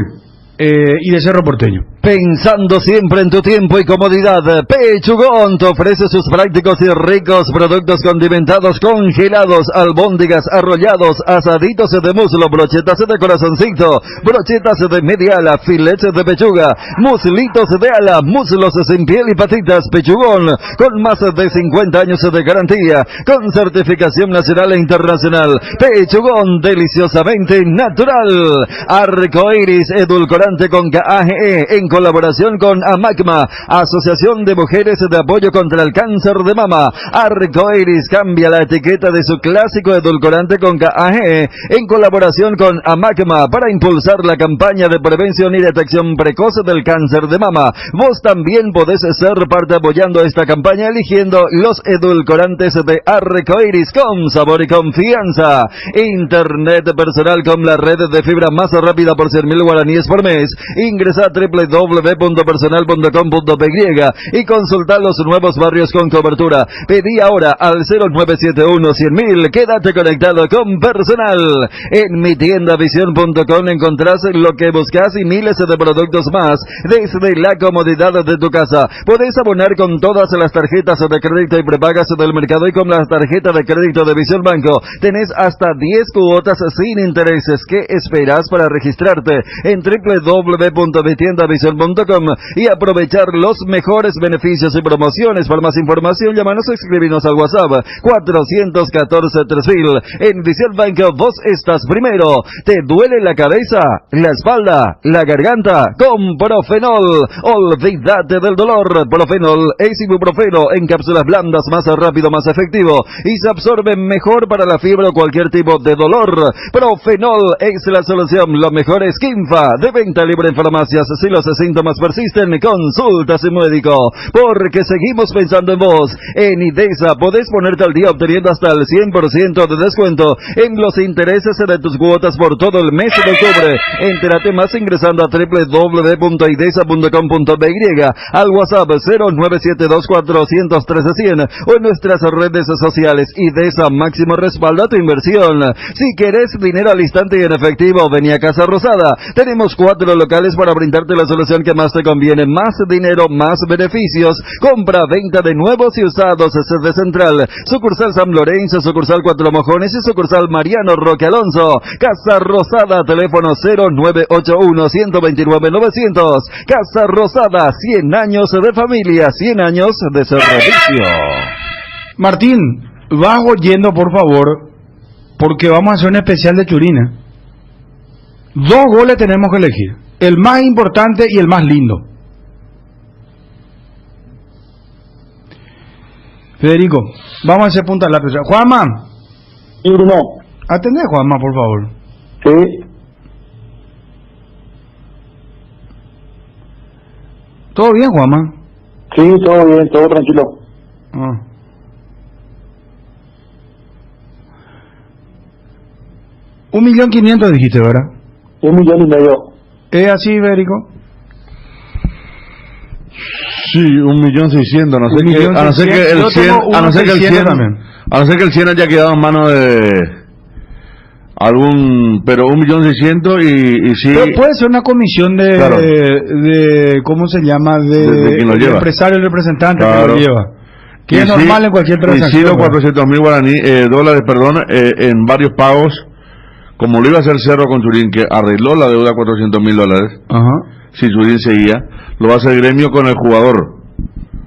y de Cerro Porteño. Pensando siempre en tu tiempo y comodidad, Pechugón te ofrece sus prácticos y ricos productos condimentados, congelados, albóndigas, arrollados, asaditos de muslo, brochetas de corazoncito, brochetas de media ala, filetes de pechuga, muslitos de ala, muslos sin piel y patitas. Pechugón, con más de 50 años de garantía, con certificación nacional e internacional. Pechugón, deliciosamente natural. Arcoiris, edulcorante con KAGE, en colaboración con AMACMA, Asociación de Mujeres de Apoyo contra el Cáncer de Mama. Arcoiris cambia la etiqueta de su clásico edulcorante con KAGE en colaboración con AMACMA para impulsar la campaña de prevención y detección precoz del cáncer de mama. Vos también podés ser parte apoyando esta campaña eligiendo los edulcorantes de Arcoiris con sabor y confianza. Internet personal con la red de fibra más rápida por 100.000 guaraníes por mes. Ingresa a www.personal.com.py y consulta los nuevos barrios con cobertura. Pedí ahora al 0971-100.000. Quédate conectado con Personal. En mitiendavision.com encontrás lo que buscas y miles de productos más desde la comodidad de tu casa. Podés abonar con todas las tarjetas de crédito y prepagas del mercado y con la tarjeta de crédito de Visión Banco. Tenés hasta 10 cuotas sin intereses. ¿Qué esperas para registrarte en www.mitiendavision.com y aprovechar los mejores beneficios y promociones? Para más información, llámanos o escribinos al WhatsApp 414-3000. En Visión Banco vos estás primero. ¿Te duele la cabeza, la espalda, la garganta? Con Profenol. Olvídate del dolor. Profenol es ibuprofeno en cápsulas blandas, más rápido, más efectivo y se absorbe mejor para la fiebre o cualquier tipo de dolor. Profenol es la solución. Lo mejor es Kinfa, de venta libre en farmacias. Si los los síntomas persisten, consulta a su médico, porque seguimos pensando en vos. En IDESA podés ponerte al día obteniendo hasta el 100% de descuento en los intereses de tus cuotas por todo el mes de octubre. Entérate más ingresando a www.idesa.com.by, al WhatsApp 0972413100 o en nuestras redes sociales. IDESA, máximo respaldo a tu inversión. Si querés dinero al instante y en efectivo, vení a Casa Rosada. Tenemos 4 locales para brindarte la solución que más te conviene. Más dinero, más beneficios. Compra, venta de nuevos y usados. Sede Central, sucursal San Lorenzo, sucursal Cuatro Mojones y sucursal Mariano Roque Alonso. Casa Rosada, teléfono 0981-129-900. Casa Rosada, 100 años de familia, 100 años de servicio. Martín, vas oyendo por favor, porque vamos a hacer un especial de Churina. 2 goles tenemos que elegir, el más importante y el más lindo. Federico, vamos a hacer punta lápiz. Juanma. Sí, Bruno. Atendé, Juanma, por favor. Sí. ¿Todo bien, Juanma? Sí, todo bien, todo tranquilo. Ah. $1.500.000 dijiste, ¿verdad? 1,5 millones. ¿Es así, Federico? Sí, 1.600.000, a no ser que el 100, a no ser que el 100 haya quedado en manos de algún, pero 1.600.000 y sí. Pero puede ser una comisión de, claro, de ¿cómo se llama? De quien lo lleva. Empresario y representante, claro, que lo lleva. Que es normal en cualquier transacción. Y sí, los 400.000 dólares, en varios pagos, como lo iba a hacer Cerro con Churín, que arregló la deuda de $400.000. Ajá. Si Churín seguía, lo va a hacer Gremio con el jugador.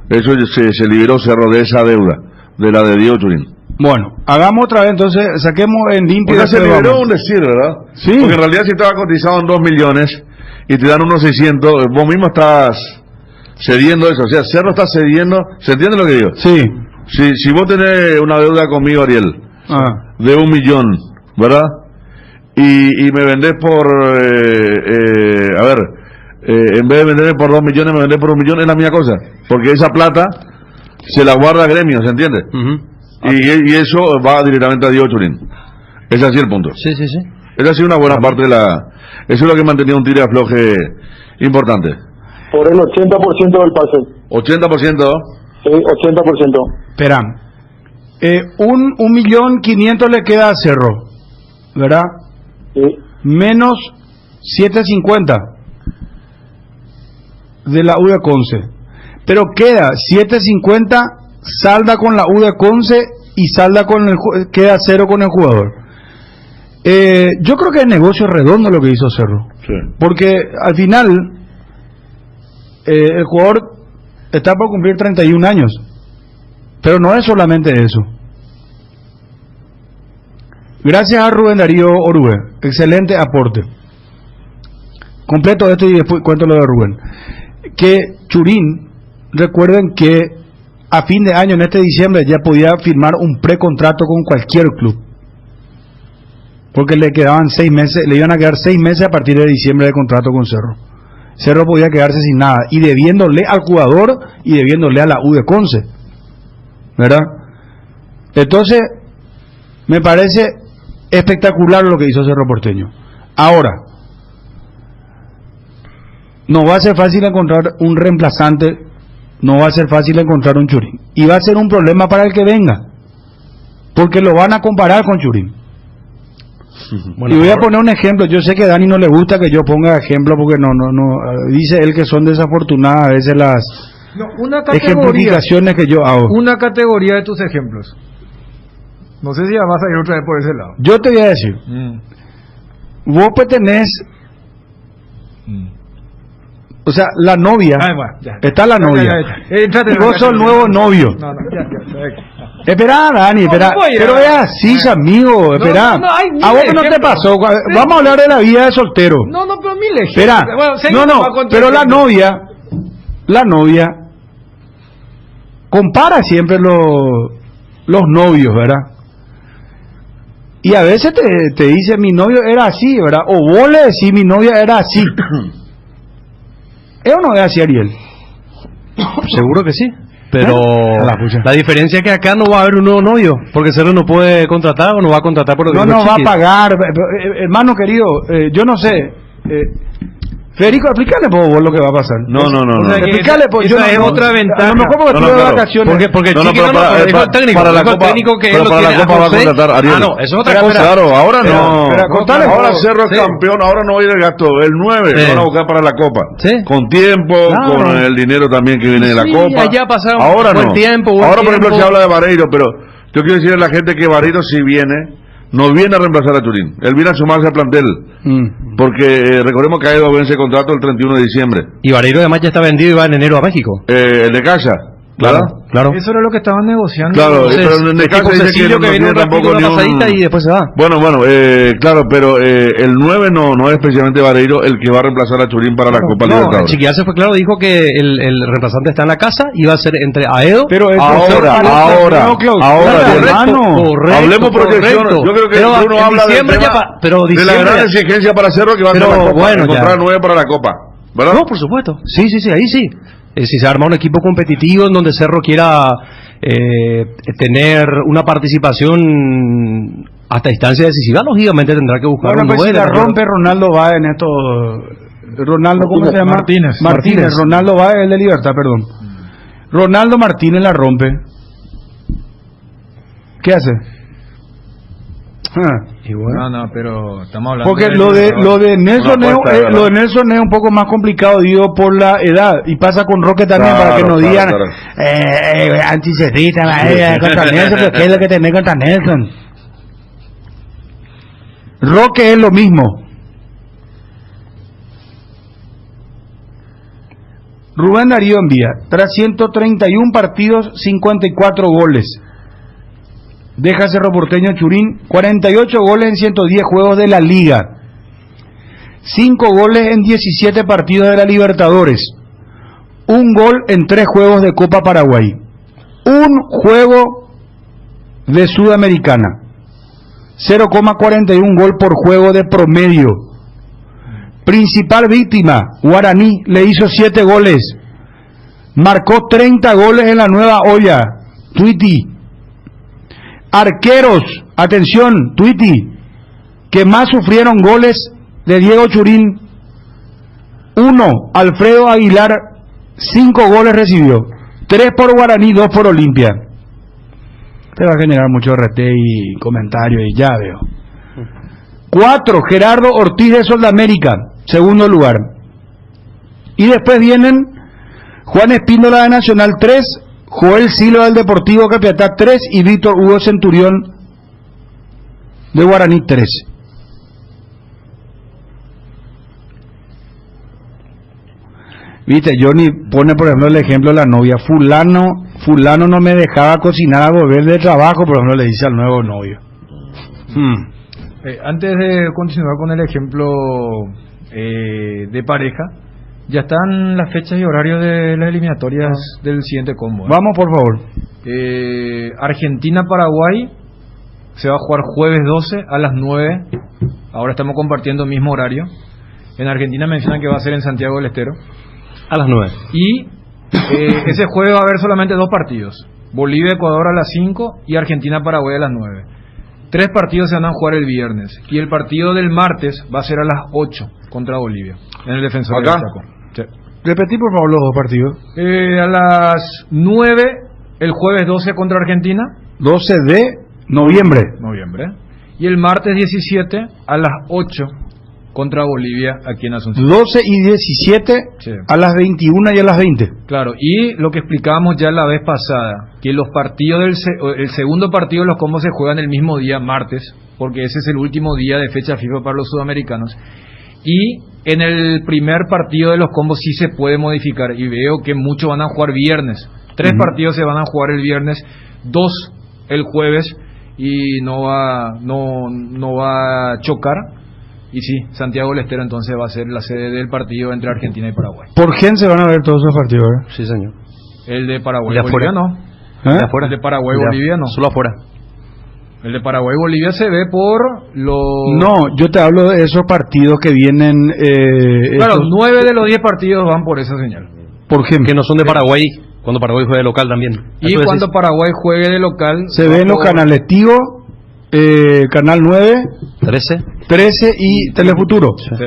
Eso se liberó Cerro de esa deuda, de la de Diego Churín. Bueno, hagamos otra vez, entonces, saquemos en limpio. Porque se liberó un decir, ¿verdad? Sí. Porque en realidad si estaba cotizado en 2 millones y te dan unos 600, vos mismo estás cediendo eso. O sea, Cerro está cediendo, ¿se entiende lo que digo? Sí. Si vos tenés una deuda conmigo, Ariel, de 1 millón, ¿verdad? Y me vendés por, en vez de venderme por 2 millones, me vendés por 1 millón, es la misma cosa. Porque esa plata se la guarda Gremio, ¿se entiende? Y eso va directamente a Diego Churín. Es así el punto. Sí. Esa ha sido una buena parte de la... Eso es lo que mantenía un tire afloje importante. Por el 80% del pase. ¿80%? Sí, 80%. Espera. 1.500.000 le queda a Cerro, ¿verdad? Sí. Menos 750 de la U de Conce. Pero queda 750, salda con la U de Conce y salda queda 0 con el jugador. Yo creo que el negocio es redondo lo que hizo Cerro. Sí. Porque al final el jugador está por cumplir 31 años. Pero no es solamente eso. Gracias a Rubén Darío Orue, excelente aporte. Completo esto y después cuento lo de Rubén. Que Churín, recuerden que a fin de año, en este diciembre, ya podía firmar un precontrato con cualquier club. Porque le quedaban 6 meses, le iban a quedar 6 meses a partir de diciembre de contrato con Cerro. Cerro podía quedarse sin nada, y debiéndole al jugador y debiéndole a la U de Conce, ¿verdad? Entonces, me parece espectacular lo que hizo Cerro Porteño. Ahora, no va a ser fácil encontrar un reemplazante, no va a ser fácil encontrar un Churín, y va a ser un problema para el que venga, porque lo van a comparar con Churín. Bueno, y voy a poner un ejemplo. Yo sé que a Dani no le gusta que yo ponga ejemplo porque no dice él que son desafortunadas a veces las ejemplificaciones que yo hago. Una categoría de tus ejemplos. No sé si vas a ir otra vez por ese lado. Yo te voy a decir, vos pues tenés, o sea, la novia, está la novia, y vos sos el nuevo novio. Espera, Dani, espera, pero es así, amigo, espera. A vos no te pasó, vamos a hablar de la vida de soltero. Pero mil ejemplos. Espera, pero la novia compara siempre los novios, ¿verdad? Y a veces te dice, mi novio era así, ¿verdad? O vos le decís, mi novia era así. ¿Es o no es así, Ariel? Seguro que sí. Pero la diferencia es que acá no va a haber un nuevo novio, porque Cerro no puede contratar o no va a contratar por lo que no va a pagar. Hermano querido, yo no sé. Federico, explícale vos lo que va a pasar. No. Explícale, pues. Esa es otra ventaja. A lo mejor porque estuve de vacaciones. Porque para la Copa va a contratar Ariel. No, eso es otra cosa. Claro, ahora no. Ahora Cerro es campeón, ahora no va a ir el gasto. El 9 lo van a buscar para la Copa. Con tiempo, con el dinero también que viene de la Copa. Ya pasaron ahora buen no. tiempo. Ahora, por ejemplo, se habla de Vareiro, pero yo quiero decirle a la gente que Vareiro si viene, no viene a reemplazar a Turín, él viene a sumarse al plantel, porque recordemos que ha ido a vencer contrato el 31 de diciembre. Y Vareiro además ya está vendido y va en enero a México. El de Casa, claro. Eso era lo que estaban negociando. Claro, pero en el caso dice que no viene tampoco ni un... y después se va. Bueno, claro, pero el 9 no es especialmente Vareiro el que va a reemplazar a Turín para la Copa Libertadores. Chiquillas se fue claro, dijo que el reemplazante está en la casa, iba a ser entre Aedo. Pero ahora, hermano, hablemos proyección. Yo creo que Bruno habla de la gran exigencia para Cerro que va a ser la Copa, encontrar 9 para la Copa, ¿verdad? No, por supuesto. Sí, ahí sí. Si se arma un equipo competitivo en donde Cerro quiera tener una participación hasta instancia decisiva, lógicamente tendrá que buscar un pues si la rompe Ronaldo va en esto. Ronaldo, ¿cómo se llama? Martínez. Ronaldo va, el de Libertad, perdón. Ronaldo Martínez la rompe. ¿Qué hace? Y bueno. No, pero estamos hablando. Porque lo de Nelson es un poco más complicado, digo, por la edad. Y pasa con Roque también, para que nos digan anticerrita, contra Nelson, ¿qué es lo que tenés contra Nelson? Roque es lo mismo. Rubén Darío envía, tras 131 partidos, 54 goles. Deja Cerro Porteño Churín 48 goles en 110 juegos de la Liga, 5 goles en 17 partidos de la Libertadores, 1 gol en 3 juegos de Copa Paraguay, 1 juego de Sudamericana, 0,41 gol por juego de promedio. Principal víctima, Guaraní, le hizo 7 goles, marcó 30 goles en la Nueva Olla, Tuiti. Arqueros, atención, Tuiti, que más sufrieron goles de Diego Churín. 1, Alfredo Aguilar, 5 goles recibió, 3 por Guaraní, 2 por Olimpia. Te va a generar mucho RT y comentarios y ya veo. 4, Gerardo Ortiz de Soldamérica, segundo lugar. Y después vienen Juan Espíndola de Nacional 3, Joel Silva del Deportivo Capiatá 3 y Víctor Hugo Centurión de Guaraní 3. Viste, Johnny pone por ejemplo el ejemplo de la novia. Fulano no me dejaba cocinar a volver de trabajo, por ejemplo le dice al nuevo novio. Antes de continuar con el ejemplo de pareja, ya están las fechas y horarios de las eliminatorias del siguiente combo. Vamos, por favor. Argentina-Paraguay se va a jugar jueves 12 a las 9. Ahora estamos compartiendo el mismo horario. En Argentina mencionan que va a ser en Santiago del Estero. A las 9. Y ese jueves va a haber solamente 2 partidos. Bolivia-Ecuador a las 5 y Argentina-Paraguay a las 9. 3 partidos se van a jugar el viernes. Y el partido del martes va a ser a las 8 contra Bolivia, en el Defensor del Chaco. Sí. Repetí por favor los 2 partidos. A las 9 el jueves 12 contra Argentina. 12 de noviembre. Y el martes 17 a las 8 contra Bolivia aquí en Asunción. 12 y 17 a las 21 y a las 20. Claro, y lo que explicábamos ya la vez pasada, que los partidos el segundo partido de los combos se juegan el mismo día, martes, porque ese es el último día de fecha FIFA para los sudamericanos. Y en el primer partido de los combos sí se puede modificar, y veo que muchos van a jugar viernes. 3 partidos se van a jugar el viernes, 2 el jueves, y no va a chocar. Y sí, Santiago del Estero entonces va a ser la sede del partido entre Argentina y Paraguay. ¿Por quién se van a ver todos esos partidos? Sí, señor. El de Paraguay, Bolivia no. De afuera. El de Paraguay, Bolivia no. Solo afuera. El de Paraguay-Bolivia se ve por los... No, yo te hablo de esos partidos que vienen... claro, 9 de los 10 partidos van por esa señal. Por ejemplo. Que no son de Paraguay, cuando Paraguay juegue de local también. Y cuando Paraguay juegue de local... Se ven los canales Tigo, Canal 9, 13 y Telefuturo. Sí.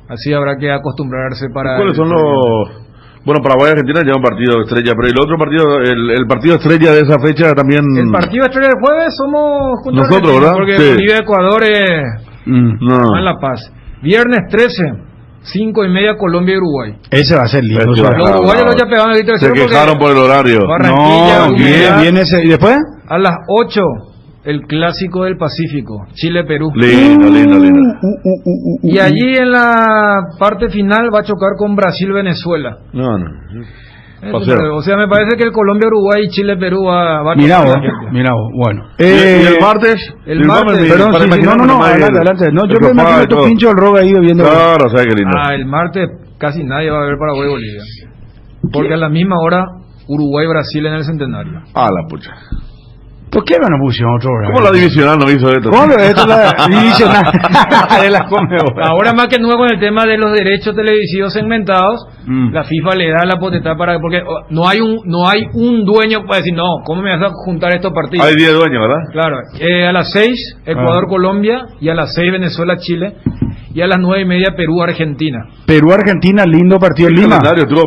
Así habrá que acostumbrarse para... ¿Cuáles son los...? Bueno, Paraguay-Argentina ya un partido estrella, pero el otro partido, el partido estrella de esa fecha también... El partido estrella del jueves somos... Nosotros, ¿verdad? Porque sí. Bolivia-Ecuador no. En La Paz. Viernes 13, 5:30 Colombia y Uruguay. Ese va a ser lindo. Los uruguayos ya pegaban el grito de Se quejaron por el horario. No, viene ese... ¿Y después? A las 8... el clásico del Pacífico, Chile-Perú. Lindo. Y allí en la parte final va a chocar con Brasil-Venezuela. No. O sea, me parece que el Colombia-Uruguay y Chile-Perú va a chocar. Mira vos, bueno. ¿Y el martes? El martes. Perdón, adelante. No, yo me imagino tu pincho el robo ahí bebiendo. Claro, ¿sabes qué lindo? El martes casi nadie va a ver Paraguay-Bolivia. Porque a la misma hora, Uruguay-Brasil en el Centenario. La pucha. ¿Por qué no pusieron otro hora? ¿Cómo la divisional no hizo esto? ¿Cómo esto es la divisional? Ahora más que nuevo con el tema de los derechos televisivos segmentados, la FIFA le da la potestad para... Porque no hay un dueño para decir, no, ¿cómo me vas a juntar estos partidos? Hay 10 dueños, ¿verdad? Claro. A las 6, Ecuador-Colombia, y a las 6, Venezuela-Chile, y a las 9:30, Perú-Argentina. Perú-Argentina, lindo partido en Lima.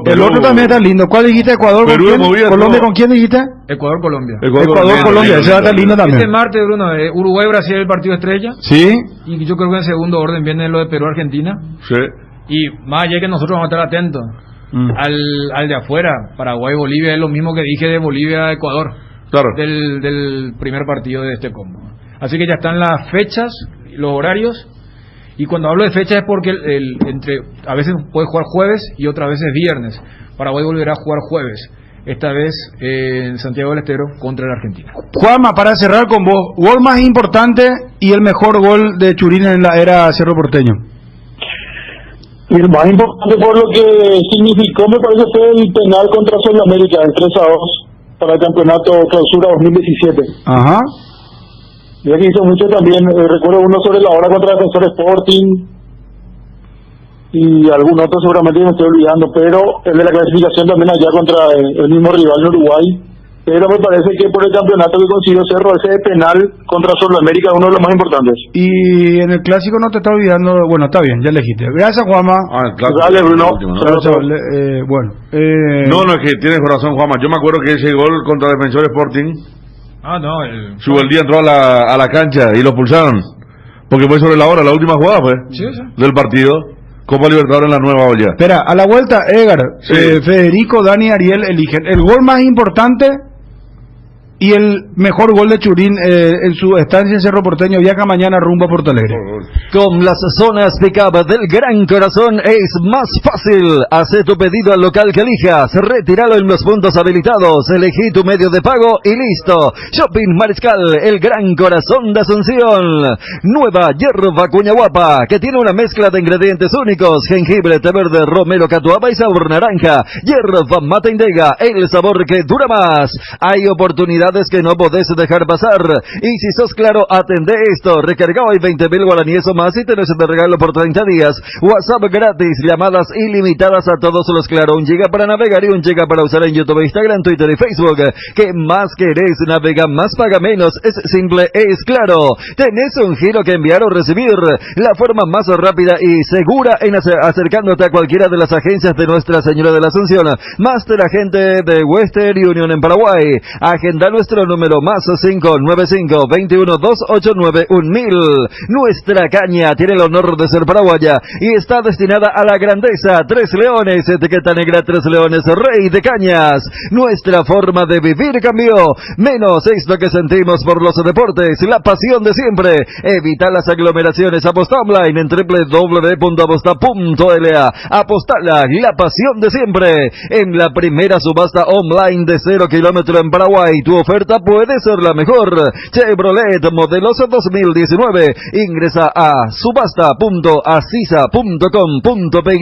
El otro también está lindo. ¿Cuál dijiste? ¿Ecuador con quién? ¿Colombia con quién dijiste? Ecuador-Colombia. Ecuador-Colombia, ese va a estar lindo también. Este martes, Bruno, Uruguay-Brasil el partido estrella. Sí. Y yo creo que en segundo orden viene lo de Perú-Argentina. Sí. Y más allá que nosotros vamos a estar atentos al de afuera, Paraguay-Bolivia, es lo mismo que dije de Bolivia-Ecuador. Claro. Del primer partido de este combo. Así que ya están las fechas, los horarios. Y cuando hablo de fechas es porque a veces puede jugar jueves y otras veces viernes. Paraguay volverá a jugar jueves. Esta vez en Santiago del Estero contra la Argentina. Juanma, para cerrar con vos, gol más importante y el mejor gol de Churín en la era Cerro Porteño. Y el más importante por lo que significó, me parece, fue el penal contra Sudamérica, el 3-2 para el campeonato Clausura 2017. Ajá. Ya que hizo mucho también, recuerdo uno sobre la hora contra Defensor Sporting y algún otro seguramente me estoy olvidando, pero el de la clasificación también allá contra el mismo rival de Uruguay. Pero me parece que por el campeonato que consiguió Cerro, ese penal contra Sudamérica es uno de los más importantes. Y en el clásico no te está olvidando, bueno, está bien, ya elegiste. Gracias, Juanma. Dale, Bruno. No, es que tienes razón, Juanma. Yo me acuerdo que ese gol contra Defensor Sporting, Subeldía entró a la cancha y lo expulsaron. Porque fue sobre la hora, la última jugada fue del partido. Copa Libertadores en la nueva olla. Espera, a la vuelta, Edgar, Federico, Dani, Ariel eligen el gol más importante y el mejor gol de Churín en su estancia en Cerro Porteño. Viaja mañana rumbo a Porto Alegre. Con las zonas pick-up del Gran Corazón es más fácil. Haz tu pedido al local que elijas, retíralo en los puntos habilitados, elegí tu medio de pago y listo. Shopping Mariscal, el Gran Corazón de Asunción. Nueva yerba Cuñahuapa, que tiene una mezcla de ingredientes únicos: jengibre, té verde, romero, catuaba y sabor naranja. Yerba Mata Indega, el sabor que dura más. Hay oportunidades que no podés dejar pasar. Y si sos claro, atendé esto. Recarga hoy 20.000 guaraníes o más y tenés de regalo por 30 días. WhatsApp gratis, llamadas ilimitadas a todos los Claro. 1 GB para navegar y 1 GB para usar en YouTube, Instagram, Twitter y Facebook. ¿Qué más querés? Navega más, paga menos. Es simple, es Claro. Tenés un giro que enviar o recibir. La forma más rápida y segura en acercándote a cualquiera de las agencias de Nuestra Señora de la Asunción. Más de la gente de Western Union en Paraguay. Agenda nuestro número más 595-21-289-1000. Nuestra caña tiene el honor de ser paraguaya y está destinada a la grandeza. 3 Leones, etiqueta negra 3 Leones, rey de cañas. Nuestra forma de vivir cambió. Menos esto que sentimos por los deportes, la pasión de siempre. Evita las aglomeraciones. Apostá online en www.aposta.la. Apostala, la pasión de siempre. En la primera subasta online de 0 kilómetro en Paraguay, tu oferta puede ser la mejor. Chevrolet modelos 2019. Ingresa a subasta.asisa.com.py.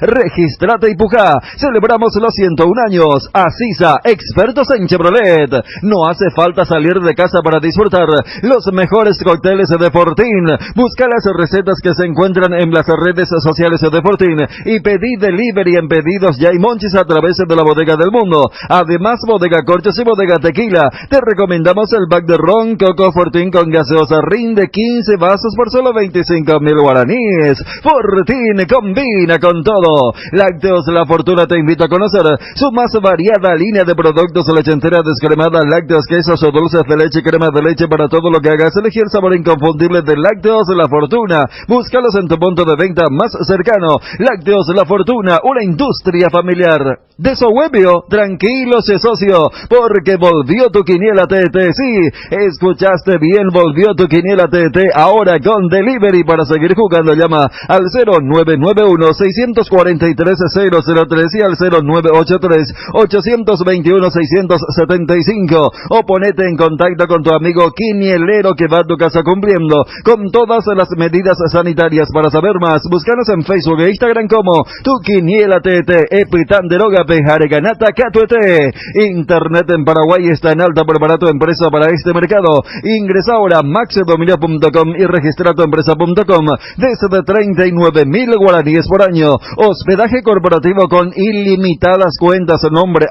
Regístrate y puja. Celebramos los 101 años. Asisa, expertos en Chevrolet. No hace falta salir de casa para disfrutar los mejores cócteles de Fortín. Busca las recetas que se encuentran en las redes sociales de Fortín y pedí delivery en Pedidos Ya y Monchis a través de la Bodega del Mundo. Además, Bodega Corchos y Bodega Tequila. Te recomendamos el pack de ron Coco Fortín con gaseosa Rin de 15 vasos por solo 25.000 guaraníes. Fortín combina con todo. Lácteos La Fortuna te invita a conocer su más variada línea de productos: leche entera descremada, lácteos, quesos o dulces de leche, crema de leche. Para todo lo que hagas, elegir el sabor inconfundible de Lácteos La Fortuna. Búscalos en tu punto de venta más cercano. Lácteos La Fortuna, una industria familiar. De Sohuevio, tranquilo socio, porque volvió tu quiniela TT. Sí, escuchaste bien, volvió tu quiniela TT, ahora con delivery. Para seguir jugando, llama al 0991-643-003 y al 0983-821-675, o ponete en contacto con tu amigo quinielero que va a tu casa cumpliendo con todas las medidas sanitarias. Para saber más, búscanos en Facebook e Instagram como Tu Quiniela TT, Epitán de Roga, Pejareganata, Catuete. Internet en Paraguay está en alta por barato empresa para este mercado. Ingresa ahora a maxdominio.com y registra tu empresa.com desde 39.000 guaraníes por año. Hospedaje corporativo con ilimitadas cuentas. Nombre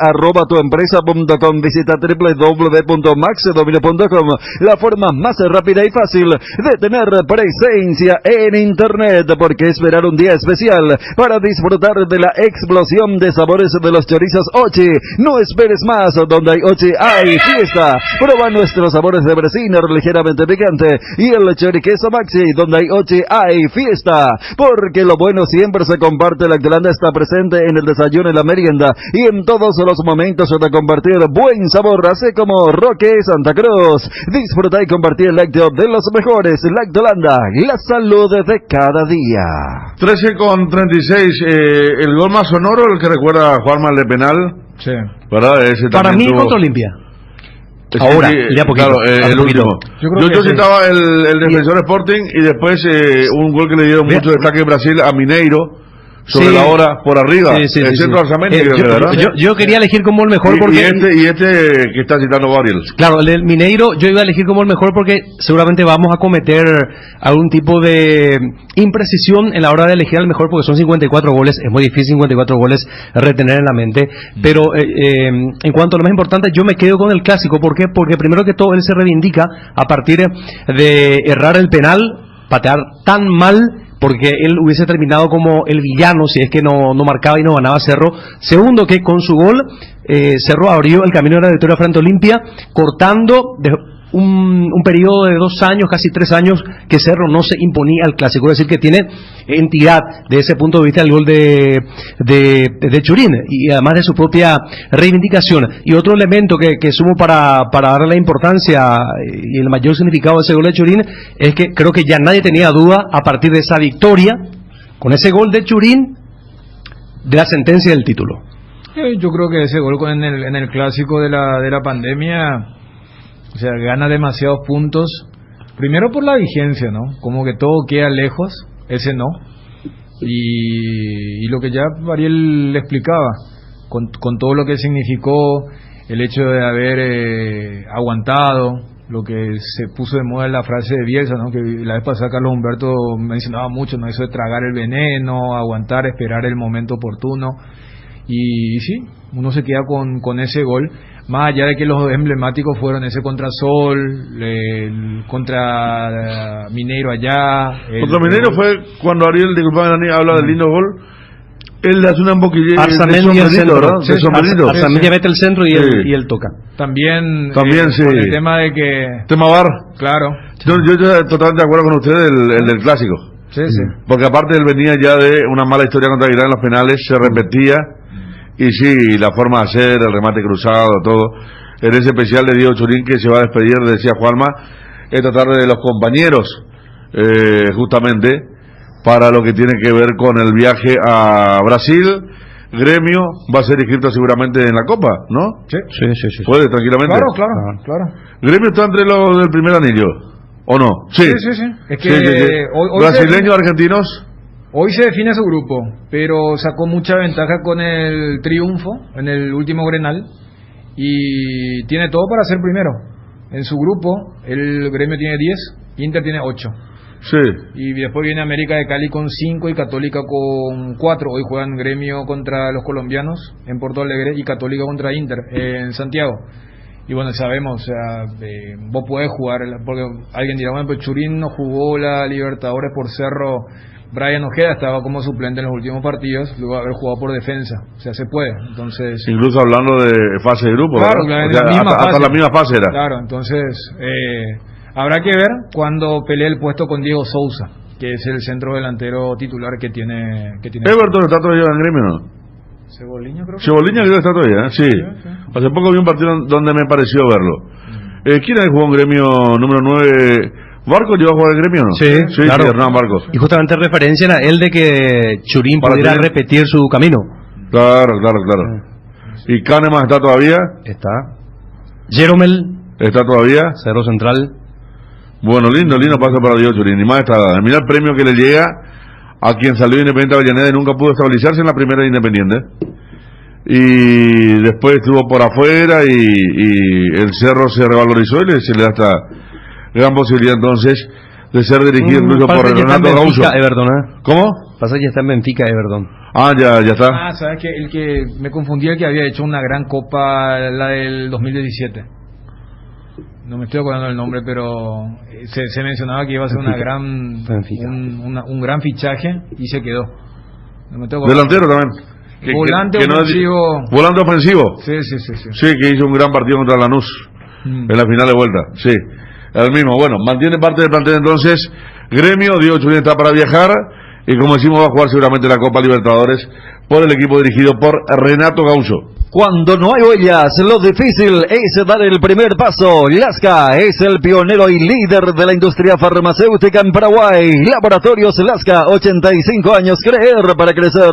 @tuempresa.com. Visita www.maxdominio.com. La forma más rápida y fácil de tener presencia en Internet. Porque esperar un día especial para disfrutar de la explosión de sabores de los chorizos Ochi. No esperes más, donde hay Ochi hay fiesta. Prueba nuestros sabores de brecina ligeramente picante y el choriqueso Maxi. Donde hay Ochi hay fiesta, porque lo bueno siempre se comparte. Lactolanda está presente en el desayuno, en la merienda y en todos los momentos de compartir buen sabor, así como Roque Santa Cruz. Disfruta y compartir el lácteo de los mejores. Lactolanda, la salud de cada día. 13:36, el gol más sonoro, el que recuerda a Juanma de penal. Sí. ¿Verdad? Ese para mí, tuvo... contra Olimpia. Ahora, ya poquito. Claro, el último. Yo citaba el Defensor Sporting y después un gol que le dieron mucho destaque en Brasil a Mineiro. Sobre la hora, por arriba, el centro Arzamendi, yo quería elegir como el mejor porque... Y este que está citando Gabriel. Claro, el Mineiro yo iba a elegir como el mejor porque seguramente vamos a cometer algún tipo de imprecisión en la hora de elegir al mejor, porque son 54 goles, es muy difícil 54 goles retener en la mente, pero en cuanto a lo más importante, yo me quedo con el clásico. ¿Por qué? Porque primero que todo él se reivindica a partir de errar el penal, patear tan mal, porque él hubiese terminado como el villano si es que no marcaba y no ganaba Cerro. Segundo, que con su gol Cerro abrió el camino de la victoria frente a Olimpia, cortando un periodo de 2 años, casi 3 años, que Cerro no se imponía al clásico. Es decir, que tiene entidad de ese punto de vista el gol de Churín, y además de su propia reivindicación. Y otro elemento que sumo para darle la importancia y el mayor significado de ese gol de Churín es que creo que ya nadie tenía duda a partir de esa victoria, con ese gol de Churín, de la sentencia del título. Yo creo que ese gol en el clásico de la pandemia, o sea, gana demasiados puntos. Primero por la vigencia, ¿no? Como que todo queda lejos, ese no. Y lo que ya Ariel le explicaba, con todo lo que significó el hecho de haber aguantado, lo que se puso de moda en la frase de Bielsa, ¿no? Que la vez pasada Carlos Humberto mencionaba mucho, ¿no? Eso de tragar el veneno, aguantar, esperar el momento oportuno. Y sí, uno se queda con ese gol, más allá de que los emblemáticos fueron ese contra Sol, el contra Mineiro allá. Contra Mineiro fue cuando Ariel, disculpame Dani, habla del lindo gol. Él hace una boquilla Arzamendi el centro, ¿verdad? Sí, Arzamendi mete el centro y él toca. También sí. Por el tema de que... Tema VAR. Claro. Yo estoy totalmente de acuerdo con usted el del clásico. Sí. Porque aparte él venía ya de una mala historia contra Aguilar en los penales, se repetía. Y sí, la forma de hacer, el remate cruzado, todo. En ese especial de Diego Churín, que se va a despedir, decía Juanma, esta tarde de los compañeros, justamente, para lo que tiene que ver con el viaje a Brasil, Gremio va a ser inscrito seguramente en la Copa, ¿no? Sí. Puede, tranquilamente. Claro. Gremio está entre los del primer anillo, ¿o no? Sí. Es que hoy brasileños, argentinos. Hoy se define su grupo, pero sacó mucha ventaja con el triunfo en el último Grenal y tiene todo para ser primero. En su grupo, el Gremio tiene 10, Inter tiene 8. Sí. Y después viene América de Cali con 5 y Católica con 4. Hoy juegan Gremio contra los colombianos en Porto Alegre y Católica contra Inter en Santiago. Y bueno, sabemos, o sea, vos podés jugar, porque alguien dirá, bueno, pues Churín no jugó la Libertadores por Cerro. Brian Ojeda estaba como suplente en los últimos partidos, luego de haber jugado por defensa. O sea, se puede. Entonces, incluso hablando de fase de grupo, claro, hasta la misma fase era. Claro, entonces habrá que ver cuando pelee el puesto con Diego Sousa, que es el centro delantero titular que tiene. Everton está todavía en Gremio, ¿no? Ceboliño creo que está todavía, sí. Hace poco vi un partido donde me pareció verlo. ¿Quién jugó en Gremio número 9? ¿Barco llegó a jugar el Gremio, no? Sí, claro. Sí, Hernán Barco. Y justamente referencia a él de que Churín pudiera repetir su camino. Claro. ¿Y Kahneman está todavía? Está. Jeromel está todavía. Cero central. Bueno, lindo paso para Diego Churín. Y más está. Mira el premio que le llega a quien salió Independiente Avellaneda y nunca pudo estabilizarse en la primera de Independiente. Y después estuvo por afuera y el Cerro se revalorizó y se le da esta gran posibilidad entonces de ser dirigido incluso por Renato Gaucho. ¿Cómo? Pasa que ya está en Benfica, Everton. Ya está. Sabes que el que me confundí, el que había hecho una gran copa, la del 2017. No me estoy acordando del nombre, pero se mencionaba que iba a ser una gran un gran fichaje y se quedó. No me estoy acordando. Delantero también. Volante ofensivo. Volante ofensivo. Sí. Sí, que hizo un gran partido contra Lanús en la final de vuelta. Sí. El mismo, bueno, mantiene parte del plantel entonces. Gremio, Diego Churín está para viajar y como decimos va a jugar seguramente la Copa Libertadores por el equipo dirigido por Renato Gaucho. Cuando no hay huellas, lo difícil es dar el primer paso. Lasca es el pionero y líder de la industria farmacéutica en Paraguay. Laboratorios Lasca, 85 años, creer para crecer.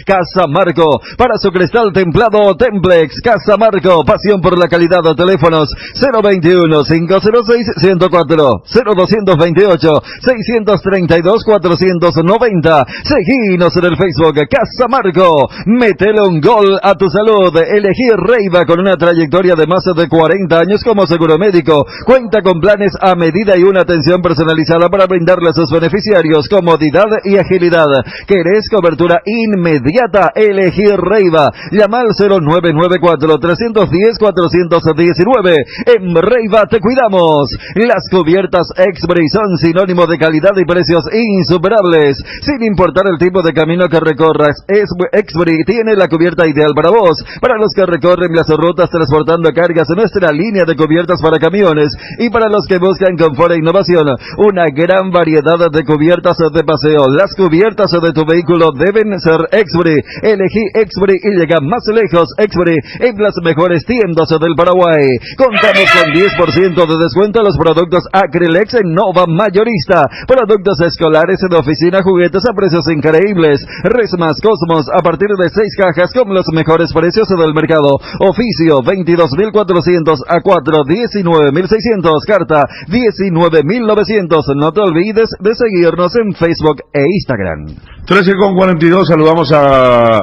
Casa Marco, para su cristal templado Templex. Casa Marco, pasión por la calidad. Teléfonos 021-506-104, 0228-632-490. Seguinos en el Facebook, Casa Marco. Métele un gol a tu salud. Elegir Reiva, con una trayectoria de más de 40 años como seguro médico. Cuenta con planes a medida y una atención personalizada para brindarle a sus beneficiarios comodidad y agilidad. ¿Querés cobertura inmediata? Elegir Reiva. Llama al 0994-310-419. En Reiva te cuidamos. Las cubiertas Exbury son sinónimo de calidad y precios insuperables. Sin importar el tipo de camino que recorras, Exbury tiene la cubierta ideal para vos. Para los que recorren las rutas transportando cargas en nuestra línea de cubiertas para camiones y para los que buscan confort e innovación, una gran variedad de cubiertas de paseo. Las cubiertas de tu vehículo deben ser Exbury. Elegí Exbury y llega más lejos. Exbury en las mejores tiendas del Paraguay. Contamos con 10% de descuento en los productos Acrylex en Nova Mayorista. Productos escolares de oficina, juguetes a precios increíbles. Resmas Cosmos a partir de 6 cajas con los mejores precios del mercado. Oficio 22.400 a 19.600. Carta 19.900. No te olvides de seguirnos en Facebook e Instagram. 13:42. Saludamos a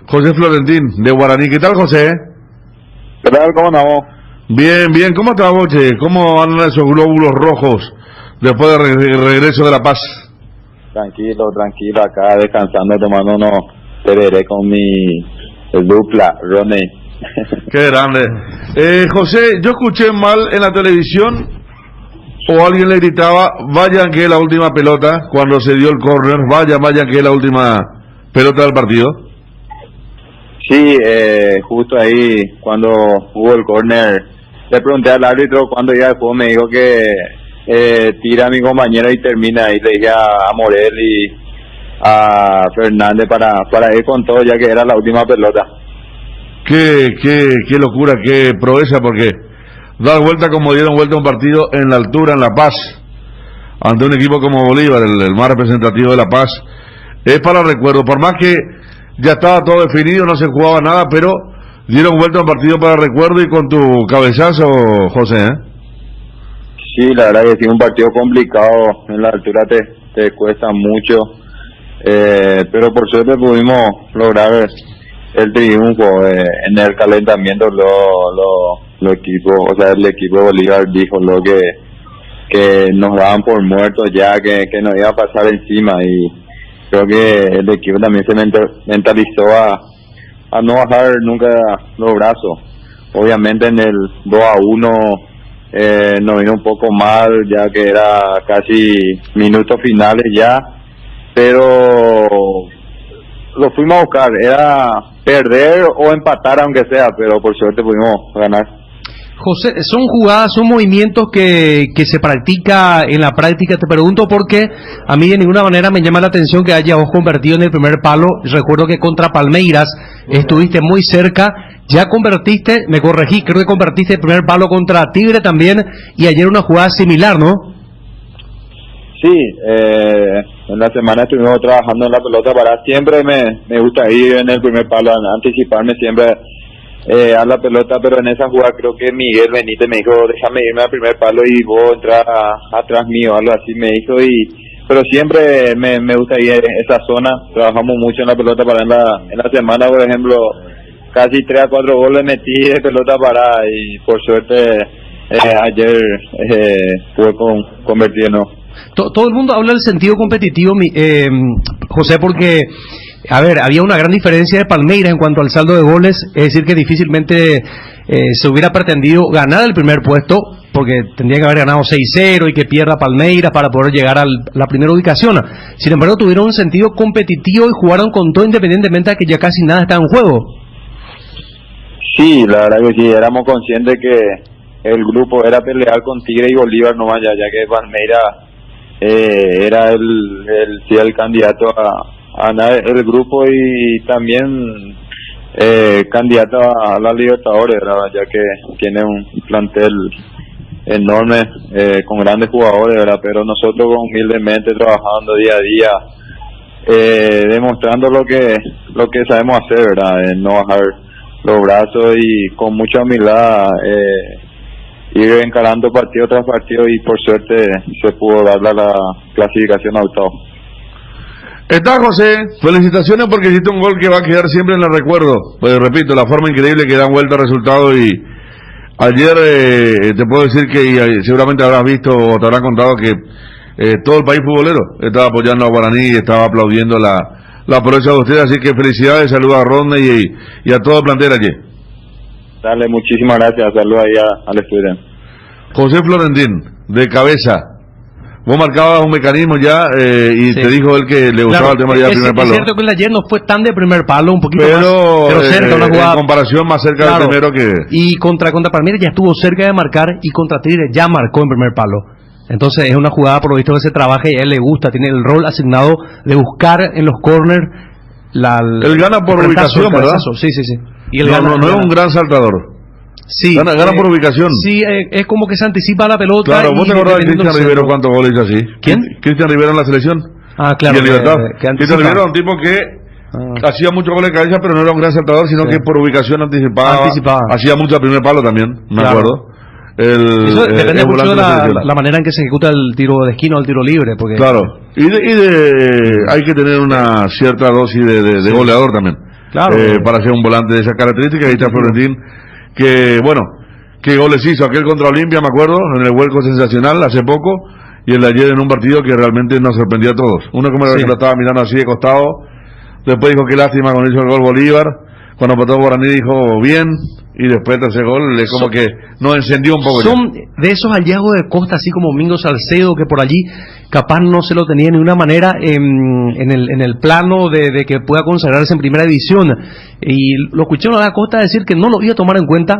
José Florentín de Guaraní. ¿Qué tal, José? ¿Qué tal? ¿Cómo andamos? Bien. ¿Cómo está, Boche? ¿Cómo andan esos glóbulos rojos después del regreso de La Paz? Tranquilo, acá descansando, tomando unos tereré con mi dupla, Ronnie. Qué grande. José, yo escuché mal en la televisión o alguien le gritaba, vayan que es la última pelota, cuando se dio el córner, vayan que es la última pelota del partido. Sí, justo ahí cuando hubo el córner, le pregunté al árbitro cuando ya después me dijo que tira a mi compañero y termina, y le dije a Morel y a Fernández para ir con todo, ya que era la última pelota. Qué locura, qué proeza, porque dar vuelta como dieron vuelta un partido en la altura, en La Paz, ante un equipo como Bolívar, el más representativo de La Paz, es para recuerdo. Por más que ya estaba todo definido, no se jugaba nada, pero dieron vuelta al partido para recuerdo y con tu cabezazo, José, ¿eh? Sí, la verdad que sí, un partido complicado, en la altura te cuesta mucho, pero por suerte pudimos lograr el triunfo. En el calentamiento los equipos, o sea, el equipo de Bolívar dijo lo que nos daban por muertos ya, que nos iba a pasar encima, y creo que el equipo también se mentalizó a no bajar nunca los brazos. Obviamente en el 2-1 nos vino un poco mal, ya que era casi minutos finales ya, pero lo fuimos a buscar, era perder o empatar aunque sea, pero por suerte pudimos ganar. José, son jugadas, son movimientos que se practica en la práctica. Te pregunto porque a mí de ninguna manera me llama la atención que hayas vos convertido en el primer palo. Recuerdo que contra Palmeiras estuviste muy cerca, ya convertiste, me corregí, creo que convertiste el primer palo contra Tigre también, y ayer una jugada similar, ¿no? Sí, en la semana estuvimos trabajando en la pelota para, siempre me gusta ir en el primer palo, anticiparme siempre a la pelota, pero en esa jugada creo que Miguel Benítez me dijo, déjame irme al primer palo y vos entrar atrás mío, algo así me dijo, pero siempre me gusta ir en esa zona. Trabajamos mucho en la pelota para, en la semana, por ejemplo, casi 3 a 4 goles metí de pelota parada, y por suerte ayer pude convertir, ¿no? Todo el mundo habla del sentido competitivo, José, porque, a ver, había una gran diferencia de Palmeiras en cuanto al saldo de goles, es decir, que difícilmente se hubiera pretendido ganar el primer puesto, porque tendría que haber ganado 6-0 y que pierda Palmeiras para poder llegar a la primera ubicación. Sin embargo, tuvieron un sentido competitivo y jugaron con todo, independientemente de que ya casi nada está en juego. Sí, la verdad que sí, éramos conscientes que el grupo era pelear con Tigre y Bolívar nomás, ya que Palmeiras era el candidato a ganar el grupo, y también candidato a la Libertadores, ¿verdad? Ya que tiene un plantel enorme, con grandes jugadores, ¿verdad? Pero nosotros humildemente trabajando día a día, demostrando lo que sabemos hacer, ¿verdad? No bajar los brazos y con mucha humildad ir encarando partido tras partido, y por suerte se pudo dar la clasificación a octavo. Está, José, felicitaciones porque hiciste un gol que va a quedar siempre en el recuerdo. Pues repito, la forma increíble que dan vuelta al resultado, y ayer te puedo decir que seguramente habrás visto o te habrán contado que todo el país futbolero estaba apoyando a Guaraní y estaba aplaudiendo la proeza de ustedes, así que felicidades, saludos a Rodney y a todo el plantel allí. Dale, muchísimas gracias, saludos ahí al estudio. José Florentín, de cabeza, vos marcabas un mecanismo ya y sí, te dijo él que le gustaba, claro, el tema de primer palo. Es cierto que el ayer no fue tan de primer palo, un poquito pero, más, pero cerca, una jugada, en comparación más cerca, claro, del primero que... Y contra Palmeiras ya estuvo cerca de marcar, y contra Tigre ya marcó en primer palo. Entonces es una jugada, por lo visto, que se trabaja y a él le gusta, tiene el rol asignado de buscar en los corners él gana por ubicación, ¿verdad? Sí. Y él no es un gran saltador. Sí, gana por ubicación. Sí, es como que se anticipa la pelota. Claro, ¿vos te acordás de Cristian Rivero cuántos goles hizo así? ¿Quién? Cristian Rivero en la selección. Ah, claro. Y en Libertad. Cristian Rivero era un tipo que hacía muchos goles de cabeza, pero no era un gran saltador, sino que por ubicación anticipaba. Hacía mucho al primer palo también, me acuerdo. Eso depende mucho de la manera en que se ejecuta el tiro de esquina o el tiro libre, porque claro, hay que tener una cierta dosis de goleador también, claro, para ser un volante de esas características. Ahí está Florentín, que bueno, qué goles hizo, aquel contra Olimpia, me acuerdo, en el vuelco sensacional hace poco, y el de ayer en un partido que realmente nos sorprendió a todos. Uno como que lo estaba mirando así de costado, después dijo qué lástima cuando hizo el gol Bolívar, cuando pató Guaraní dijo bien, y después el tercer gol es como que nos encendió un poco. Son de esos hallazgos de Costa, así como Mingo Salcedo, que por allí capaz no se lo tenía de ninguna manera en el plano de que pueda consagrarse en primera división, y lo escuché a Costa decir que no lo iba a tomar en cuenta,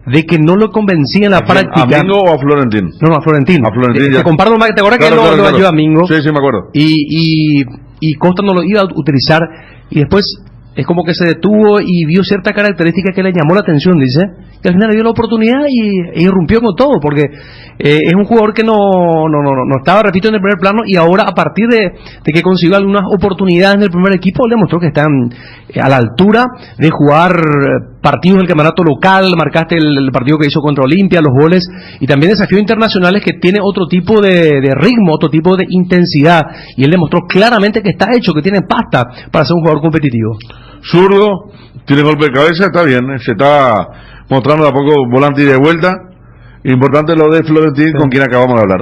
de que no lo convencía en la práctica. ¿A Mingo o a Florentín? No, a Florentín. A Florentín ya. Te comparto, ¿te acuerdas que él lo ayudó a Mingo? Sí, me acuerdo. Y Costa no lo iba a utilizar, y después es como que se detuvo y vio cierta característica que le llamó la atención, dice, que al final le dio la oportunidad y irrumpió con todo, porque es un jugador que no estaba, repito, en el primer plano, y ahora a partir de que consiguió algunas oportunidades en el primer equipo, le demostró que están a la altura de jugar partidos del campeonato local. Marcaste el partido que hizo contra Olimpia, los goles, y también desafíos internacionales que tiene otro tipo de ritmo, otro tipo de intensidad, y él demostró claramente que está hecho, que tiene pasta para ser un jugador competitivo. Zurdo, tiene golpe de cabeza, está bien, se está mostrando de a poco volante y de vuelta. Importante lo de Florentín, con quien acabamos de hablar.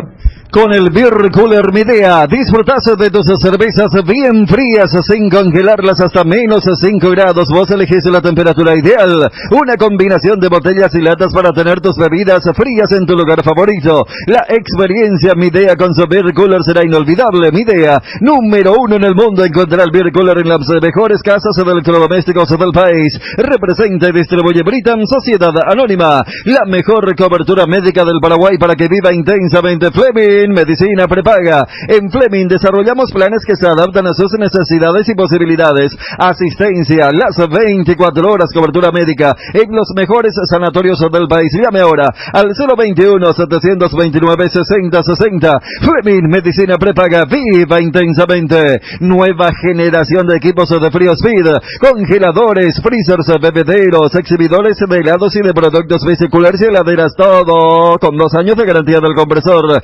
Con el Beer Cooler Midea, disfrutás de tus cervezas bien frías, sin congelarlas hasta menos 5 grados. Vos elegís la temperatura ideal. Una combinación de botellas y latas para tener tus bebidas frías en tu lugar favorito. La experiencia Midea con su Beer Cooler será inolvidable. Midea, número 1 en el mundo. Encontrará el Beer Cooler en las mejores casas de electrodomésticos del país. Representa y distribuye Britam Sociedad Anónima. La mejor cobertura médica del Paraguay para que viva intensamente. Fleming Medicina Prepaga. En Fleming desarrollamos planes que se adaptan a sus necesidades y posibilidades. Asistencia las 24 horas, cobertura médica en los mejores sanatorios del país. Llame ahora al 021-729-6060. Fleming Medicina Prepaga. Viva intensamente. Nueva generación de equipos de frío Speed. Congeladores, freezers, bebederos, exhibidores de helados y de productos vesiculares y heladeras. Todo con 2 años de garantía del compresor.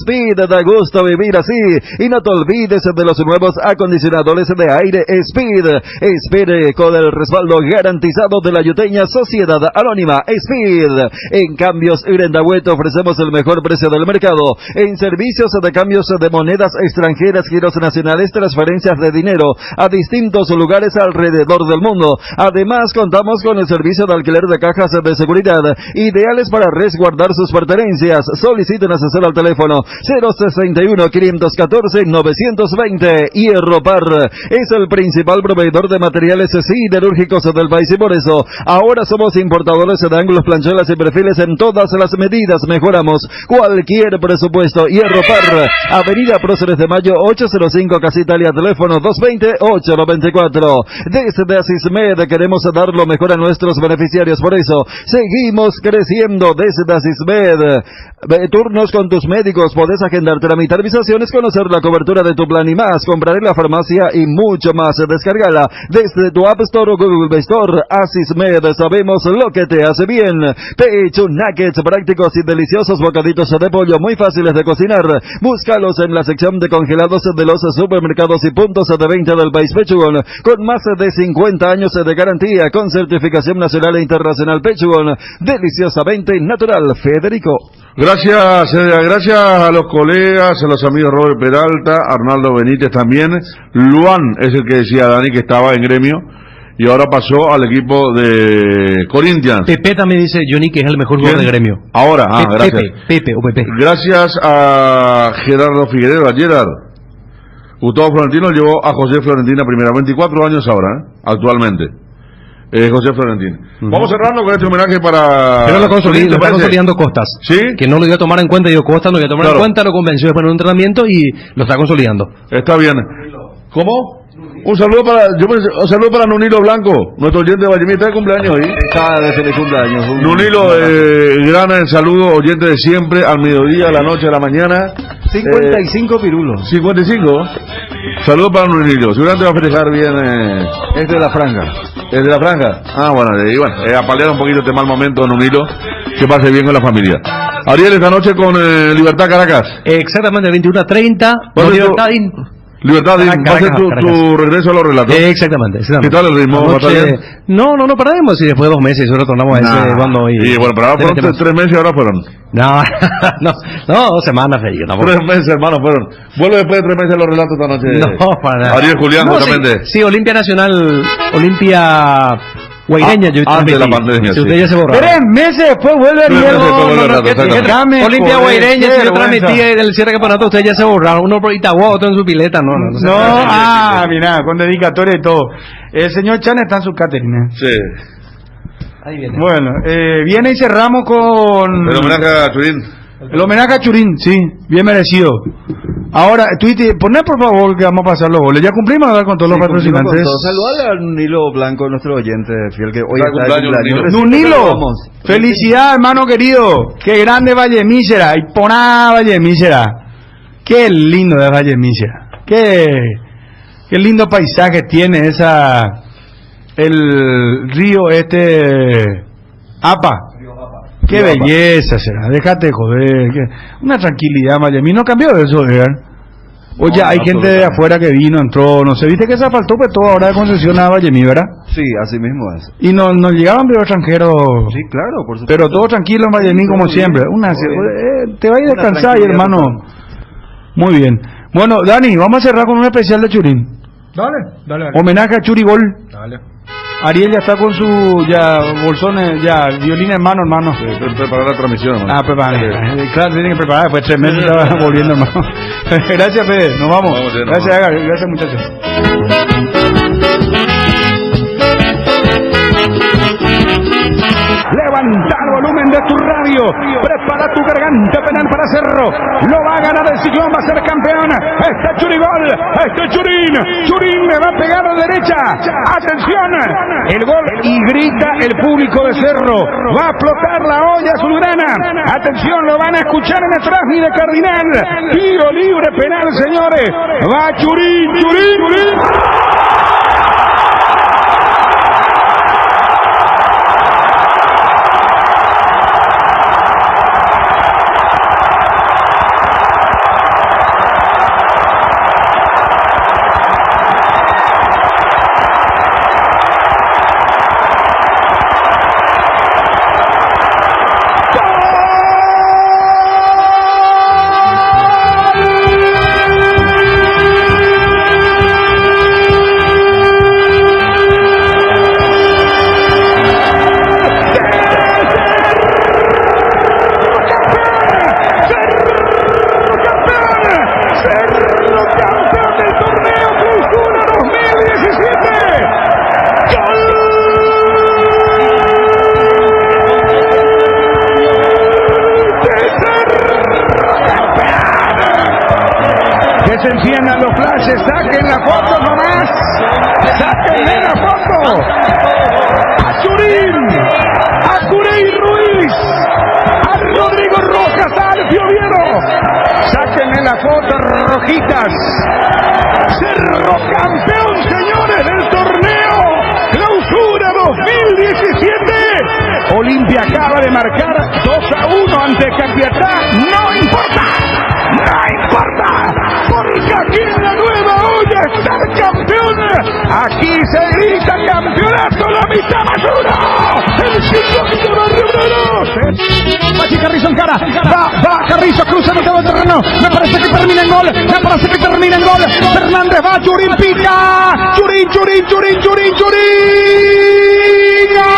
Speed, da gusto vivir así. Y no te olvides de los nuevos acondicionadores de aire Speed. Speed, con el respaldo garantizado de la yuteña Sociedad Anónima Speed. En Cambios Irendahuete ofrecemos el mejor precio del mercado. En servicios de cambios de monedas extranjeras, giros nacionales, transferencias de dinero a distintos lugares alrededor del mundo. Además, contamos con el servicio de alquiler de cajas de seguridad, ideales para resguardar sus pertenencias. Soliciten asesor al teléfono 061-514-920. Hierropar es el principal proveedor de materiales siderúrgicos del país, y por eso ahora somos importadores de ángulos, planchuelas y perfiles en todas las medidas. Mejoramos cualquier presupuesto. Hierropar, Avenida Próceres de Mayo 805, Casa Italia, teléfono 220-894. Desde Asismed queremos dar lo mejor a nuestros beneficiarios, por eso seguimos creciendo. Desde Asismed, turnos con tus médicos, podés agendar, tramitar visaciones, conocer la cobertura de tu plan y más, comprar en la farmacia y mucho más. Descárgala desde tu App Store o Google Store. Asismed, sabemos lo que te hace bien. Pecho Nuggets, prácticos y deliciosos bocaditos de pollo, muy fáciles de cocinar. Búscalos en la sección de congelados de los supermercados y puntos de venta del país. Pechugón, con más de 50 años de garantía, con certificación nacional e internacional. Pechugón, deliciosamente natural. Federico. Gracias a los colegas, a los amigos Robert Peralta, Arnaldo Benítez también. Luan es el que decía Dani que estaba en Gremio y ahora pasó al equipo de Corinthians. Pepe también dice Johnny que es el mejor jugador de Gremio. Ahora, gracias. Pepe. Gracias a Gerardo Figueredo, a Gerard. Gustavo Florentino llevó a José Florentina primera, 24 años ahora, actualmente. José Florentín. Vamos cerrando con este homenaje para... Pero lo está consolidando Costas. ¿Sí? Que no lo iba a tomar en cuenta. Costas no lo iba a tomar en cuenta, lo convenció después en un entrenamiento y lo está consolidando. Está bien. ¿Cómo? Un saludo para Nunilo Blanco, nuestro oyente de Vallemí, está de cumpleaños hoy. Está de feliz cumpleaños. Nunilo, gran saludo, oyente de siempre, al mediodía, a la noche, a la mañana. 55 pirulos. 55. Saludos para Nunilo, seguramente va a festejar bien. Es de la franja. ¿Es de la franja? Ah, bueno, a paliar un poquito este mal momento, Nunilo, que pase bien con la familia. Ariel, esta noche con Libertad Caracas. Exactamente, 21:30. Libertad, va a ser tu regreso a los relatos. Exactamente. ¿Qué tal el ritmo? ¿Va bien? No pararemos y después de 2 meses retornamos a ese bando. Y bueno, pero ahora fueron 3 meses y ahora fueron. No, 2 semanas, Freddy. 3 meses, hermano, fueron. Vuelve después de 3 meses los relatos esta noche. No, para nada. Ariel Julián, justamente. Sí, Olimpia Nacional, Olimpia... Guaireña, antes de la pandemia. Si usted ya se borró. 3 meses después vuelve Ariel. Olimpia Guaireña, si yo transmitía el cierre de campeonato, usted ya se borraron. Uno por Itagua, otro en su pileta. No. Mira, con dedicatoria y todo. El señor Chan está en su catering. Sí. Ahí viene. Bueno, viene y cerramos con... El homenaje a Churín. El homenaje a Churín, sí, bien merecido. Ahora, Twitter, poné por favor que vamos a pasar los goles. Ya cumplimos, ¿verdad? Con todos los patrocinantes. Saludale a Nunilo Blanco, nuestro oyente fiel, que hoy está de cumpleaños. Nunilo, felicidad, hermano querido. Qué grande Valle Mísera. Y poná Valle Mísera. Qué lindo es Valle Mísera. Qué lindo paisaje tiene el río Apa. Qué belleza será, déjate de joder, una tranquilidad Miami, no cambió de eso, ¿verdad? Oye, hay gente de afuera que vino, entró, no sé, viste que se faltó pues todo ahora de concesión a Vallemí, ¿verdad? Sí, así mismo es. Y no llegaban videos extranjeros. Sí, claro, por supuesto. Pero todo tranquilo en Vallemí como siempre. Te va a ir a descansar, hermano. Muy bien. Bueno, Dani, vamos a cerrar con un especial de Churín. Dale. Homenaje a Churigol. Dale. Ariel ya está con su bolsones, violín en mano, hermano. Preparar la transmisión, hermano. Preparar. Claro, tiene que preparar, pues 3 meses estaba volviendo, hermano. Gracias, Fede, nos vamos. Gracias, muchachos. Levanta el volumen de tu radio, prepara tu garganta, penal para Cerro, lo va a ganar el Ciclón, va a ser campeón, está Churigol, está Churín le va a pegar a la derecha, atención, el gol y grita el público de Cerro, va a explotar la olla azulgrana, atención, lo van a escuchar en el traje de Cardinal, tiro libre penal, señores, va Churín. Se enciendan los flashes, saquen la foto nomás, sáquenle la foto a Churín, a Curey Ruiz, a Rodrigo Rojas, a Alfio Oviedo, sáquenle la foto, rojitas. Cerro campeón, señores, del torneo Clausura 2017. Olimpia acaba de marcar 2-1 ante Capiatá, no importa, porque aquí en la nueva olla está el campeón. Aquí se grita campeonato, la mitad más uno, el 5 más Pachi Carrizo en cara, va Carrizo, cruza mitad del terreno, me parece que termina en gol, Fernández va, Churín pica, Churín, ¡gol!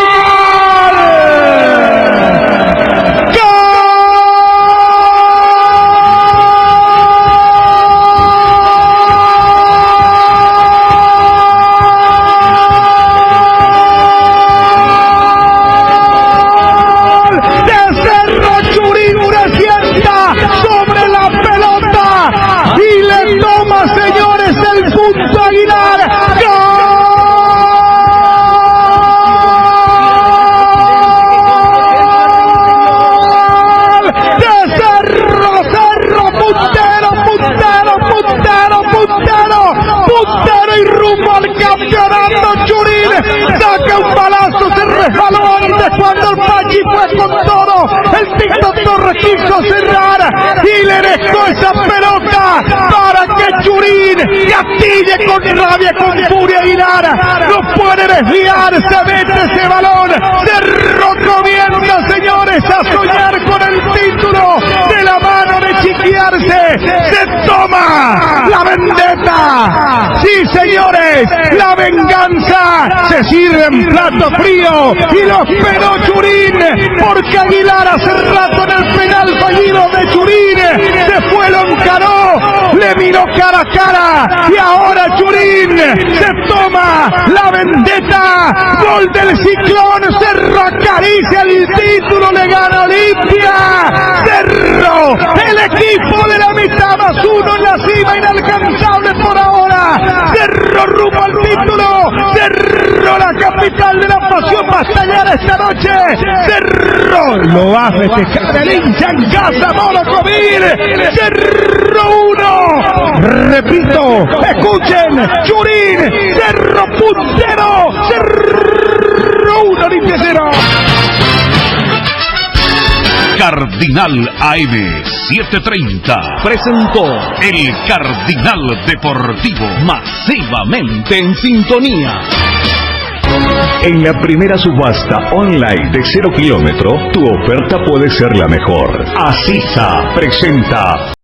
Saca un balazo, se resbaló antes cuando el Pachi fue con todo. El Tito Torres quiso cerrar y le dejó esa pelota para que Churín gatille con rabia, con furia Aguilar. No puede desviar, se mete ese balón. Cerro comienza, señores, a soñar con el título de la mano de Chiquiarse. Se toma la vendetta. Sí, señores, la venganza se sirve en plato frío y lo esperó Churín, porque Aguilar hace rato en el penal fallido de Churín se fue, lo encaró, le miró cara a cara y ahora Churín se toma la vendetta. Gol del Ciclón, Cerro acaricia el título, le gana Olimpia. Cerro, el equipo de la mitad 2-1 en la cima, inalcanzable por ahora. Cerro rumbo al título. Cerro, la capital de la pasión bastallara esta noche. Cerro lo va a festejar el hincha en casa, Molocovil. Cerro 1. Repito, escuchen, Churín, Cerro puntero. Cerro 1, Olimpia 0. Cardinal AM 730 presentó el Cardinal Deportivo, masivamente en sintonía. En la primera subasta online de 0 kilómetro, tu oferta puede ser la mejor. Asisa presenta